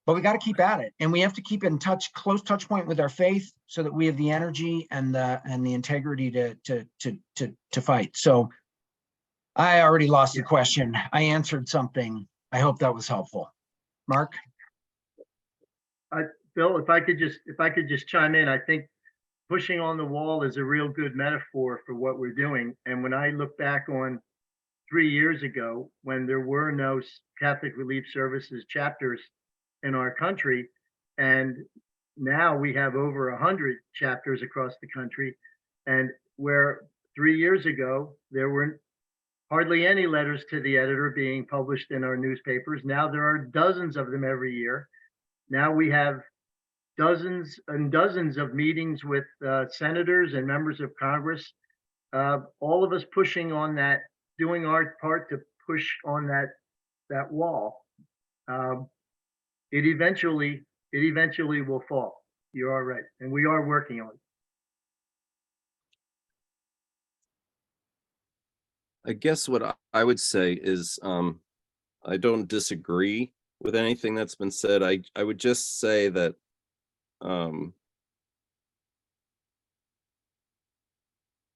But we got to keep at it, and we have to keep in close touch point with our faith, so that we have the energy and the integrity to fight. So I already lost the question. I answered something. I hope that was helpful. Mark? Bill, if I could just chime in, I think pushing on the wall is a real good metaphor for what we're doing. And when I look back on 3 years ago, when there were no Catholic Relief Services chapters in our country, and now we have over 100 chapters across the country, and where 3 years ago there were hardly any letters to the editor being published in our newspapers, now there are dozens of them every year. Now we have dozens and dozens of meetings with senators and members of Congress, all of us pushing on that, doing our part to push on that wall. It eventually will fall. You are right, and we are working on it. I guess what I would say is, I don't disagree with anything that's been said. I would just say that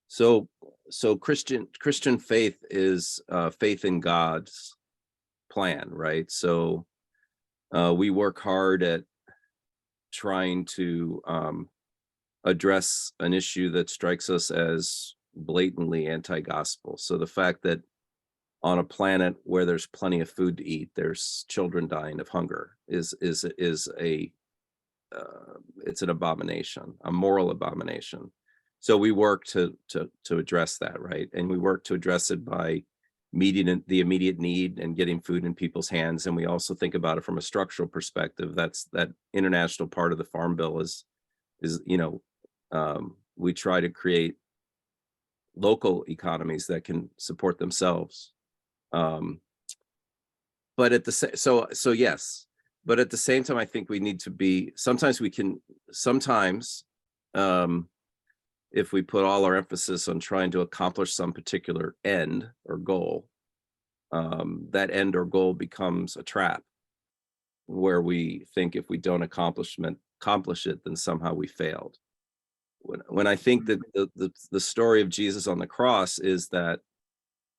so Christian faith is faith in God's plan, right? So we work hard at trying to address an issue that strikes us as blatantly anti-gospel. So the fact that on a planet where there's plenty of food to eat, there's children dying of hunger is it's an abomination, a moral abomination. So we work to address that, right? And we work to address it by meeting the immediate need and getting food in people's hands. And we also think about it from a structural perspective. That's that international part of the Farm Bill is we try to create local economies that can support themselves. But at the yes, but at the same time, I think we need to be, sometimes if we put all our emphasis on trying to accomplish some particular end or goal, that end or goal becomes a trap where we think if we don't accomplish it, then somehow we failed. When I think that the story of Jesus on the cross is that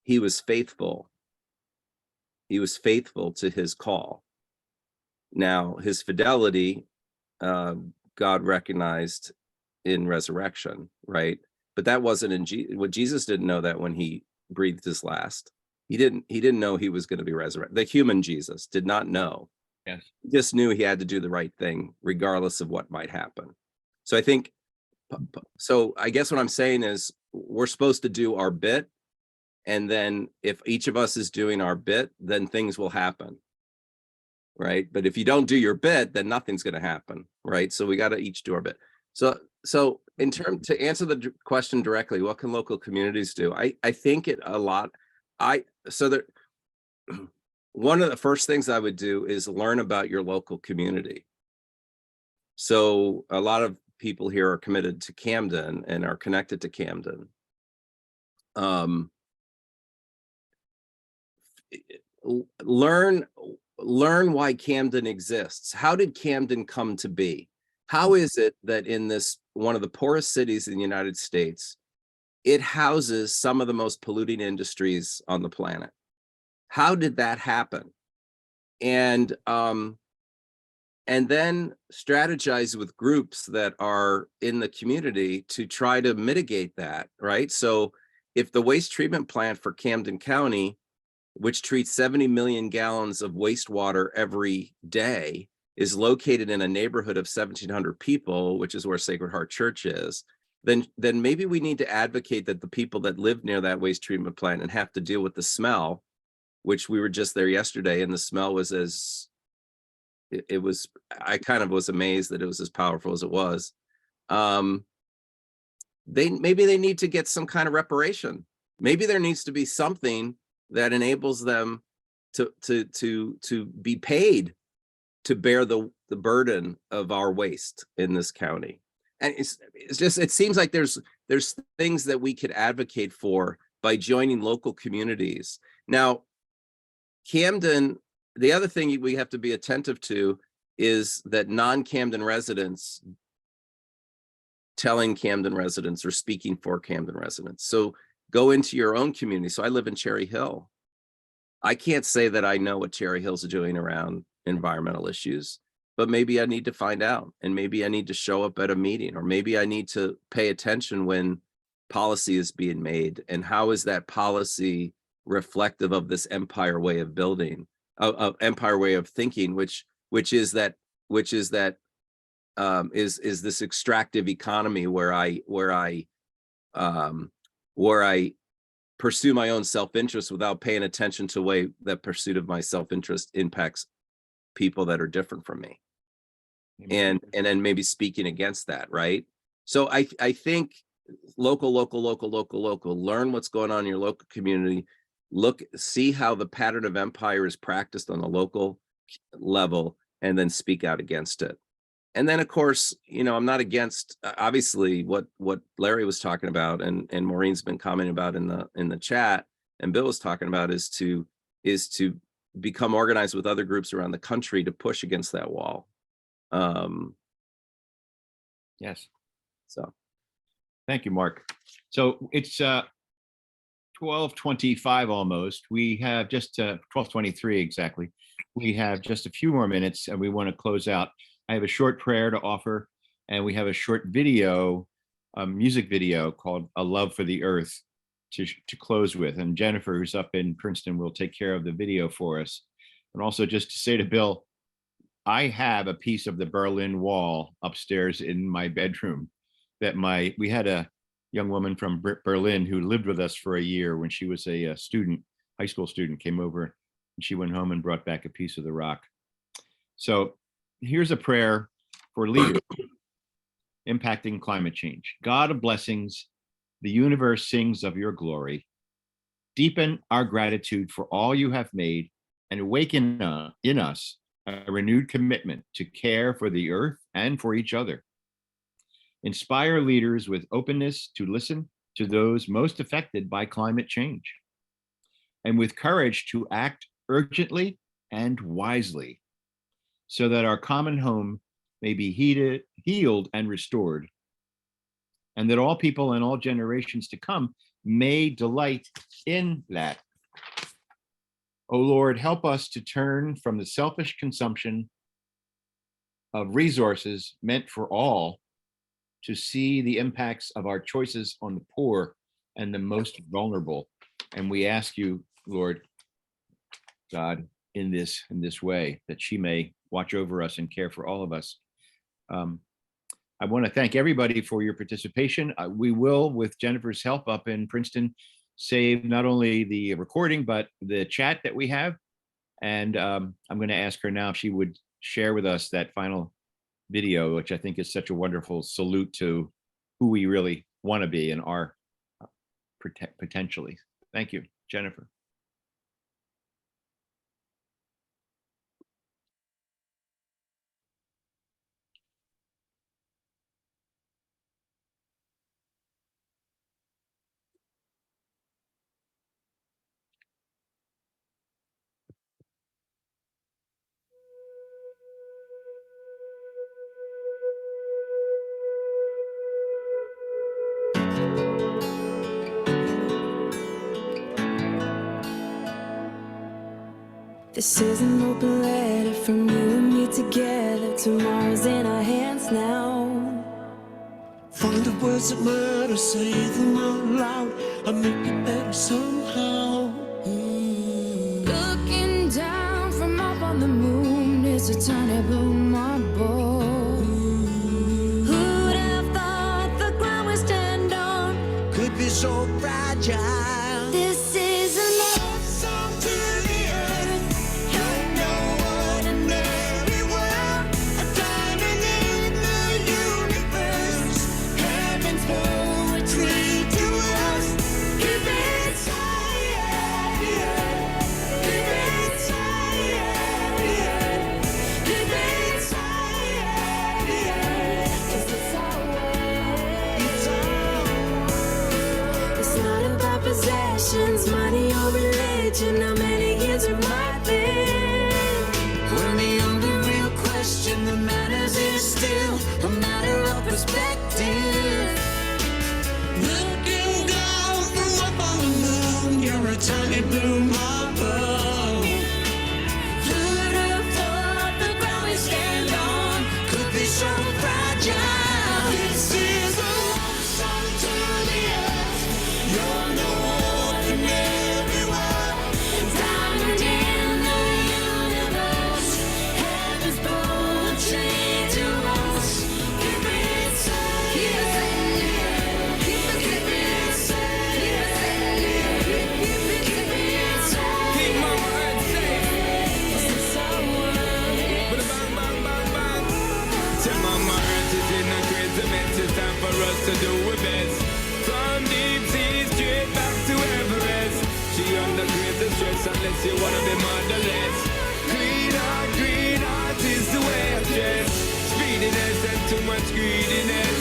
he was faithful. He was faithful to his call. Now, his fidelity, God recognized in resurrection, right? But that wasn't what Jesus didn't know that when he breathed his last. He didn't know he was going to be resurrected. The human Jesus did not know. Yes. He just knew he had to do the right thing regardless of what might happen. So I think, so I guess what I'm saying is we're supposed to do our bit. And then if each of us is doing our bit, then things will happen. Right. But if you don't do your bit, then nothing's going to happen. Right. So we got to each do our bit. So in terms to answer the question directly, what can local communities do? I think it a lot. One of the first things I would do is learn about your local community. So a lot of people here are committed to Camden and are connected to Camden. Learn why Camden exists. How did Camden come to be? How is it that in this one of the poorest cities in the United States, it houses some of the most polluting industries on the planet? How did that happen? And then strategize with groups that are in the community to try to mitigate that, right? So if the waste treatment plant for Camden County, which treats 70 million gallons of wastewater every day, is located in a neighborhood of 1,700 people, which is where Sacred Heart Church is, then maybe we need to advocate that the people that live near that waste treatment plant and have to deal with the smell, which we were just there yesterday, and the smell was I kind of was amazed that it was as powerful as it was. Maybe they need to get some kind of reparation. Maybe there needs to be something that enables them to be paid to bear the burden of our waste in this county. And it's just, it seems like there's things that we could advocate for by joining local communities. Now, Camden, the other thing we have to be attentive to is that non-Camden residents telling Camden residents or speaking for Camden residents. So go into your own community. So I live in Cherry Hill. I can't say that I know what Cherry Hill's doing around environmental issues, but maybe I need to find out, and maybe I need to show up at a meeting, or maybe I need to pay attention when policy is being made, and how is that policy reflective of this empire way of building, of empire way of thinking, which is this extractive economy where I pursue my own self-interest without paying attention to the way that pursuit of my self-interest impacts people that are different from me, and then maybe speaking against that, right? So I think local, learn what's going on in your local community, see how the pattern of empire is practiced on the local level, and then speak out against it. And then, of course, I'm not against, obviously, what Larry was talking about, and Maureen's been commenting about in the chat, and Bill was talking about, is to become organized with other groups around the country to push against that wall. Yes. So, thank you, Mark. So it's 12:25 almost. We have just 12:23 exactly. We have just a few more minutes, and we want to close out. I have a short prayer to offer, and we have a short video, a music video called "A Love for the Earth" to close with. And Jennifer, who's up in Princeton, will take care of the video for us. And also, just to say to Bill, I have a piece of the Berlin Wall upstairs in my bedroom that we had a young woman from Berlin who lived with us for a year when she was a student, high school student, came over, and she went home and brought back a piece of the rock. So here's a prayer for leaders impacting climate change. God of blessings, the universe sings of your glory. Deepen our gratitude for all you have made, and awaken in us a renewed commitment to care for the earth and for each other. Inspire leaders with openness to listen to those most affected by climate change, and with courage to act urgently and wisely, so that our common home may be healed and restored, and that all people and all generations to come may delight in that. O Lord, help us to turn from the selfish consumption of resources meant for all to see the impacts of our choices on the poor and the most vulnerable. And we ask you Lord God, in this way, that she may watch over us and care for all of us. I want to thank everybody for your participation. We will, with Jennifer's help up in Princeton, save not only the recording, but the chat that we have. And I'm going to ask her now if she would share with us that final video, which I think is such a wonderful salute to who we really want to be and are potentially. Thank you, Jennifer. This is an open letter from you and me together. Tomorrow's in our hands now. Find the words that matter, say them out loud, and make it better somehow. Looking down from up on the moon, it's a tiny blue marble. Who'd have thought the ground we stand on Could be so fragile. This is a love Song to the earth, you're no ordinary world. A diamond in the universe, heaven's poetry to us. Keep it tight, keep it tight, keep it tight. 'cause it's our world. It's our It's not about possessions, money or religion. How many years it might be. When the only real question that matters is still a matter of perspective. Looking down from up on the moon, you're a tiny blue marble. Who'd have thought the ground we stand on Could be so fragile. This is a love song to the earth. You're no ordinary world. diamond in the universe. Heaven's poetry to us. Keep it safe. Keep it safe. Keep it safe. Keep my words safe. It's our world. Bang, bang, bang, bang. Tell my earth is in a crazy mess. It's time for us to do our best. From deep sea straight back to Everest. She under crazy stress unless you wanna be motherless. Green heart is the way of dress. Speediness and too much greediness.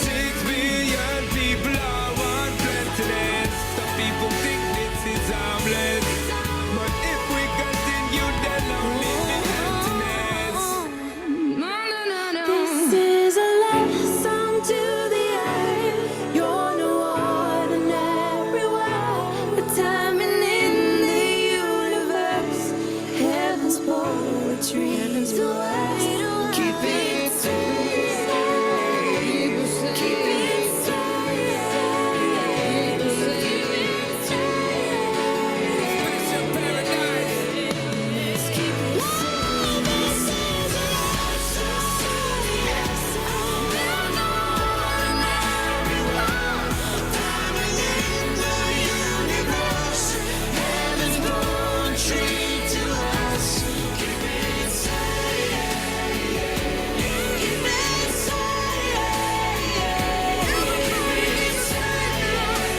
6 billion people all want plentiness. Some people think this is harmless. But if we continue, then I'll live in emptiness. This is a love song to the earth. You're no ordinary world. A diamond in the universe. Heaven's poetry to us. Keep it safe. Keep it Special paradise. Diamond in the universe, heaven's poetry to us. Keep it safe. Keep it safe. Keep it safe.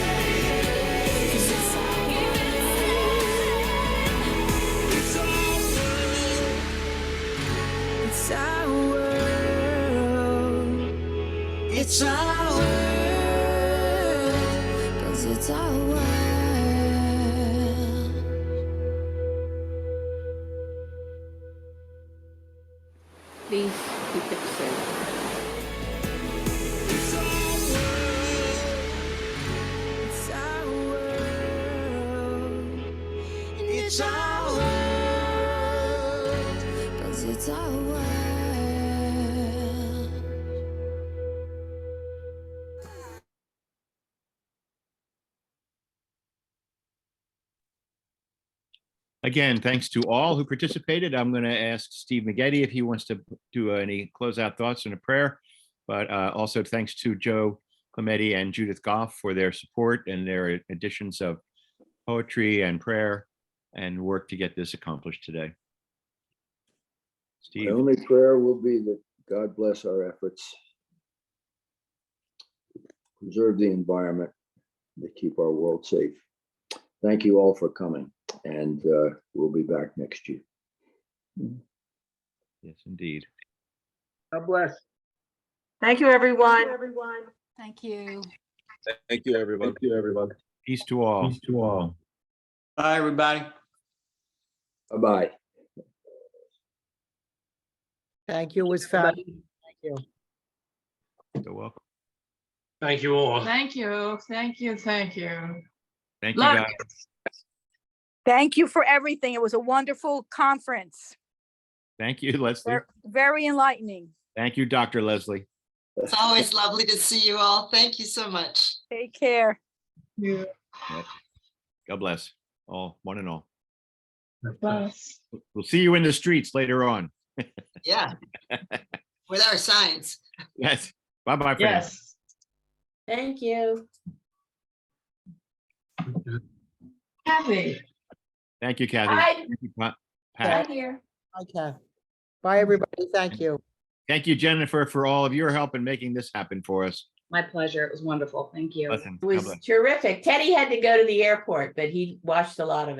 'Cause it's our world. It's our world. It's our world. It's our world. 'Cause it's our world. Please keep it safe. It's our world. It's our world. It's our world. 'Cause it's our world. Again, thanks to all who participated. I'm going to ask Steve McGetty if he wants to do any closeout thoughts and a prayer. But also thanks to Joe Clemente and Judith Goff for their support and their additions of poetry and prayer and work to get this accomplished today. My Steve, only prayer will be that God bless our efforts, preserve the environment, to keep our world safe. Thank you all for coming, and we'll be back next year. yes, indeed. God bless. Thank you, everyone. Thank you. Thank you, everyone. Thank you, everyone. Peace to all. Bye, everybody. Bye-bye. Thank you. It was fun. Thank you. You're welcome. Thank you all. Thank you. Thank you. Thank you. Thank you, Look. guys. Thank you for everything. It was a wonderful conference. Thank you, Leslie. Very enlightening. Thank you, Dr. Leslie. It's always lovely to see you all. Thank you so much. Take care. Yep. God bless all, one and all. Bless. We'll see you in the streets later on. Yeah. With our signs. Yes. Bye-bye. for now. Yes. Thank you. Kathy. Thank you, Kathy. Hi. Thank you, Pat. Right here. Okay. Bye, everybody. Thank you. Thank you, Jennifer, for all of your help in making this happen for us. My pleasure. It was wonderful. Thank you. Listen, It was God bless. terrific. Teddy had to go to the airport, but he watched a lot of it.